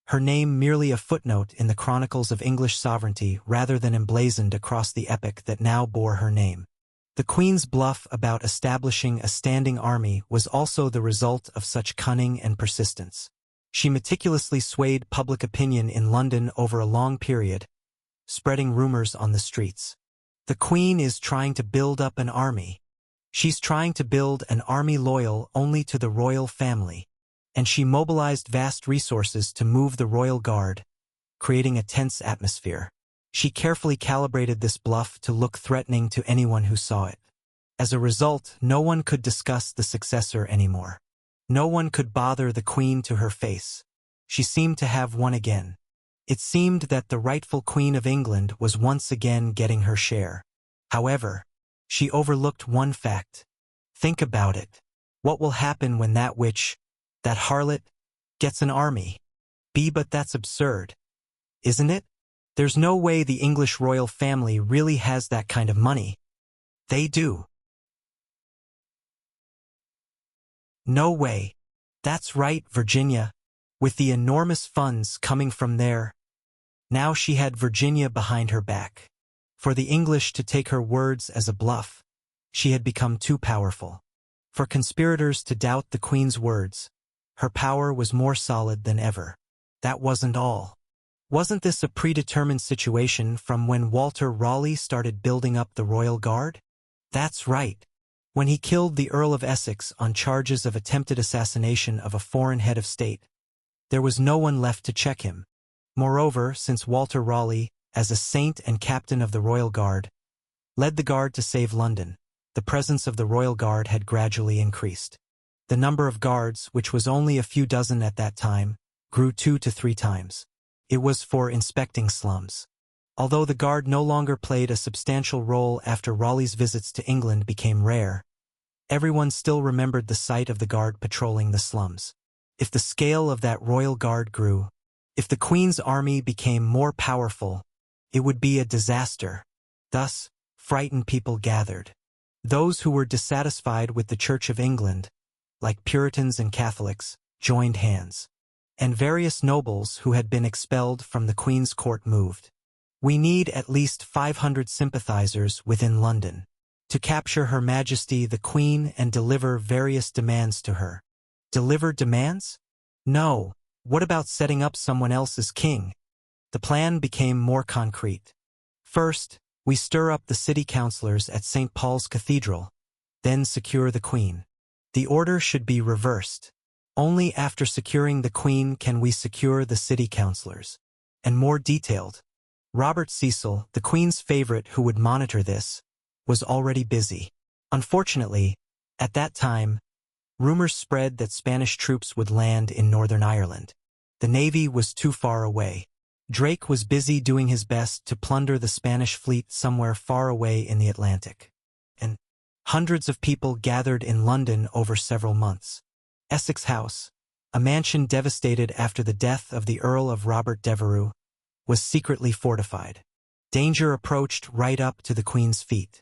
Her name merely a footnote in the chronicles of English sovereignty rather than emblazoned across the epic that now bore her name. The Queen's bluff about establishing a standing army was also the result of such cunning and persistence. She meticulously swayed public opinion in London over a long period, spreading rumors on the streets. The Queen is trying to build up an army. She's trying to build an army loyal only to the royal family. And she mobilized vast resources to move the royal guard, creating a tense atmosphere. She carefully calibrated this bluff to look threatening to anyone who saw it. As a result, no one could discuss the successor anymore. No one could bother the Queen to her face. She seemed to have won again. It seemed that the rightful Queen of England was once again getting her share. However, she overlooked one fact. Think about it. What will happen when that witch, that harlot, gets an army? But that's absurd, isn't it? There's no way the English royal family really has that kind of money. They do. No way. That's right, Virginia. With the enormous funds coming from there. Now she had Virginia behind her back. For the English to take her words as a bluff, she had become too powerful. For conspirators to doubt the Queen's words, her power was more solid than ever. That wasn't all. Wasn't this a predetermined situation from when Walter Raleigh started building up the Royal Guard? That's right. When he killed the Earl of Essex on charges of attempted assassination of a foreign head of state, there was no one left to check him. Moreover, since Walter Raleigh, as a saint and captain of the Royal Guard, led the Guard to save London, the presence of the Royal Guard had gradually increased. The number of guards, which was only a few dozen at that time, grew 2 to 3 times. It was for inspecting slums. Although the Guard no longer played a substantial role after Raleigh's visits to England became rare, everyone still remembered the sight of the Guard patrolling the slums. If the scale of that Royal Guard grew, if the Queen's army became more powerful, It would be a disaster. Thus, frightened people gathered. Those who were dissatisfied with the Church of England, like Puritans and Catholics, joined hands. And various nobles who had been expelled from the Queen's court moved. We need at least 500 sympathizers within London to capture Her Majesty the Queen and deliver various demands to her. Deliver demands? No. What about setting up someone else as king? The plan became more concrete. First, we stir up the city councillors at St. Paul's Cathedral, then secure the Queen. The order should be reversed. Only after securing the Queen can we secure the city councillors. And more detailed, Robert Cecil, the Queen's favorite who would monitor this, was already busy. Unfortunately, at that time, rumors spread that Spanish troops would land in Northern Ireland. The Navy was too far away. Drake was busy doing his best to plunder the Spanish fleet somewhere far away in the Atlantic. And hundreds of people gathered in London over several months. Essex House, a mansion devastated after the death of the Earl of Robert Devereux, was secretly fortified. Danger approached right up to the Queen's feet.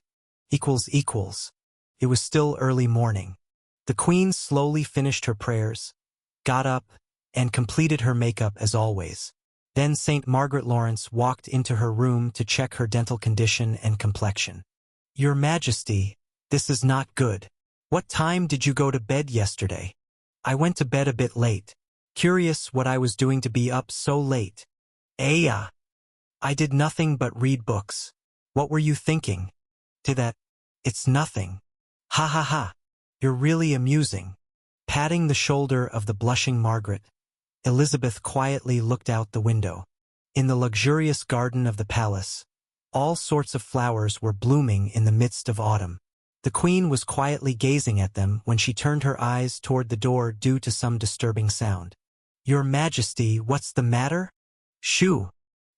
It was still early morning. The Queen slowly finished her prayers, got up, and completed her makeup as always. Then St. Margaret Lawrence walked into her room to check her dental condition and complexion. Your Majesty, this is not good. What time did you go to bed yesterday? I went to bed a bit late. Curious what I was doing to be up so late. I did nothing but read books. What were you thinking? To that, it's nothing. Ha ha ha. You're really amusing. Patting the shoulder of the blushing Margaret, Elizabeth quietly looked out the window. In the luxurious garden of the palace, all sorts of flowers were blooming in the midst of autumn. The Queen was quietly gazing at them when she turned her eyes toward the door due to some disturbing sound. Your Majesty, what's the matter? Shoo!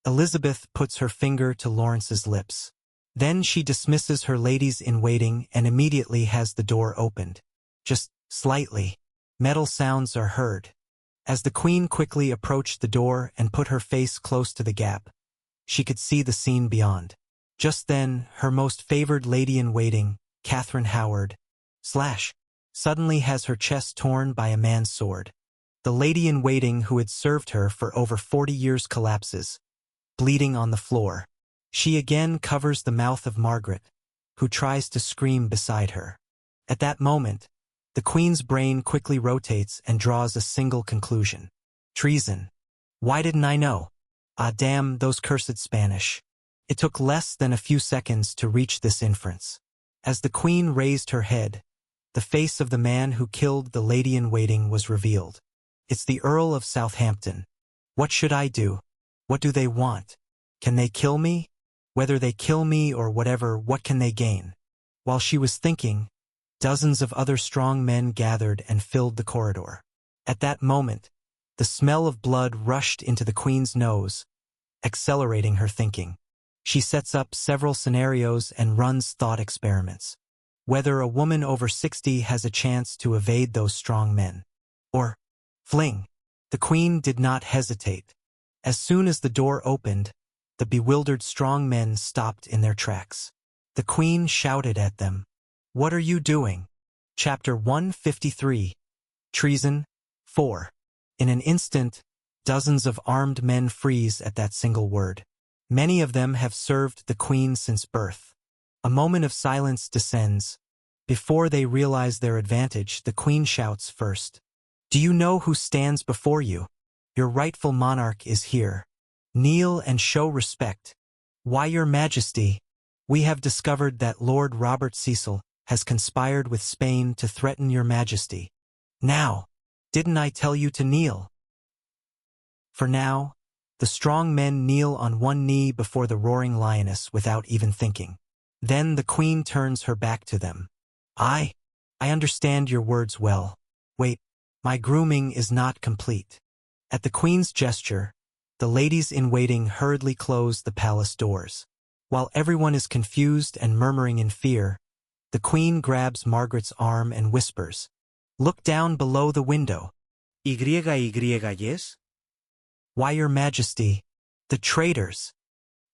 Elizabeth puts her finger to Lawrence's lips. Then she dismisses her ladies-in-waiting and immediately has the door opened. Just slightly. Metal sounds are heard. As the Queen quickly approached the door and put her face close to the gap, she could see the scene beyond. Just then, her most favored lady-in-waiting, Catherine Howard, suddenly has her chest torn by a man's sword. The lady-in-waiting who had served her for over 40 years collapses, bleeding on the floor. She again covers the mouth of Margaret, who tries to scream beside her. At that moment, the Queen's brain quickly rotates and draws a single conclusion. Treason. Why didn't I know? Ah, damn those cursed Spanish. It took less than a few seconds to reach this inference. As the Queen raised her head, the face of the man who killed the lady-in-waiting was revealed. It's the Earl of Southampton. What should I do? What do they want? Can they kill me? Whether they kill me or whatever, what can they gain? While she was thinking, dozens of other strong men gathered and filled the corridor. At that moment, the smell of blood rushed into the Queen's nose, accelerating her thinking. She sets up several scenarios and runs thought experiments. Whether a woman over 60 has a chance to evade those strong men. Or, fling. The Queen did not hesitate. As soon as the door opened, the bewildered strong men stopped in their tracks. The Queen shouted at them, "What are you doing?" Chapter 153. Treason. 4. In an instant, dozens of armed men freeze at that single word. Many of them have served the Queen since birth. A moment of silence descends. Before they realize their advantage, the Queen shouts first. Do you know who stands before you? Your rightful monarch is here. Kneel and show respect. Why, Your Majesty, we have discovered that Lord Robert Cecil has conspired with Spain to threaten Your Majesty. Now, didn't I tell you to kneel? For now, the strong men kneel on one knee before the roaring lioness without even thinking. Then the Queen turns her back to them. I understand your words well. Wait, my grooming is not complete. At the Queen's gesture, the ladies-in-waiting hurriedly close the palace doors. While everyone is confused and murmuring in fear, the Queen grabs Margaret's arm and whispers, "Look down below the window." Yes? Why, Your Majesty, the traitors.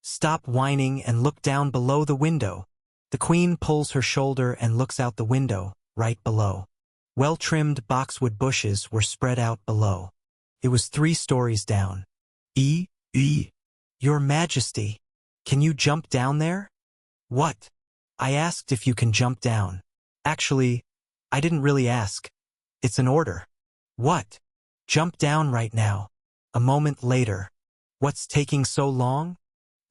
Stop whining and look down below the window. The queen pulls her shoulder and looks out the window, right below. Well-trimmed boxwood bushes were spread out below. It was 3 stories down. Your Majesty, can you jump down there? What? I asked if you can jump down. Actually, I didn't really ask. It's an order. What? Jump down right now. A moment later. What's taking so long?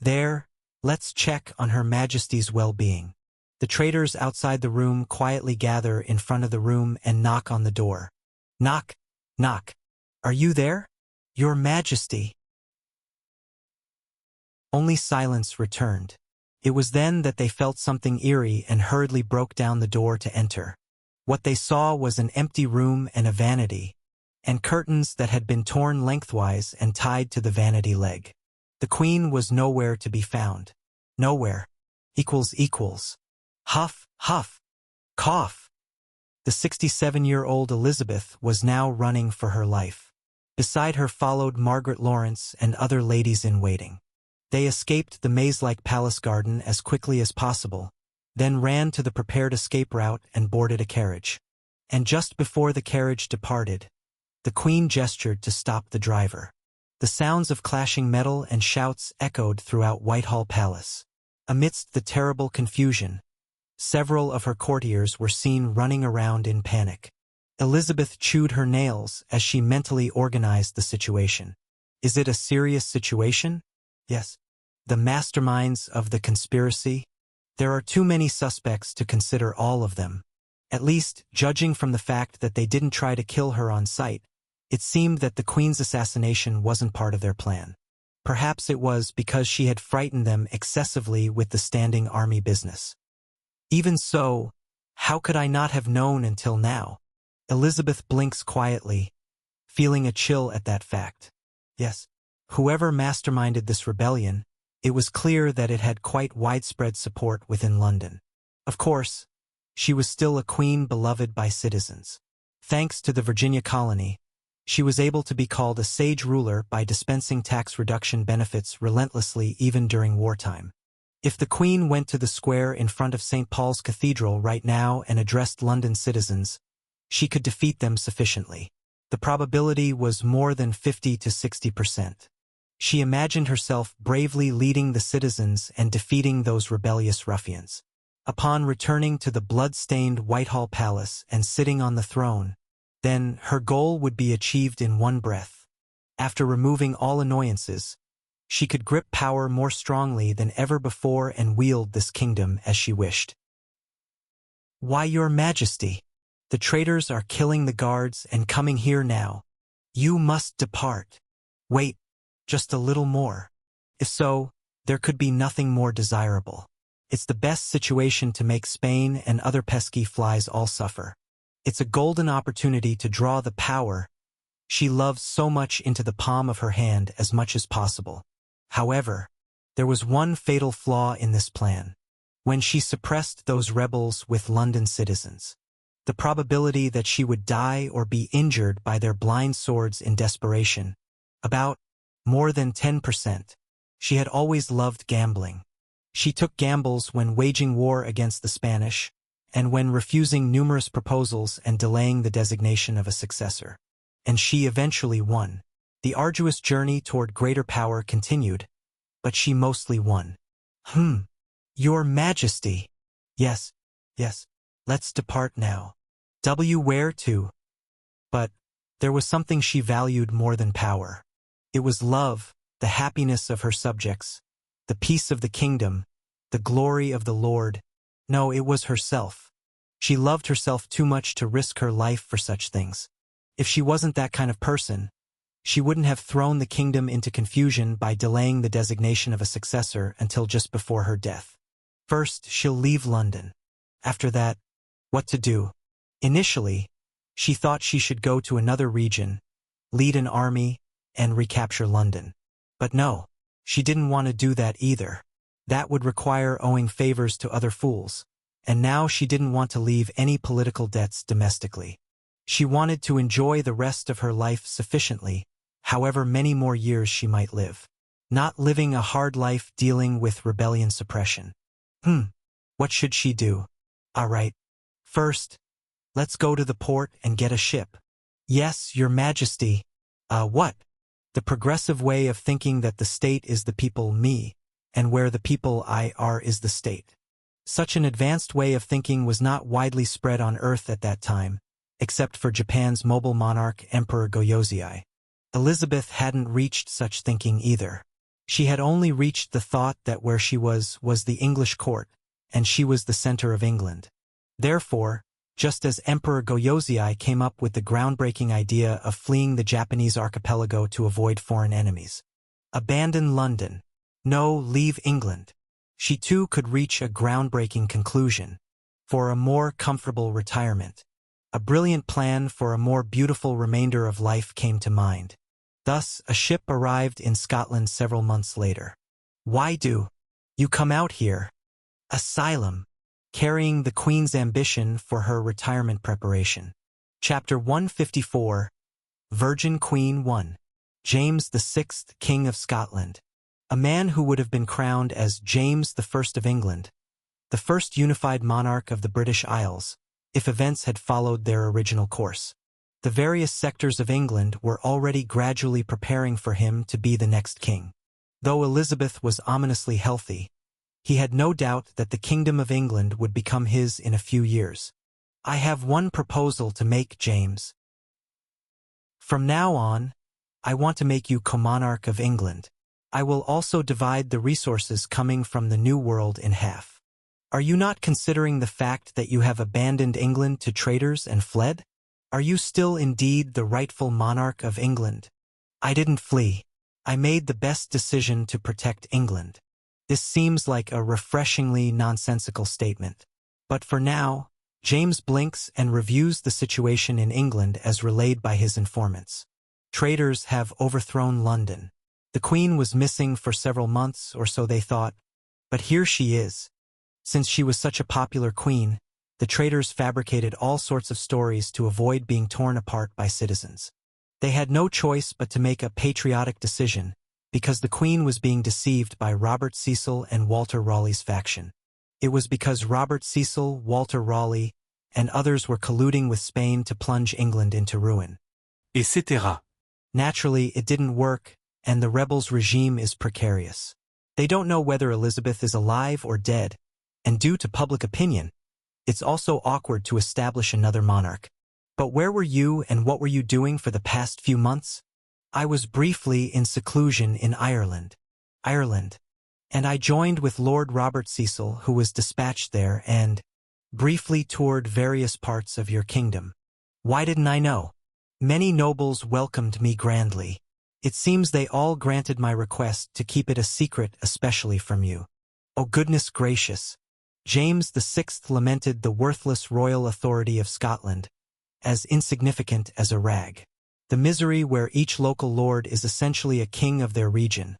There, let's check on Her Majesty's well-being. The traders outside the room quietly gather in front of the room and knock on the door. Knock, knock. Are you there? Your Majesty. Only silence returned. It was then that they felt something eerie and hurriedly broke down the door to enter. What they saw was an empty room and a vanity, and curtains that had been torn lengthwise and tied to the vanity leg. The queen was nowhere to be found. Nowhere. Equals. Huff, huff. Cough. The 67-year-old Elizabeth was now running for her life. Beside her followed Margaret Lawrence and other ladies-in-waiting. They escaped the maze-like palace garden as quickly as possible, then ran to the prepared escape route and boarded a carriage. And just before the carriage departed, the queen gestured to stop the driver. The sounds of clashing metal and shouts echoed throughout Whitehall Palace. Amidst the terrible confusion, several of her courtiers were seen running around in panic. Elizabeth chewed her nails as she mentally organized the situation. Is it a serious situation? Yes. The masterminds of the conspiracy? There are too many suspects to consider all of them. At least, judging from the fact that they didn't try to kill her on sight, it seemed that the queen's assassination wasn't part of their plan. Perhaps it was because she had frightened them excessively with the standing army business. Even so, how could I not have known until now? Elizabeth blinks quietly, feeling a chill at that fact. Yes, whoever masterminded this rebellion, it was clear that it had quite widespread support within London. Of course, she was still a queen beloved by citizens. Thanks to the Virginia colony, she was able to be called a sage ruler by dispensing tax reduction benefits relentlessly even during wartime. If the Queen went to the square in front of St. Paul's Cathedral right now and addressed London citizens, she could defeat them sufficiently. The probability was more than 50 to 60%. She imagined herself bravely leading the citizens and defeating those rebellious ruffians. Upon returning to the blood-stained Whitehall Palace and sitting on the throne, then her goal would be achieved in one breath. After removing all annoyances, she could grip power more strongly than ever before and wield this kingdom as she wished. Why, Your Majesty, the traitors are killing the guards and coming here now. You must depart. Wait, just a little more. If so, there could be nothing more desirable. It's the best situation to make Spain and other pesky flies all suffer. It's a golden opportunity to draw the power she loves so much into the palm of her hand as much as possible. However, there was one fatal flaw in this plan. When she suppressed those rebels with London citizens, the probability that she would die or be injured by their blind swords in desperation, about more than 10%. She had always loved gambling. She took gambles when waging war against the Spanish, and when refusing numerous proposals and delaying the designation of a successor. And she eventually won. The arduous journey toward greater power continued, but she mostly won. Your Majesty. Yes, let's depart now. Where to? But there was something she valued more than power. It was love, the happiness of her subjects, the peace of the kingdom, the glory of the Lord. No, it was herself. She loved herself too much to risk her life for such things. If she wasn't that kind of person, she wouldn't have thrown the kingdom into confusion by delaying the designation of a successor until just before her death. First, she'll leave London. After that, what to do? Initially, she thought she should go to another region, lead an army, and recapture London. But no, she didn't want to do that either. That would require owing favors to other fools. And now she didn't want to leave any political debts domestically. She wanted to enjoy the rest of her life sufficiently, however many more years she might live. not living a hard life dealing with rebellion suppression. What should she do? All right. First, let's go to the port and get a ship. Yes, Your Majesty. What? The progressive way of thinking that the state is the people me, and where the people I are is the state. Such an advanced way of thinking was not widely spread on Earth at that time, except for Japan's mobile monarch Emperor Gojozei. Elizabeth hadn't reached such thinking either. She had only reached the thought that where she was the English court, and she was the center of England. Therefore, just as Emperor Gojozei came up with the groundbreaking idea of fleeing the Japanese archipelago to avoid foreign enemies. Abandon London. No, leave England. She too could reach a groundbreaking conclusion. For a more comfortable retirement. A brilliant plan for a more beautiful remainder of life came to mind. Thus, a ship arrived in Scotland several months later. Why do you come out here? Asylum. Carrying the Queen's ambition for her retirement preparation. Chapter 154. Virgin Queen 1. James VI, King of Scotland. A man who would have been crowned as James I of England, the first unified monarch of the British Isles, if events had followed their original course. The various sectors of England were already gradually preparing for him to be the next king. Though Elizabeth was ominously healthy, he had no doubt that the Kingdom of England would become his in a few years. I have one proposal to make, James. From now on, I want to make you co-monarch of England. I will also divide the resources coming from the New World in half. Are you not considering the fact that you have abandoned England to traitors and fled? Are you still indeed the rightful monarch of England? I didn't flee. I made the best decision to protect England. This seems like a refreshingly nonsensical statement. But for now, James blinks and reviews the situation in England as relayed by his informants. Traitors have overthrown London. The Queen was missing for several months, or so they thought, but here she is. Since she was such a popular queen, the traitors fabricated all sorts of stories to avoid being torn apart by citizens. They had no choice but to make a patriotic decision, because the Queen was being deceived by Robert Cecil and Walter Raleigh's faction. It was because Robert Cecil, Walter Raleigh, and others were colluding with Spain to plunge England into ruin. Etc. Naturally, it didn't work, and the rebels' regime is precarious. They don't know whether Elizabeth is alive or dead, and due to public opinion, it's also awkward to establish another monarch. But where were you and what were you doing for the past few months? I was briefly in seclusion in Ireland. And I joined with Lord Robert Cecil, who was dispatched there, and briefly toured various parts of your kingdom. Why didn't I know? Many nobles welcomed me grandly. It seems they all granted my request to keep it a secret, especially from you. Oh, goodness gracious. James VI lamented the worthless royal authority of Scotland, as insignificant as a rag. The misery where each local lord is essentially a king of their region,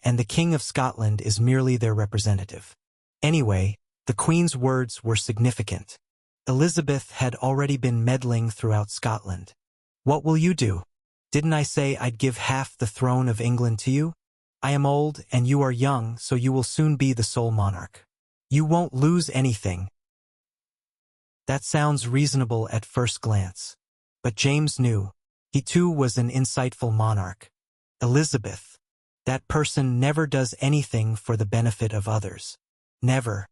and the King of Scotland is merely their representative. Anyway, the Queen's words were significant. Elizabeth had already been meddling throughout Scotland. What will you do? Didn't I say I'd give half the throne of England to you? I am old and you are young, so you will soon be the sole monarch. You won't lose anything. That sounds reasonable at first glance. But James knew. He too was an insightful monarch. Elizabeth. That person never does anything for the benefit of others. Never.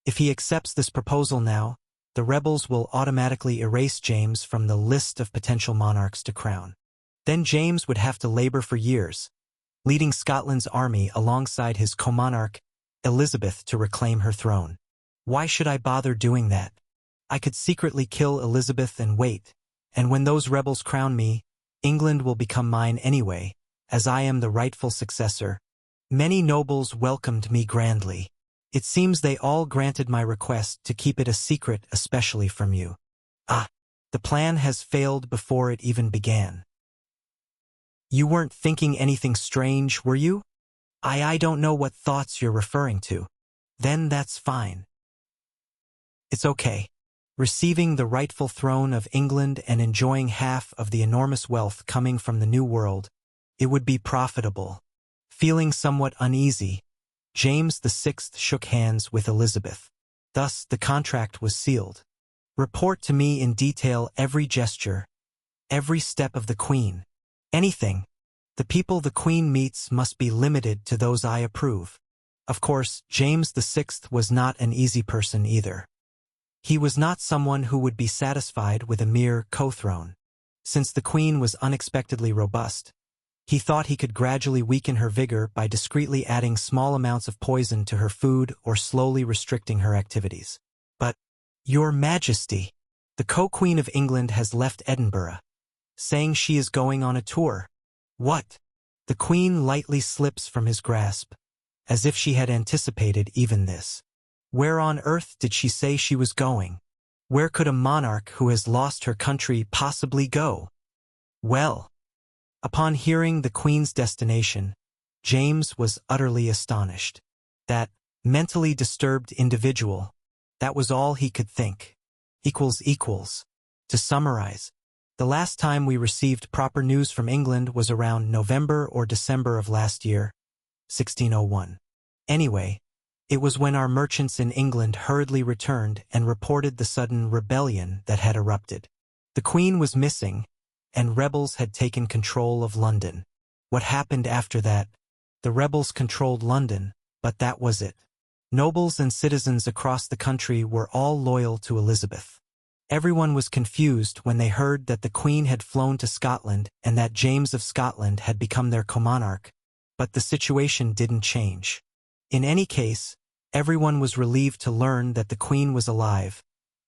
If he accepts this proposal now, the rebels will automatically erase James from the list of potential monarchs to crown. Then James would have to labor for years, leading Scotland's army alongside his co-monarch, Elizabeth, to reclaim her throne. Why should I bother doing that? I could secretly kill Elizabeth and wait, and when those rebels crown me, England will become mine anyway, as I am the rightful successor. Many nobles welcomed me grandly. It seems they all granted my request to keep it a secret, especially from you. The plan has failed before it even began. You weren't thinking anything strange, were you? I don't know what thoughts you're referring to. Then that's fine. It's okay. Receiving the rightful throne of England and enjoying half of the enormous wealth coming from the New World, it would be profitable. Feeling somewhat uneasy, James VI shook hands with Elizabeth. Thus, the contract was sealed. Report to me in detail every gesture, every step of the Queen. Anything. The people the Queen meets must be limited to those I approve. Of course, James VI was not an easy person either. He was not someone who would be satisfied with a mere co-throne. Since the Queen was unexpectedly robust, he thought he could gradually weaken her vigor by discreetly adding small amounts of poison to her food or slowly restricting her activities. But, Your Majesty, the co-Queen of England has left Edinburgh, saying she is going on a tour. What? The Queen lightly slips from his grasp, as if she had anticipated even this. Where on earth did she say she was going? Where could a monarch who has lost her country possibly go? Well, upon hearing the Queen's destination, James was utterly astonished. That mentally disturbed individual, that was all he could think. Equals. To summarize, the last time we received proper news from England was around November or December of last year, 1601. Anyway, it was when our merchants in England hurriedly returned and reported the sudden rebellion that had erupted. The Queen was missing, and rebels had taken control of London. What happened after that? The rebels controlled London, but that was it. Nobles and citizens across the country were all loyal to Elizabeth. Everyone was confused when they heard that the Queen had flown to Scotland and that James of Scotland had become their co-monarch, but the situation didn't change. In any case, everyone was relieved to learn that the Queen was alive,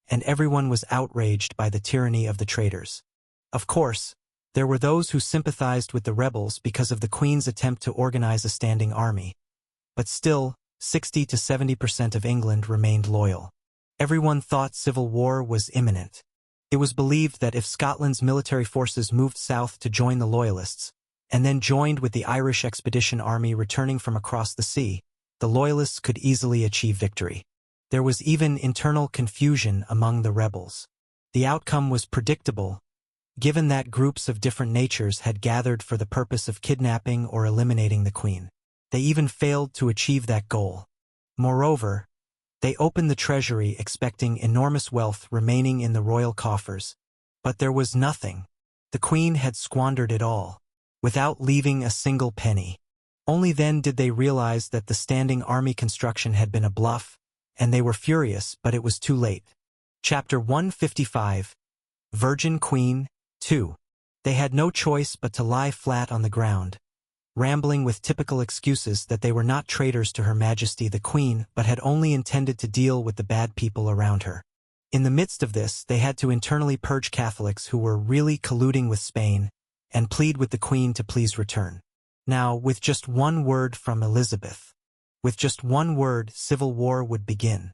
and everyone was outraged by the tyranny of the traitors. Of course, there were those who sympathized with the rebels because of the Queen's attempt to organize a standing army. But still, 60 to 70% of England remained loyal. Everyone thought civil war was imminent. It was believed that if Scotland's military forces moved south to join the Loyalists, and then joined with the Irish Expedition Army returning from across the sea, the Loyalists could easily achieve victory. There was even internal confusion among the rebels. The outcome was predictable, given that groups of different natures had gathered for the purpose of kidnapping or eliminating the Queen. They even failed to achieve that goal. Moreover, they opened the treasury expecting enormous wealth remaining in the royal coffers. But there was nothing. The Queen had squandered it all, without leaving a single penny. Only then did they realize that the standing army construction had been a bluff, and they were furious, but it was too late. Chapter 155, Virgin Queen, 2. They had no choice but to lie flat on the ground, rambling with typical excuses that they were not traitors to Her Majesty the Queen but had only intended to deal with the bad people around her. In the midst of this, they had to internally purge Catholics who were really colluding with Spain and plead with the Queen to please return. Now, with just one word from Elizabeth, with just one word, civil war would begin.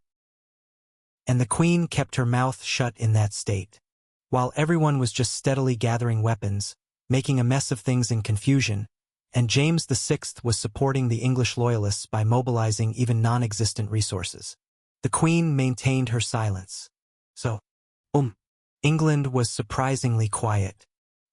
And the Queen kept her mouth shut in that state. While everyone was just steadily gathering weapons, making a mess of things in confusion, and James VI was supporting the English loyalists by mobilizing even non-existent resources. The Queen maintained her silence. So, England was surprisingly quiet.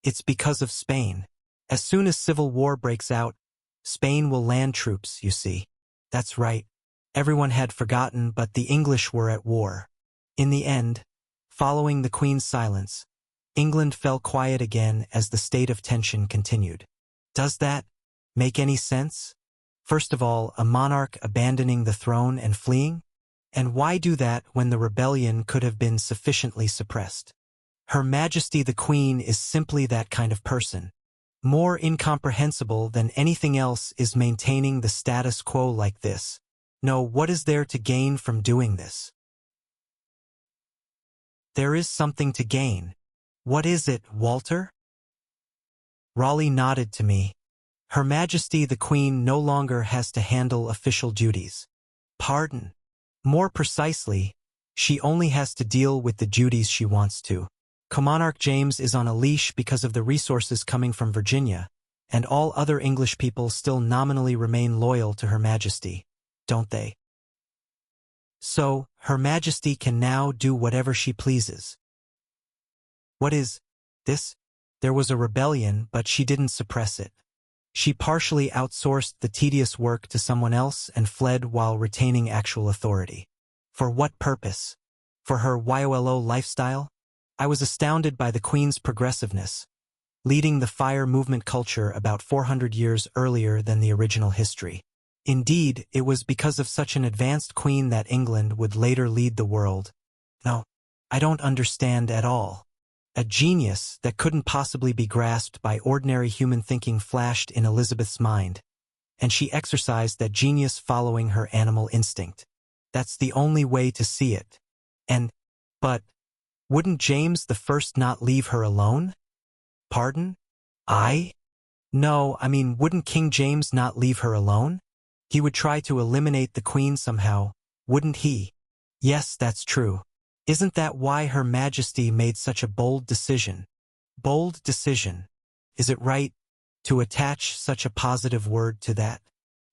It's because of Spain. As soon as civil war breaks out, Spain will land troops, you see. That's right. Everyone had forgotten, but the English were at war. In the end, following the Queen's silence, England fell quiet again as the state of tension continued. Does that make any sense? First of all, a monarch abandoning the throne and fleeing? And why do that when the rebellion could have been sufficiently suppressed? Her Majesty the Queen is simply that kind of person. More incomprehensible than anything else is maintaining the status quo like this. No, what is there to gain from doing this? There is something to gain. What is it, Walter? Raleigh nodded to me. Her Majesty the Queen no longer has to handle official duties. Pardon. More precisely, she only has to deal with the duties she wants to. Co-Monarch James is on a leash because of the resources coming from Virginia, and all other English people still nominally remain loyal to Her Majesty, don't they? So, Her Majesty can now do whatever she pleases. What is this? There was a rebellion, but she didn't suppress it. She partially outsourced the tedious work to someone else and fled while retaining actual authority. For what purpose? For her YOLO lifestyle? I was astounded by the Queen's progressiveness, leading the fire movement culture about 400 years earlier than the original history. Indeed, it was because of such an advanced queen that England would later lead the world. No, I don't understand at all. A genius that couldn't possibly be grasped by ordinary human thinking flashed in Elizabeth's mind, and she exercised that genius following her animal instinct. That's the only way to see it. But, wouldn't James I not leave her alone? Pardon? No, I mean, wouldn't King James not leave her alone? He would try to eliminate the Queen somehow, wouldn't he? Yes, that's true. Isn't that why Her Majesty made such a bold decision? Bold decision. Is it right to attach such a positive word to that?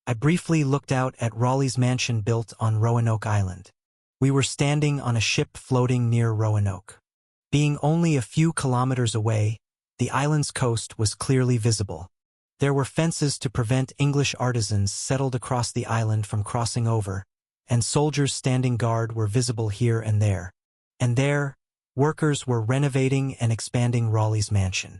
I briefly looked out at Raleigh's mansion built on Roanoke Island. We were standing on a ship floating near Roanoke. Being only a few kilometers away, the island's coast was clearly visible. There were fences to prevent English artisans settled across the island from crossing over, and soldiers standing guard were visible here and there. And there, workers were renovating and expanding Raleigh's mansion.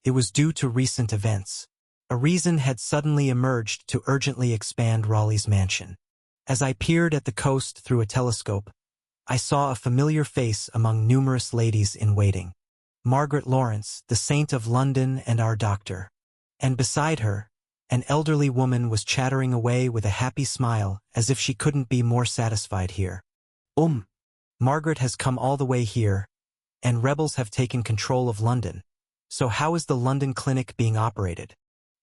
It was due to recent events. A reason had suddenly emerged to urgently expand Raleigh's mansion. As I peered at the coast through a telescope, I saw a familiar face among numerous ladies in waiting. Margaret Lawrence, the Saint of London and our doctor. And beside her, an elderly woman was chattering away with a happy smile as if she couldn't be more satisfied here. Margaret has come all the way here, and rebels have taken control of London. So how is the London clinic being operated?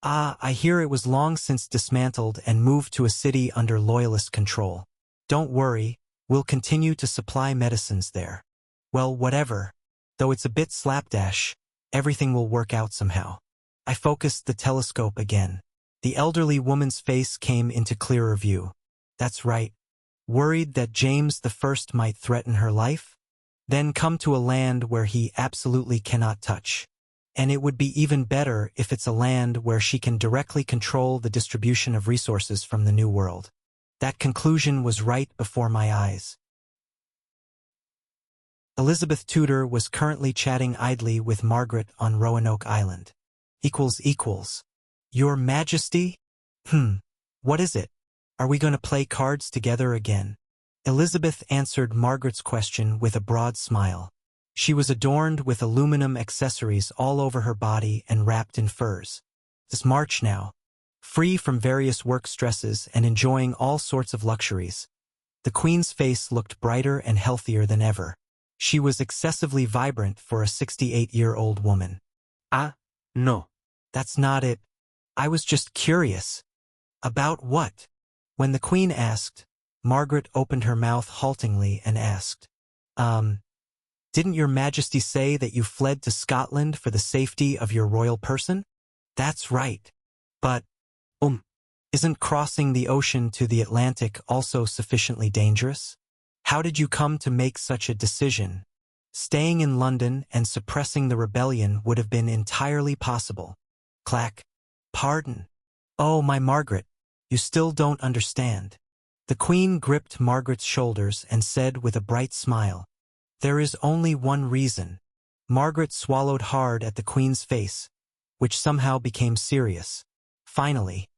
I hear it was long since dismantled and moved to a city under loyalist control. Don't worry, we'll continue to supply medicines there. Well, whatever. Though it's a bit slapdash, everything will work out somehow. I focused the telescope again. The elderly woman's face came into clearer view. That's right. Worried that James I might threaten her life? Then come to a land where he absolutely cannot touch. And it would be even better if it's a land where she can directly control the distribution of resources from the New World. That conclusion was right before my eyes. Elizabeth Tudor was currently chatting idly with Margaret on Roanoke Island. Your Majesty? What is it? Are we going to play cards together again? Elizabeth answered Margaret's question with a broad smile. She was adorned with aluminum accessories all over her body and wrapped in furs. This March now, free from various work stresses and enjoying all sorts of luxuries. The Queen's face looked brighter and healthier than ever. She was excessively vibrant for a 68-year-old woman. No. That's not it. I was just curious. About what? When the Queen asked, Margaret opened her mouth haltingly and asked, Didn't your Majesty say that you fled to Scotland for the safety of your royal person? That's right. But, isn't crossing the ocean to the Atlantic also sufficiently dangerous? How did you come to make such a decision? Staying in London and suppressing the rebellion would have been entirely possible. Clack. Pardon. Oh, my Margaret, you still don't understand. The Queen gripped Margaret's shoulders and said with a bright smile, There is only one reason. Margaret swallowed hard at the Queen's face, which somehow became serious. Finally,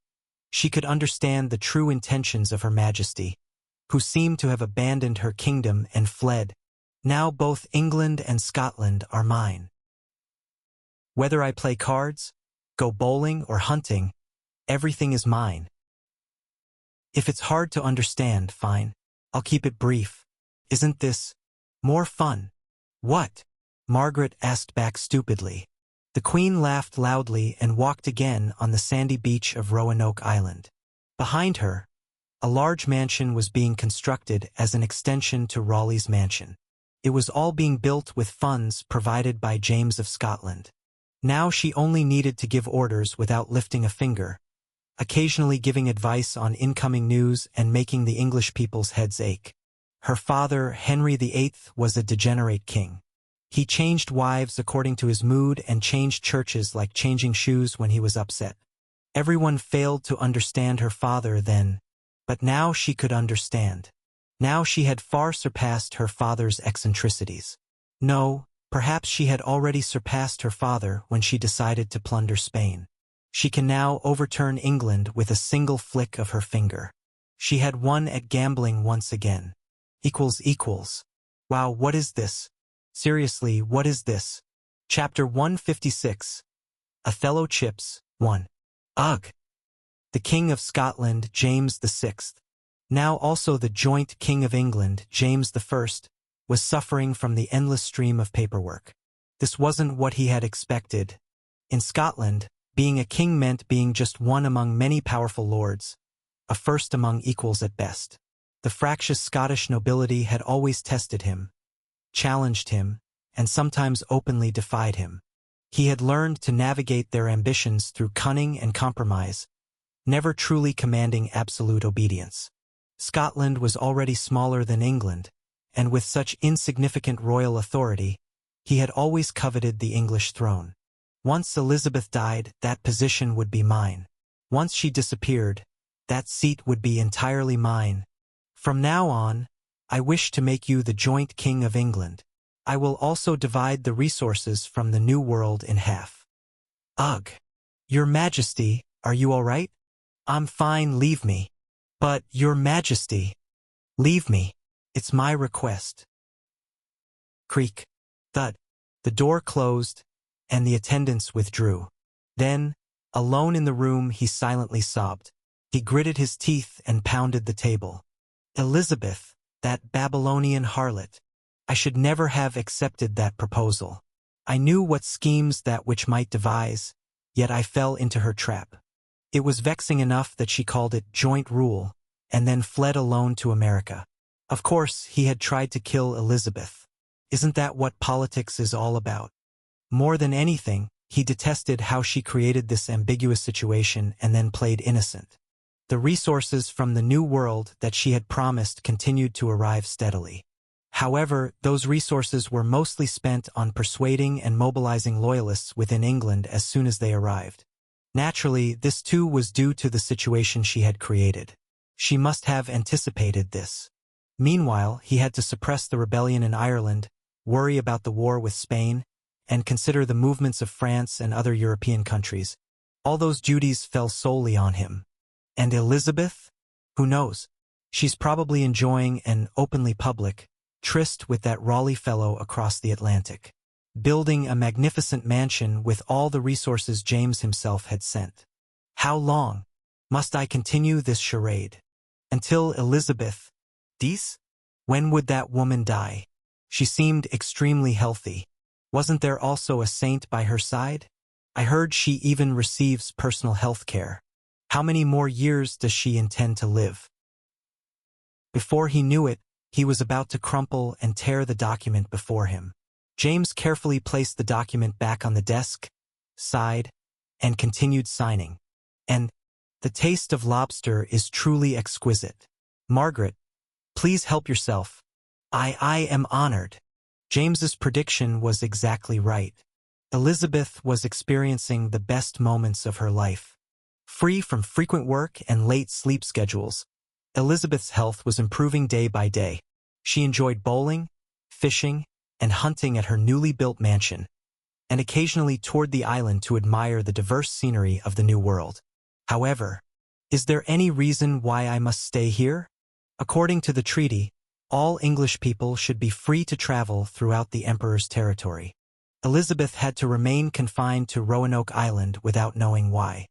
she could understand the true intentions of Her Majesty, who seemed to have abandoned her kingdom and fled. Now both England and Scotland are mine. Whether I play cards, go bowling or hunting, everything is mine. If it's hard to understand, fine. I'll keep it brief. Isn't this more fun? What? Margaret asked back stupidly. The Queen laughed loudly and walked again on the sandy beach of Roanoke Island. Behind her, a large mansion was being constructed as an extension to Raleigh's mansion. It was all being built with funds provided by James of Scotland. Now she only needed to give orders without lifting a finger, occasionally giving advice on incoming news and making the English people's heads ache. Her father, Henry VIII, was a degenerate king. He changed wives according to his mood and changed churches like changing shoes when he was upset. Everyone failed to understand her father then, but now she could understand. Now she had far surpassed her father's eccentricities. No, perhaps she had already surpassed her father when she decided to plunder Spain. She can now overturn England with a single flick of her finger. She had won at gambling once again. Equals. Wow, what is this? Seriously, what is this? Chapter 156. Othello Chips, 1. Ugh! The King of Scotland, James VI, now also the joint King of England, James I, was suffering from the endless stream of paperwork. This wasn't what he had expected. In Scotland, being a king meant being just one among many powerful lords, a first among equals at best. The fractious Scottish nobility had always tested him, challenged him, and sometimes openly defied him. He had learned to navigate their ambitions through cunning and compromise, never truly commanding absolute obedience. Scotland was already smaller than England, and with such insignificant royal authority, he had always coveted the English throne. Once Elizabeth died, that position would be mine. Once she disappeared, that seat would be entirely mine. From now on, I wish to make you the joint King of England. I will also divide the resources from the New World in half. Ugh! Your Majesty, are you all right? I'm fine, leave me. But, Your Majesty, leave me. It's my request. Creak. Thud. The door closed, and the attendants withdrew. Then, alone in the room, he silently sobbed. He gritted his teeth and pounded the table. Elizabeth, that Babylonian harlot. I should never have accepted that proposal. I knew what schemes that witch might devise, yet I fell into her trap. It was vexing enough that she called it joint rule, and then fled alone to America. Of course, he had tried to kill Elizabeth. Isn't that what politics is all about? More than anything, he detested how she created this ambiguous situation and then played innocent. The resources from the New World that she had promised continued to arrive steadily. However, those resources were mostly spent on persuading and mobilizing loyalists within England as soon as they arrived. Naturally, this too was due to the situation she had created. She must have anticipated this. Meanwhile, he had to suppress the rebellion in Ireland, worry about the war with Spain, and consider the movements of France and other European countries. All those duties fell solely on him. And Elizabeth? Who knows? She's probably enjoying an openly public tryst with that Raleigh fellow across the Atlantic, building a magnificent mansion with all the resources James himself had sent. How long must I continue this charade? Until Elizabeth dies? When would that woman die? She seemed extremely healthy. Wasn't there also a saint by her side? I heard she even receives personal health care. How many more years does she intend to live? Before he knew it, he was about to crumple and tear the document before him. James carefully placed the document back on the desk, sighed, and continued signing. And the taste of lobster is truly exquisite. Margaret, please help yourself. I am honored. James's prediction was exactly right. Elizabeth was experiencing the best moments of her life. Free from frequent work and late sleep schedules, Elizabeth's health was improving day by day. She enjoyed bowling, fishing, and hunting at her newly built mansion, and occasionally toured the island to admire the diverse scenery of the New World. However, is there any reason why I must stay here? According to the treaty, all English people should be free to travel throughout the Emperor's territory. Elizabeth had to remain confined to Roanoke Island without knowing why.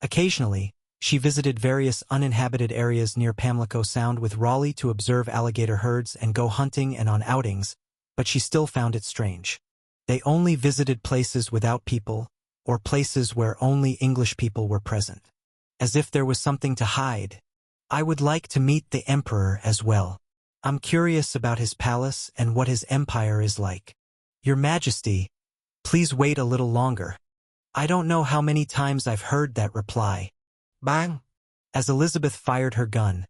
Occasionally, she visited various uninhabited areas near Pamlico Sound with Raleigh to observe alligator herds and go hunting and on outings, but she still found it strange. They only visited places without people, or places where only English people were present. As if there was something to hide. I would like to meet the Emperor as well. I'm curious about his palace and what his empire is like. Your Majesty, please wait a little longer. I don't know how many times I've heard that reply. Bang! As Elizabeth fired her gun,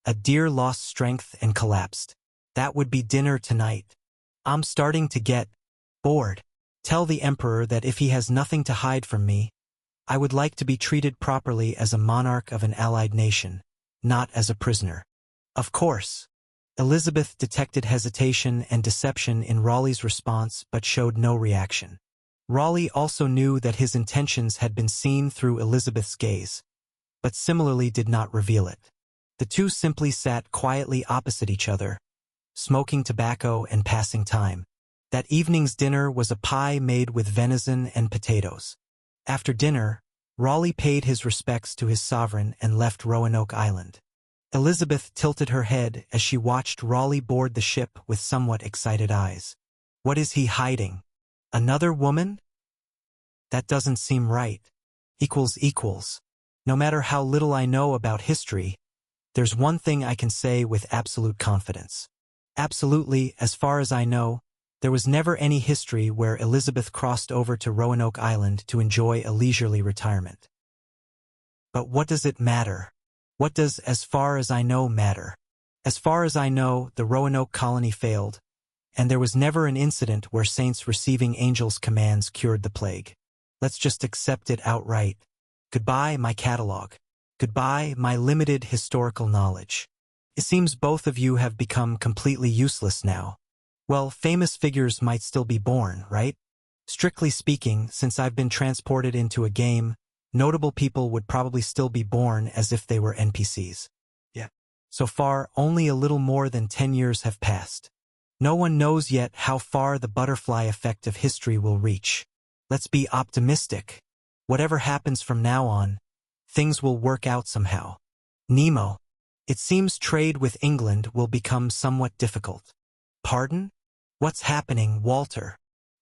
a deer lost strength and collapsed. That would be dinner tonight. I'm starting to get bored. Tell the Emperor that if he has nothing to hide from me, I would like to be treated properly as a monarch of an allied nation, not as a prisoner. Of course. Elizabeth detected hesitation and deception in Raleigh's response but showed no reaction. Raleigh also knew that his intentions had been seen through Elizabeth's gaze, but similarly did not reveal it. The two simply sat quietly opposite each other, smoking tobacco and passing time. That evening's dinner was a pie made with venison and potatoes. After dinner, Raleigh paid his respects to his sovereign and left Roanoke Island. Elizabeth tilted her head as she watched Raleigh board the ship with somewhat excited eyes. What is he hiding? Another woman? That doesn't seem right. Equals. No matter how little I know about history, there's one thing I can say with absolute confidence. Absolutely, as far as I know, there was never any history where Elizabeth crossed over to Roanoke Island to enjoy a leisurely retirement. But what does it matter? What does "as far as I know" matter? As far as I know, the Roanoke colony failed, and there was never an incident where saints receiving angels' commands cured the plague. Let's just accept it outright. Goodbye, my catalog. Goodbye, my limited historical knowledge. It seems both of you have become completely useless now. Well, famous figures might still be born, right? Strictly speaking, since I've been transported into a game, notable people would probably still be born as if they were NPCs. Yeah. So far, only a little more than 10 years have passed. No one knows yet how far the butterfly effect of history will reach. Let's be optimistic. Whatever happens from now on, things will work out somehow. Nemo. It seems trade with England will become somewhat difficult. Pardon? What's happening, Walter?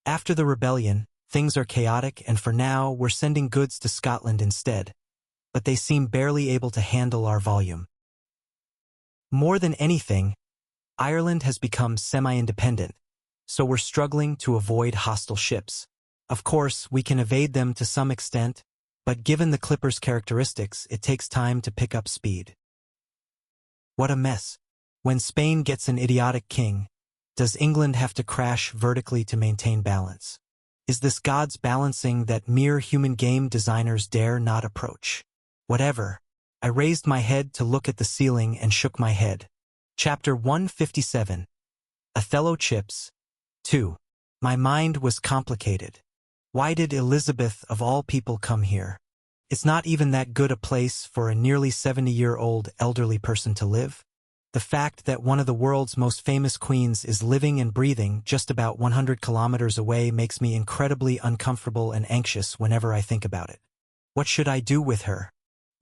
After the rebellion, things are chaotic, and for now we're sending goods to Scotland instead, but they seem barely able to handle our volume. More than anything, Ireland has become semi-independent, so we're struggling to avoid hostile ships. Of course, we can evade them to some extent, but given the Clipper's characteristics, it takes time to pick up speed. What a mess. When Spain gets an idiotic king, does England have to crash vertically to maintain balance? Is this God's balancing that mere human game designers dare not approach? Whatever. I raised my head to look at the ceiling and shook my head. Chapter 157. Othello Chips. 2. My mind was complicated. Why did Elizabeth of all people come here? It's not even that good a place for a nearly 70-year-old elderly person to live. The fact that one of the world's most famous queens is living and breathing just about 100 kilometers away makes me incredibly uncomfortable and anxious whenever I think about it. What should I do with her?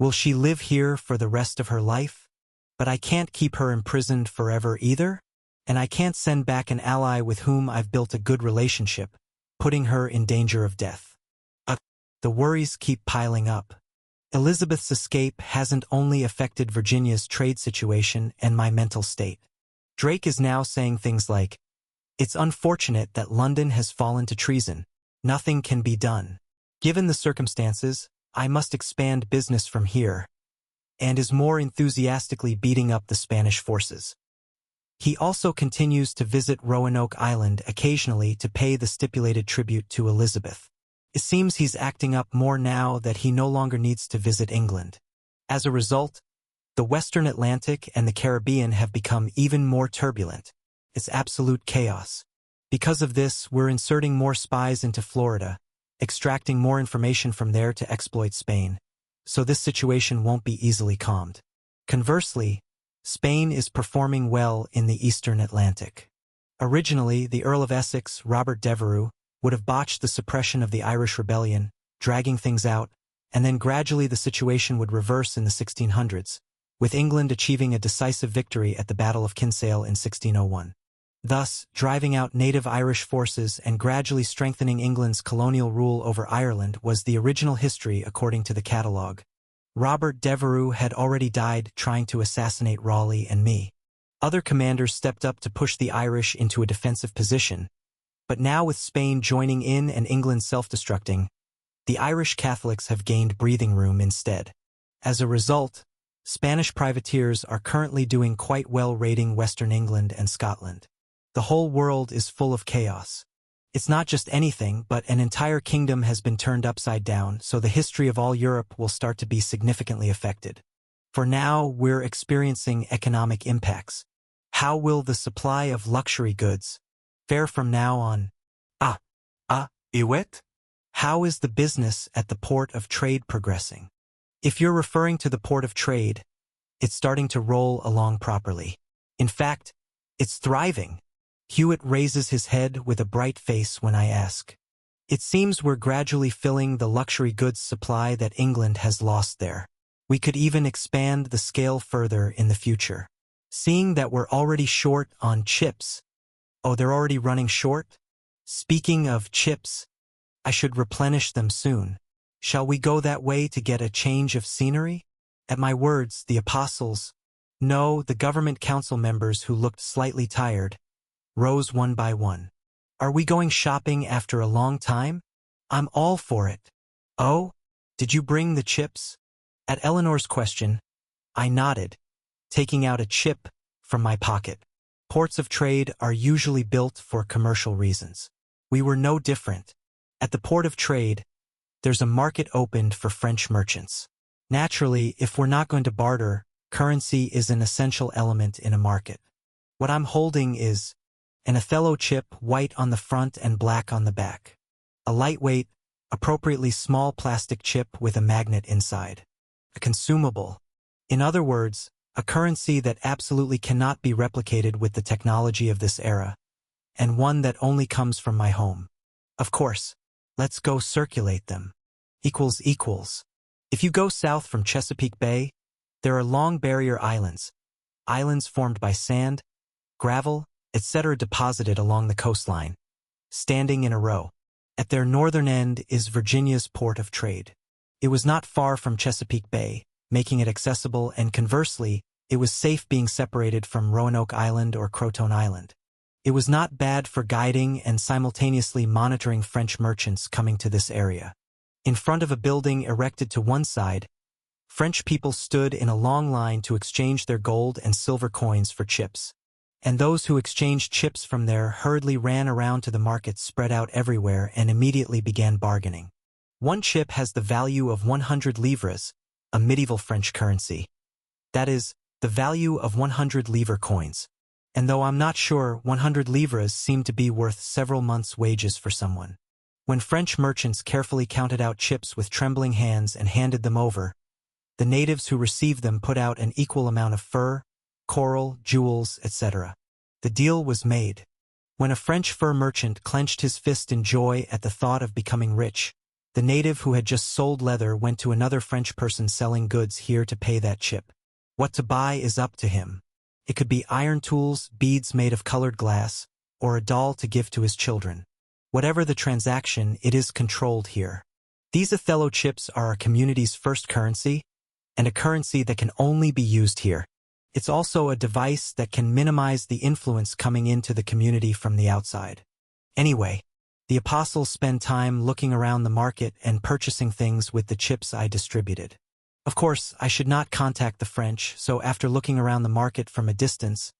Will she live here for the rest of her life? But I can't keep her imprisoned forever either, and I can't send back an ally with whom I've built a good relationship, putting her in danger of death. The worries keep piling up. Elizabeth's escape hasn't only affected Virginia's trade situation and my mental state. Drake is now saying things like, "It's unfortunate that London has fallen to treason. Nothing can be done. Given the circumstances, I must expand business from here," and is more enthusiastically beating up the Spanish forces. He also continues to visit Roanoke Island occasionally to pay the stipulated tribute to Elizabeth. It seems he's acting up more now that he no longer needs to visit England. As a result, the Western Atlantic and the Caribbean have become even more turbulent. It's absolute chaos. Because of this, we're inserting more spies into Florida, extracting more information from there to exploit Spain, so this situation won't be easily calmed. Conversely, Spain is performing well in the Eastern Atlantic. Originally, the Earl of Essex, Robert Devereux, would have botched the suppression of the Irish Rebellion, dragging things out, and then gradually the situation would reverse in the 1600s, with England achieving a decisive victory at the Battle of Kinsale in 1601. Thus, driving out native Irish forces and gradually strengthening England's colonial rule over Ireland was the original history according to the catalogue. Robert Devereux had already died trying to assassinate Raleigh and me. Other commanders stepped up to push the Irish into a defensive position, but now with Spain joining in and England self-destructing, the Irish Catholics have gained breathing room instead. As a result, Spanish privateers are currently doing quite well raiding Western England and Scotland. The whole world is full of chaos. It's not just anything, but an entire kingdom has been turned upside down, so the history of all Europe will start to be significantly affected. For now, we're experiencing economic impacts. How will the supply of luxury goods fare from now on? Iwet? How is the business at the port of trade progressing? If you're referring to the port of trade, it's starting to roll along properly. In fact, it's thriving. Hewitt raises his head with a bright face when I ask. It seems we're gradually filling the luxury goods supply that England has lost there. We could even expand the scale further in the future. Seeing that we're already short on chips. Oh, they're already running short? Speaking of chips, I should replenish them soon. Shall we go that way to get a change of scenery? At my words, the apostles, no, the government council members who looked slightly tired, rose one by one. Are we going shopping after a long time? I'm all for it. Oh, did you bring the chips? At Eleanor's question, I nodded, taking out a chip from my pocket. Ports of trade are usually built for commercial reasons. We were no different. At the port of trade, there's a market opened for French merchants. Naturally, if we're not going to barter, currency is an essential element in a market. What I'm holding is an Othello chip, white on the front and black on the back. A lightweight, appropriately small plastic chip with a magnet inside. A consumable. In other words, a currency that absolutely cannot be replicated with the technology of this era, and one that only comes from my home. Of course, let's go circulate them. Equals. If you go south from Chesapeake Bay, there are long barrier islands formed by sand, gravel, etc. deposited along the coastline, standing in a row. At their northern end is Virginia's port of trade. It was not far from Chesapeake Bay, making it accessible, and conversely, it was safe being separated from Roanoke Island or Croton Island. It was not bad for guiding and simultaneously monitoring French merchants coming to this area. In front of a building erected to one side, French people stood in a long line to exchange their gold and silver coins for chips. And those who exchanged chips from there hurriedly ran around to the markets spread out everywhere and immediately began bargaining. One chip has the value of 100 livres, a medieval French currency. That is, the value of 100 livre coins. And though I'm not sure, 100 livres seemed to be worth several months' wages for someone. When French merchants carefully counted out chips with trembling hands and handed them over, the natives who received them put out an equal amount of fur, coral, jewels, etc. The deal was made. When a French fur merchant clenched his fist in joy at the thought of becoming rich, the native who had just sold leather went to another French person selling goods here to pay that chip. What to buy is up to him. It could be iron tools, beads made of colored glass, or a doll to give to his children. Whatever the transaction, it is controlled here. These Othello chips are our community's first currency, and a currency that can only be used here. It's also a device that can minimize the influence coming into the community from the outside. Anyway, the apostles spend time looking around the market and purchasing things with the chips I distributed. Of course, I should not contact the French, so after looking around the market from a distance,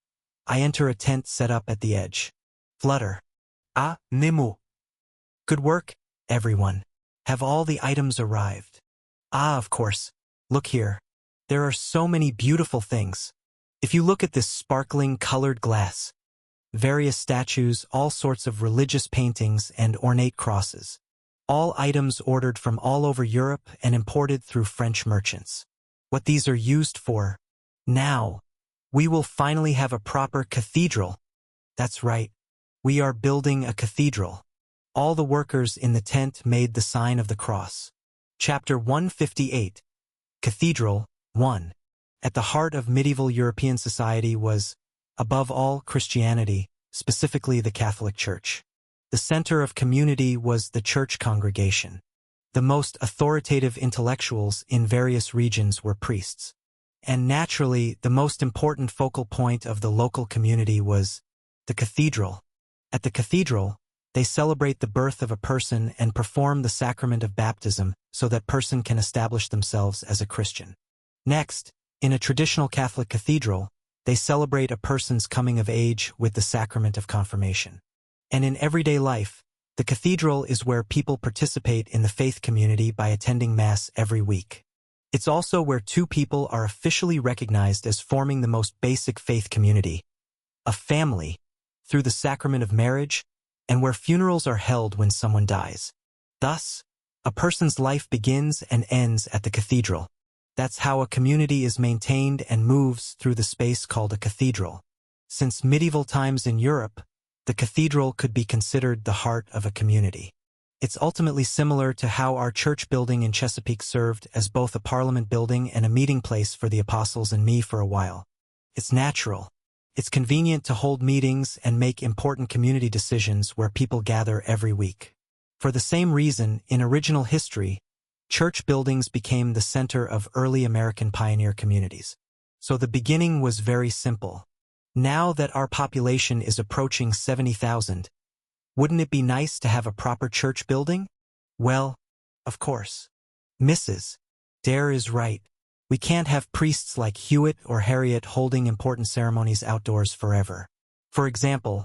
I enter a tent set up at the edge. Flutter. Nemo. Good work, everyone. Have all the items arrived? Of course. Look here. There are so many beautiful things. If you look at this sparkling colored glass, various statues, all sorts of religious paintings and ornate crosses. All items ordered from all over Europe and imported through French merchants. What these are used for? Now, we will finally have a proper cathedral. That's right. We are building a cathedral. All the workers in the tent made the sign of the cross. Chapter 158. Cathedral 1. At the heart of medieval European society was, above all, Christianity, specifically the Catholic Church. The center of community was the church congregation. The most authoritative intellectuals in various regions were priests. And naturally, the most important focal point of the local community was the cathedral. At the cathedral, they celebrate the birth of a person and perform the sacrament of baptism so that person can establish themselves as a Christian. Next, in a traditional Catholic cathedral, they celebrate a person's coming of age with the sacrament of confirmation. And in everyday life, The cathedral is where people participate in the faith community by attending Mass every week. It's also where two people are officially recognized as forming the most basic faith community, a family, through the sacrament of marriage, and where funerals are held when someone dies. Thus, a person's life begins and ends at the cathedral. That's how a community is maintained and moves through the space called a cathedral. Since medieval times in Europe, the cathedral could be considered the heart of a community. It's ultimately similar to how our church building in Chesapeake served as both a parliament building and a meeting place for the apostles and me for a while. It's natural. It's convenient to hold meetings and make important community decisions where people gather every week. For the same reason, in original history, church buildings became the center of early American pioneer communities. So the beginning was very simple. Now that our population is approaching 70,000, wouldn't it be nice to have a proper church building? Well, of course. Mrs. Dare is right. We can't have priests like Hewitt or Harriet holding important ceremonies outdoors forever. For example,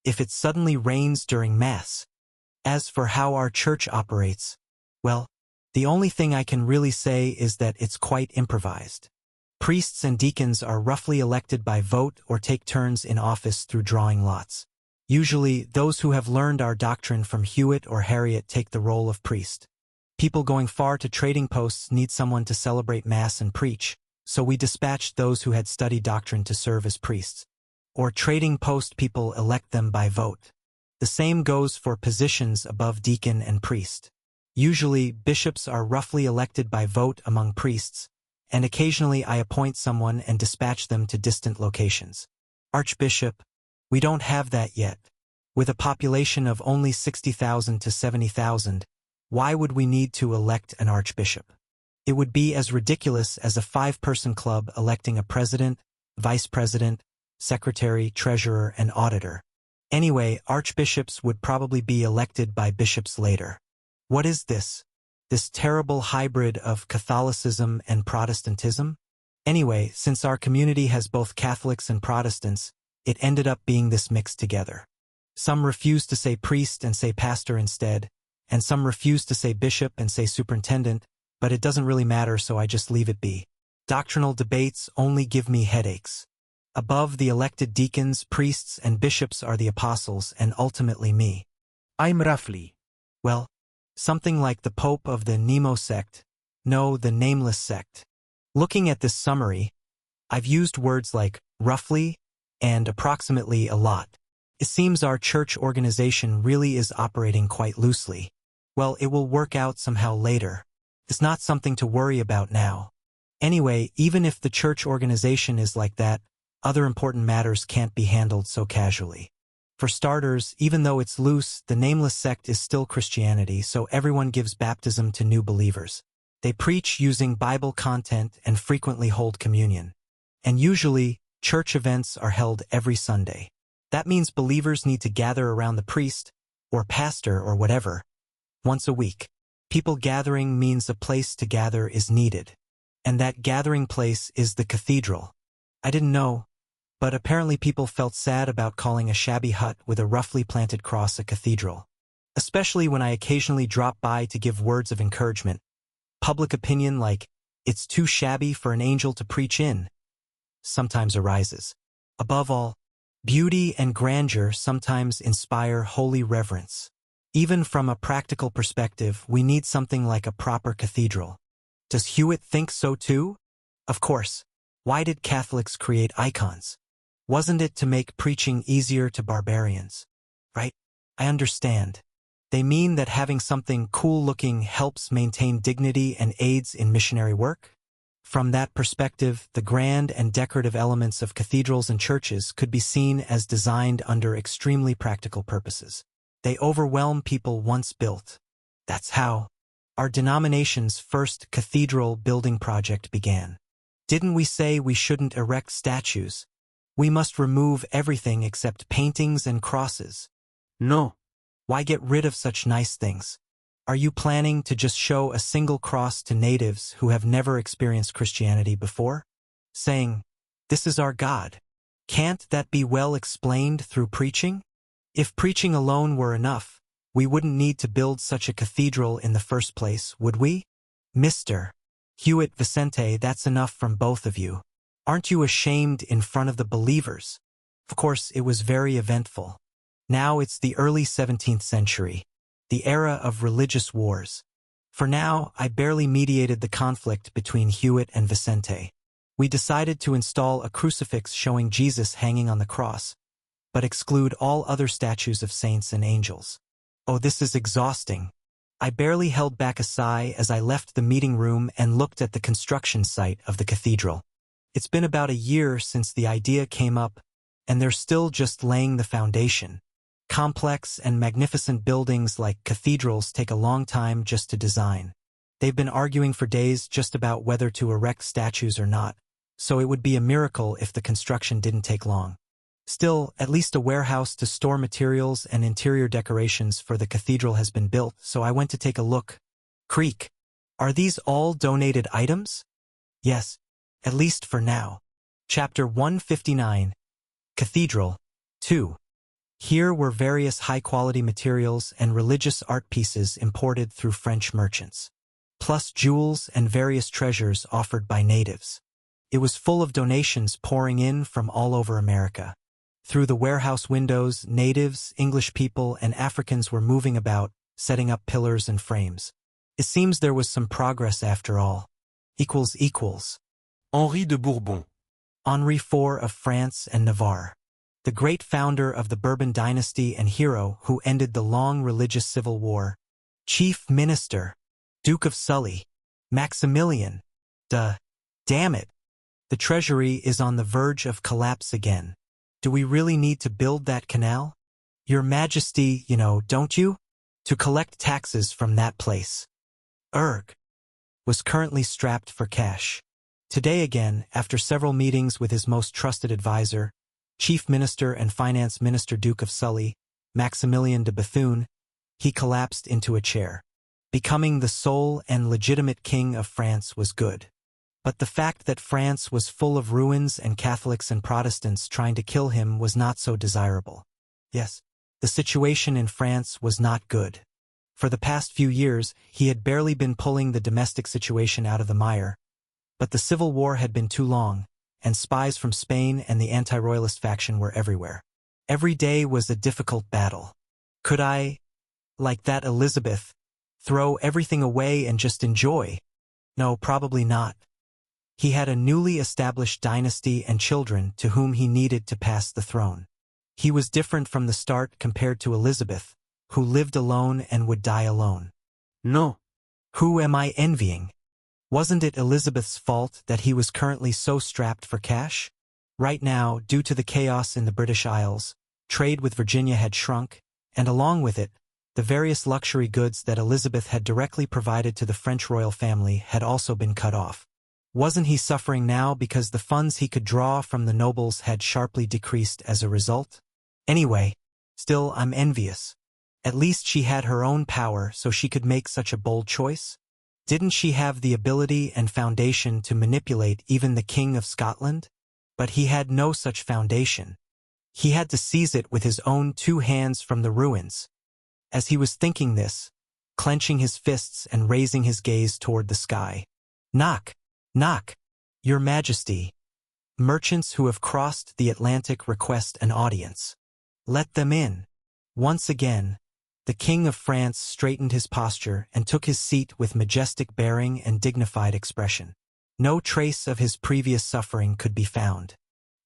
if it suddenly rains during Mass. As for how our church operates, well, the only thing I can really say is that it's quite improvised. Priests and deacons are roughly elected by vote or take turns in office through drawing lots. Usually, those who have learned our doctrine from Hewitt or Harriet take the role of priest. People going far to trading posts need someone to celebrate Mass and preach, so we dispatched those who had studied doctrine to serve as priests. Or trading post people elect them by vote. The same goes for positions above deacon and priest. Usually, bishops are roughly elected by vote among priests, and occasionally I appoint someone and dispatch them to distant locations. Archbishop, we don't have that yet. With a population of only 60,000 to 70,000, why would we need to elect an archbishop? It would be as ridiculous as a 5-person club electing a president, vice president, secretary, treasurer, and auditor. Anyway, archbishops would probably be elected by bishops later. What is this? This terrible hybrid of Catholicism and Protestantism? Anyway, since our community has both Catholics and Protestants, it ended up being this mix together. Some refuse to say priest and say pastor instead, and some refuse to say bishop and say superintendent, but it doesn't really matter, so I just leave it be. Doctrinal debates only give me headaches. Above the elected deacons, priests, and bishops are the apostles, and ultimately me. I'm roughly. Well, something like the Pope of the Nemo sect. No, the nameless sect. Looking at this summary, I've used words like roughly and approximately a lot. It seems our church organization really is operating quite loosely. Well, it will work out somehow later. It's not something to worry about now. Anyway, even if the church organization is like that, other important matters can't be handled so casually. For starters, even though it's loose, the nameless sect is still Christianity, so everyone gives baptism to new believers. They preach using Bible content and frequently hold communion. And usually, church events are held every Sunday. That means believers need to gather around the priest, or pastor, or whatever, once a week. People gathering means a place to gather is needed. And that gathering place is the cathedral. I didn't know, but apparently people felt sad about calling a shabby hut with a roughly planted cross a cathedral. Especially when I occasionally drop by to give words of encouragement. Public opinion like, it's too shabby for an angel to preach in, sometimes arises. Above all, beauty and grandeur sometimes inspire holy reverence. Even from a practical perspective, we need something like a proper cathedral. Does Hewitt think so too? Of course. Why did Catholics create icons? Wasn't it to make preaching easier to barbarians? Right? I understand. They mean that having something cool-looking helps maintain dignity and aids in missionary work? From that perspective, the grand and decorative elements of cathedrals and churches could be seen as designed under extremely practical purposes. They overwhelm people once built. That's how our denomination's first cathedral building project began. Didn't we say we shouldn't erect statues? We must remove everything except paintings and crosses. No. Why get rid of such nice things? Are you planning to just show a single cross to natives who have never experienced Christianity before? Saying, this is our God. Can't that be well explained through preaching? If preaching alone were enough, we wouldn't need to build such a cathedral in the first place, would we? Mr. Hewitt Vicente, that's enough from both of you. Aren't you ashamed in front of the believers? Of course, it was very eventful. Now it's the early 17th century, the era of religious wars. For now, I barely mediated the conflict between Hewitt and Vicente. We decided to install a crucifix showing Jesus hanging on the cross, but exclude all other statues of saints and angels. Oh, this is exhausting. I barely held back a sigh as I left the meeting room and looked at the construction site of the cathedral. It's been about a year since the idea came up, and they're still just laying the foundation. Complex and magnificent buildings like cathedrals take a long time just to design. They've been arguing for days just about whether to erect statues or not, so it would be a miracle if the construction didn't take long. Still, at least a warehouse to store materials and interior decorations for the cathedral has been built, so I went to take a look. Creek. Are these all donated items? Yes, at least for now. Chapter 159. Cathedral. 2. Here were various high-quality materials and religious art pieces imported through French merchants, plus jewels and various treasures offered by natives. It was full of donations pouring in from all over America. Through the warehouse windows, natives, English people, and Africans were moving about, setting up pillars and frames. It seems there was some progress after all. == Henri de Bourbon. Henri IV of France and Navarre. The great founder of the Bourbon dynasty and hero who ended the long religious civil war. Chief Minister. Duke of Sully. Maximilian. Damn it. The treasury is on the verge of collapse again. Do we really need to build that canal? Your Majesty, you know, don't you? To collect taxes from that place. Was currently strapped for cash. Today again, after several meetings with his most trusted advisor, Chief Minister and Finance Minister Duke of Sully, Maximilian de Bethune, he collapsed into a chair. Becoming the sole and legitimate king of France was good. But the fact that France was full of ruins and Catholics and Protestants trying to kill him was not so desirable. Yes, the situation in France was not good. For the past few years, he had barely been pulling the domestic situation out of the mire. But the civil war had been too long, and spies from Spain and the anti-royalist faction were everywhere. Every day was a difficult battle. Could I, like that Elizabeth, throw everything away and just enjoy? No, probably not. He had a newly established dynasty and children to whom he needed to pass the throne. He was different from the start compared to Elizabeth, who lived alone and would die alone. No. Who am I envying? Wasn't it Elizabeth's fault that he was currently so strapped for cash? Right now, due to the chaos in the British Isles, trade with Virginia had shrunk, and along with it, the various luxury goods that Elizabeth had directly provided to the French royal family had also been cut off. Wasn't he suffering now because the funds he could draw from the nobles had sharply decreased as a result? Anyway, still I'm envious. At least she had her own power so she could make such a bold choice. Didn't she have the ability and foundation to manipulate even the King of Scotland? But he had no such foundation. He had to seize it with his own 2 hands from the ruins. As he was thinking this, clenching his fists and raising his gaze toward the sky. Knock! Knock! Your Majesty. Merchants who have crossed the Atlantic request an audience. Let them in. Once again, the King of France straightened his posture and took his seat with majestic bearing and dignified expression. No trace of his previous suffering could be found.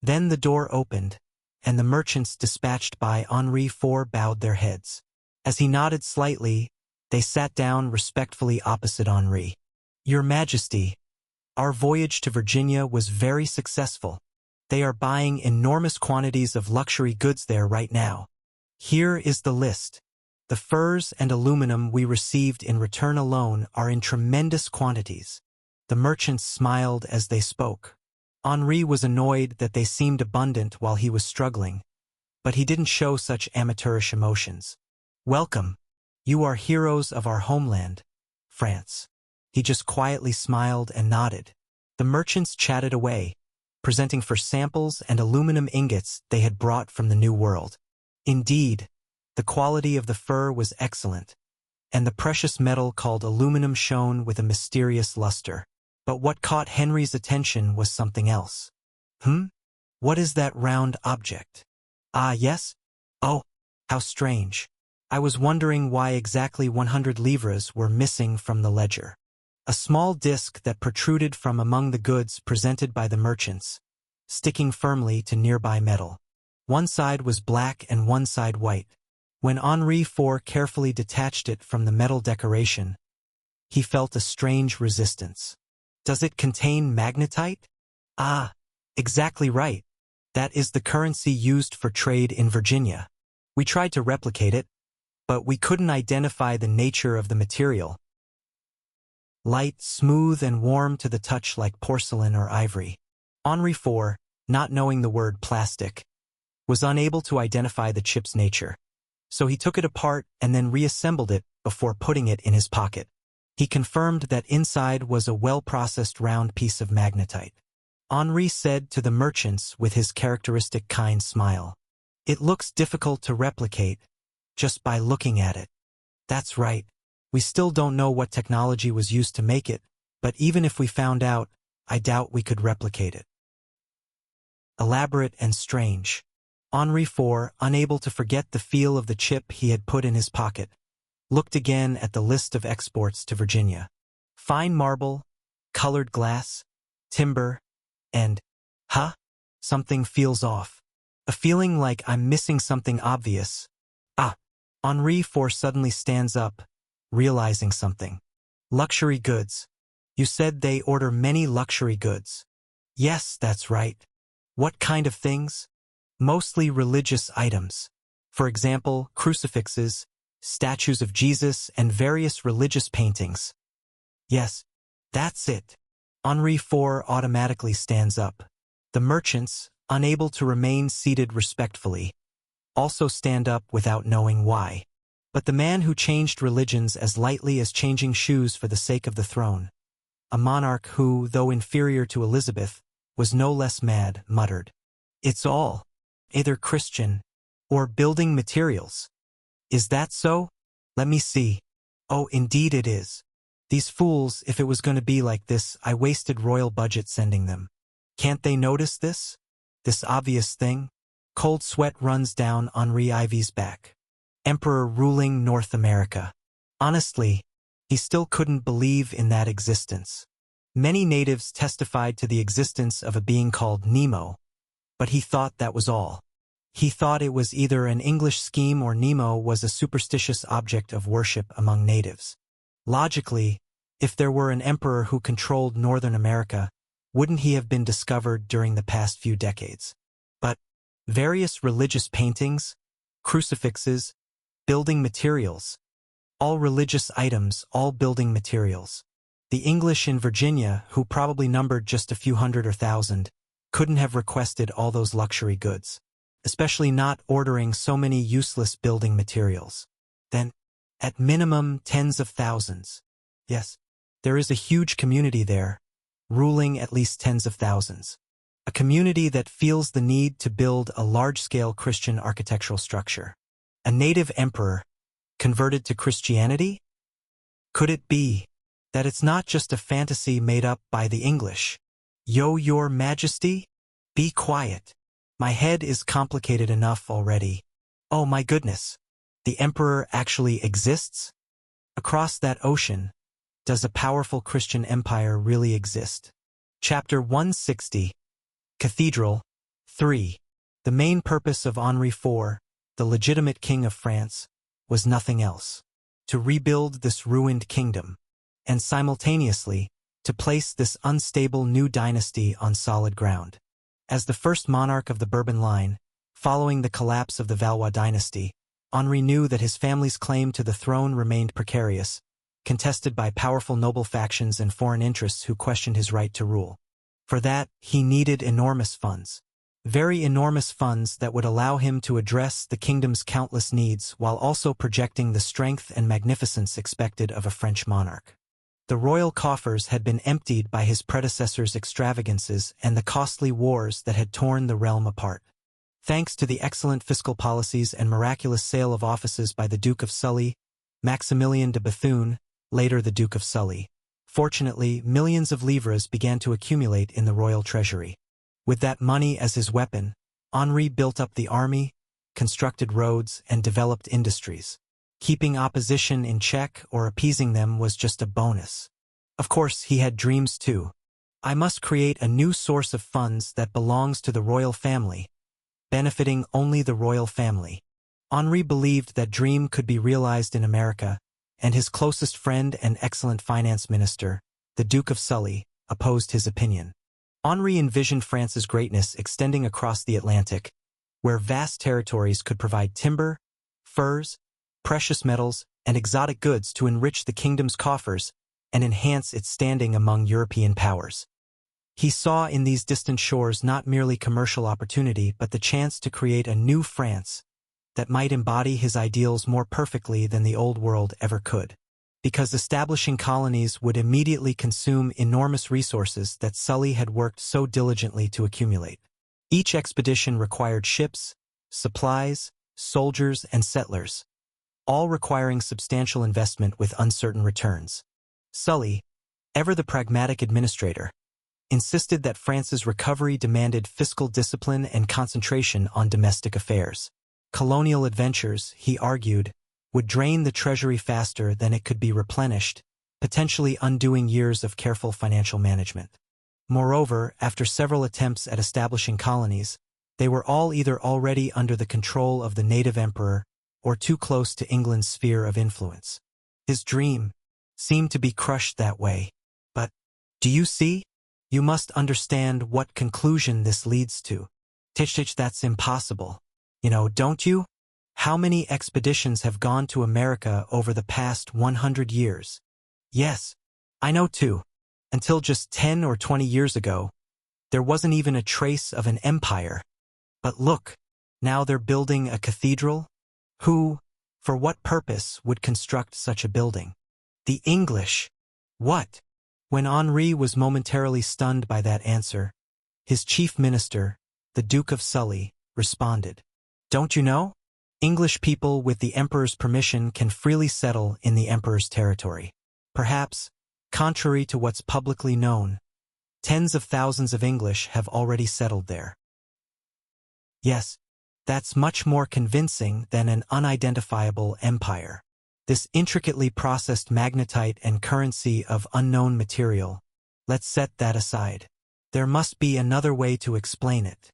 Then the door opened, and the merchants dispatched by Henri IV bowed their heads. As he nodded slightly, they sat down respectfully opposite Henri. Your Majesty, our voyage to Virginia was very successful. They are buying enormous quantities of luxury goods there right now. Here is the list. The furs and aluminum we received in return alone are in tremendous quantities. The merchants smiled as they spoke. Henri was annoyed that they seemed abundant while he was struggling, but he didn't show such amateurish emotions. Welcome. You are heroes of our homeland, France. He just quietly smiled and nodded. The merchants chatted away, presenting for samples and aluminum ingots they had brought from the New World. Indeed, The quality of the fur was excellent, and the precious metal called aluminum shone with a mysterious luster. But what caught Henry's attention was something else. What is that round object? Ah, yes? Oh, how strange. I was wondering why exactly 100 livres were missing from the ledger. A small disc that protruded from among the goods presented by the merchants, sticking firmly to nearby metal. One side was black and one side white. When Henri IV carefully detached it from the metal decoration, he felt a strange resistance. Does it contain magnetite? Ah, exactly right. That is the currency used for trade in Virginia. We tried to replicate it, but we couldn't identify the nature of the material. Light, smooth, and warm to the touch like porcelain or ivory. Henri IV, not knowing the word plastic, was unable to identify the chip's nature. So he took it apart and then reassembled it before putting it in his pocket. He confirmed that inside was a well-processed round piece of magnetite. Henri said to the merchants with his characteristic kind smile, "It looks difficult to replicate just by looking at it." That's right. We still don't know what technology was used to make it, but even if we found out, I doubt we could replicate it. Elaborate and strange. Henri IV, unable to forget the feel of the chip he had put in his pocket, looked again at the list of exports to Virginia. Fine marble, colored glass, timber, and, something feels off. A feeling like I'm missing something obvious. Henri IV suddenly stands up, realizing something. Luxury goods. You said they order many luxury goods. Yes, that's right. What kind of things? Mostly religious items. For example, crucifixes, statues of Jesus, and various religious paintings. Yes, that's it. Henri IV automatically stands up. The merchants, unable to remain seated respectfully, also stand up without knowing why. But the man who changed religions as lightly as changing shoes for the sake of the throne, a monarch who, though inferior to Elizabeth, was no less mad, muttered, "It's all either Christian or building materials. Is that so? Let me see. Oh, indeed it is. These fools, if it was going to be like this, I wasted royal budget sending them. Can't they notice this? This obvious thing?" Cold sweat runs down Henri IV's back. Emperor ruling North America. Honestly, he still couldn't believe in that existence. Many natives testified to the existence of a being called Nemo, but he thought that was all. He thought it was either an English scheme or Nemo was a superstitious object of worship among natives. Logically, if there were an emperor who controlled Northern America, wouldn't he have been discovered during the past few decades? But various religious paintings, crucifixes, building materials, all religious items, all building materials. The English in Virginia, who probably numbered just a few hundred or thousand, couldn't have requested all those luxury goods, especially not ordering so many useless building materials. Then, at minimum, tens of thousands. Yes, there is a huge community there, ruling at least tens of thousands. A community that feels the need to build a large-scale Christian architectural structure. A native emperor, converted to Christianity? Could it be that it's not just a fantasy made up by the English? Your Majesty? Be quiet. My head is complicated enough already. Oh my goodness. The emperor actually exists? Across that ocean, does a powerful Christian empire really exist? Chapter 160. Cathedral 3. The main purpose of Henri IV, the legitimate king of France, was nothing else. To rebuild this ruined kingdom, and simultaneously, to place this unstable new dynasty on solid ground. As the first monarch of the Bourbon line, following the collapse of the Valois dynasty, Henri knew that his family's claim to the throne remained precarious, contested by powerful noble factions and foreign interests who questioned his right to rule. For that, he needed enormous funds. Very enormous funds that would allow him to address the kingdom's countless needs while also projecting the strength and magnificence expected of a French monarch. The royal coffers had been emptied by his predecessor's extravagances and the costly wars that had torn the realm apart. Thanks to the excellent fiscal policies and miraculous sale of offices by the Duke of Sully, Maximilian de Bethune, later the Duke of Sully. Fortunately, millions of livres began to accumulate in the royal treasury. With that money as his weapon, Henri built up the army, constructed roads, and developed industries. Keeping opposition in check or appeasing them was just a bonus. Of course, he had dreams too. I must create a new source of funds that belongs to the royal family, benefiting only the royal family. Henri believed that dream could be realized in America, and his closest friend and excellent finance minister, the Duke of Sully, opposed his opinion. Henri envisioned France's greatness extending across the Atlantic, where vast territories could provide timber, furs, precious metals, and exotic goods to enrich the kingdom's coffers and enhance its standing among European powers. He saw in these distant shores not merely commercial opportunity but the chance to create a new France that might embody his ideals more perfectly than the old world ever could. Because establishing colonies would immediately consume enormous resources that Sully had worked so diligently to accumulate. Each expedition required ships, supplies, soldiers, and settlers, all requiring substantial investment with uncertain returns. Sully, ever the pragmatic administrator, insisted that France's recovery demanded fiscal discipline and concentration on domestic affairs. Colonial adventures, he argued, would drain the treasury faster than it could be replenished, potentially undoing years of careful financial management. Moreover, after several attempts at establishing colonies, they were all either already under the control of the native emperor or too close to England's sphere of influence. His dream seemed to be crushed that way. But, do you see? You must understand what conclusion this leads to. Tch, that's impossible. Don't you? How many expeditions have gone to America over the past 100 years? Yes, I know too. Until just 10 or 20 years ago, there wasn't even a trace of an empire. But look, now they're building a cathedral? Who, for what purpose, would construct such a building? The English. What? When Henri was momentarily stunned by that answer, his chief minister, the Duke of Sully, responded. Don't you know? English people with the emperor's permission can freely settle in the emperor's territory. Perhaps, contrary to what's publicly known, tens of thousands of English have already settled there. Yes, that's much more convincing than an unidentifiable empire. This intricately processed magnetite and currency of unknown material, let's set that aside. There must be another way to explain it.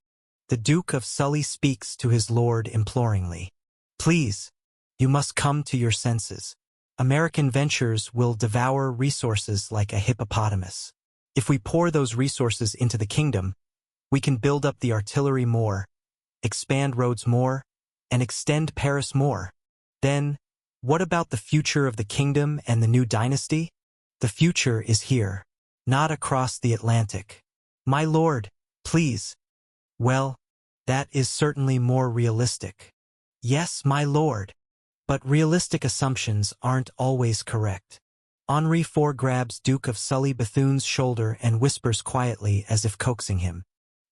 The Duke of Sully speaks to his lord imploringly. Please, you must come to your senses. American ventures will devour resources like a hippopotamus. If we pour those resources into the kingdom, we can build up the artillery more, expand roads more, and extend Paris more. Then, what about the future of the kingdom and the new dynasty? The future is here, not across the Atlantic. My lord, please. Well, that is certainly more realistic. Yes, my lord. But realistic assumptions aren't always correct. Henri IV grabs Duke of Sully Bethune's shoulder and whispers quietly as if coaxing him.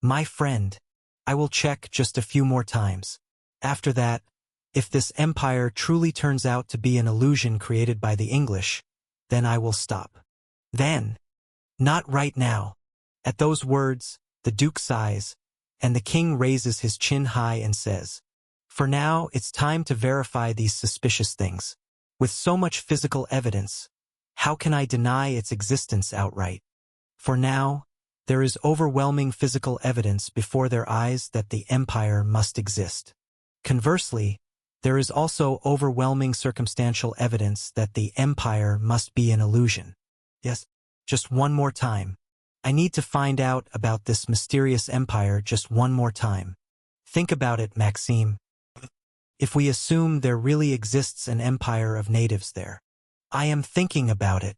My friend, I will check just a few more times. After that, if this empire truly turns out to be an illusion created by the English, then I will stop. Then. Not right now. At those words, the Duke sighs, and the king raises his chin high and says, For now, it's time to verify these suspicious things. With so much physical evidence, how can I deny its existence outright? For now, there is overwhelming physical evidence before their eyes that the empire must exist. Conversely, there is also overwhelming circumstantial evidence that the empire must be an illusion. Yes, just one more time. I need to find out about this mysterious empire just one more time. Think about it, Maxime. If we assume there really exists an empire of natives there. I am thinking about it.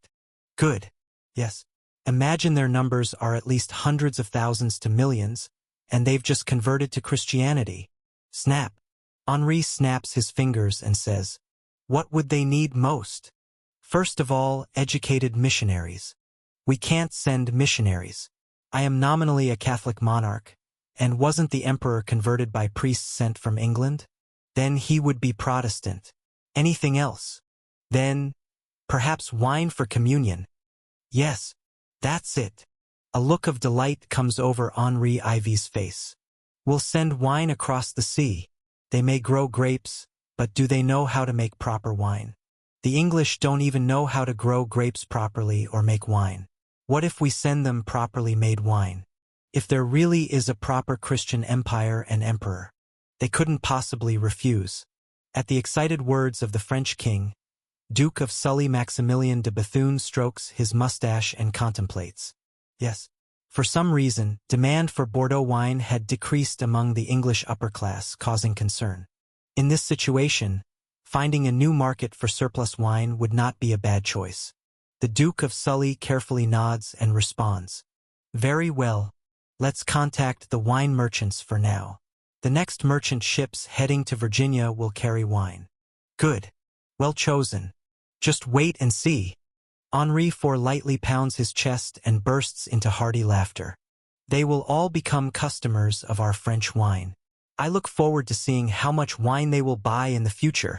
Good. Yes. Imagine their numbers are at least hundreds of thousands to millions, and they've just converted to Christianity. Snap. Henri snaps his fingers and says, What would they need most? First of all, educated missionaries. We can't send missionaries. I am nominally a Catholic monarch, And wasn't the emperor converted by priests sent from England? Then he would be Protestant. Anything else? Then, perhaps wine for communion. Yes, that's it. A look of delight comes over Henri Ivy's face. We'll send wine across the sea. They may grow grapes, but do they know how to make proper wine? The English don't even know how to grow grapes properly or make wine. What if we send them properly made wine? If there really is a proper Christian empire and emperor, they couldn't possibly refuse. At the excited words of the French king, Duke of Sully Maximilian de Bethune strokes his mustache and contemplates. Yes. For some reason, demand for Bordeaux wine had decreased among the English upper class, causing concern. In this situation, finding a new market for surplus wine would not be a bad choice. The Duke of Sully carefully nods and responds. Very well. Let's contact the wine merchants for now. The next merchant ships heading to Virginia will carry wine. Good. Well chosen. Just wait and see. Henri IV lightly pounds his chest and bursts into hearty laughter. They will all become customers of our French wine. I look forward to seeing how much wine they will buy in the future.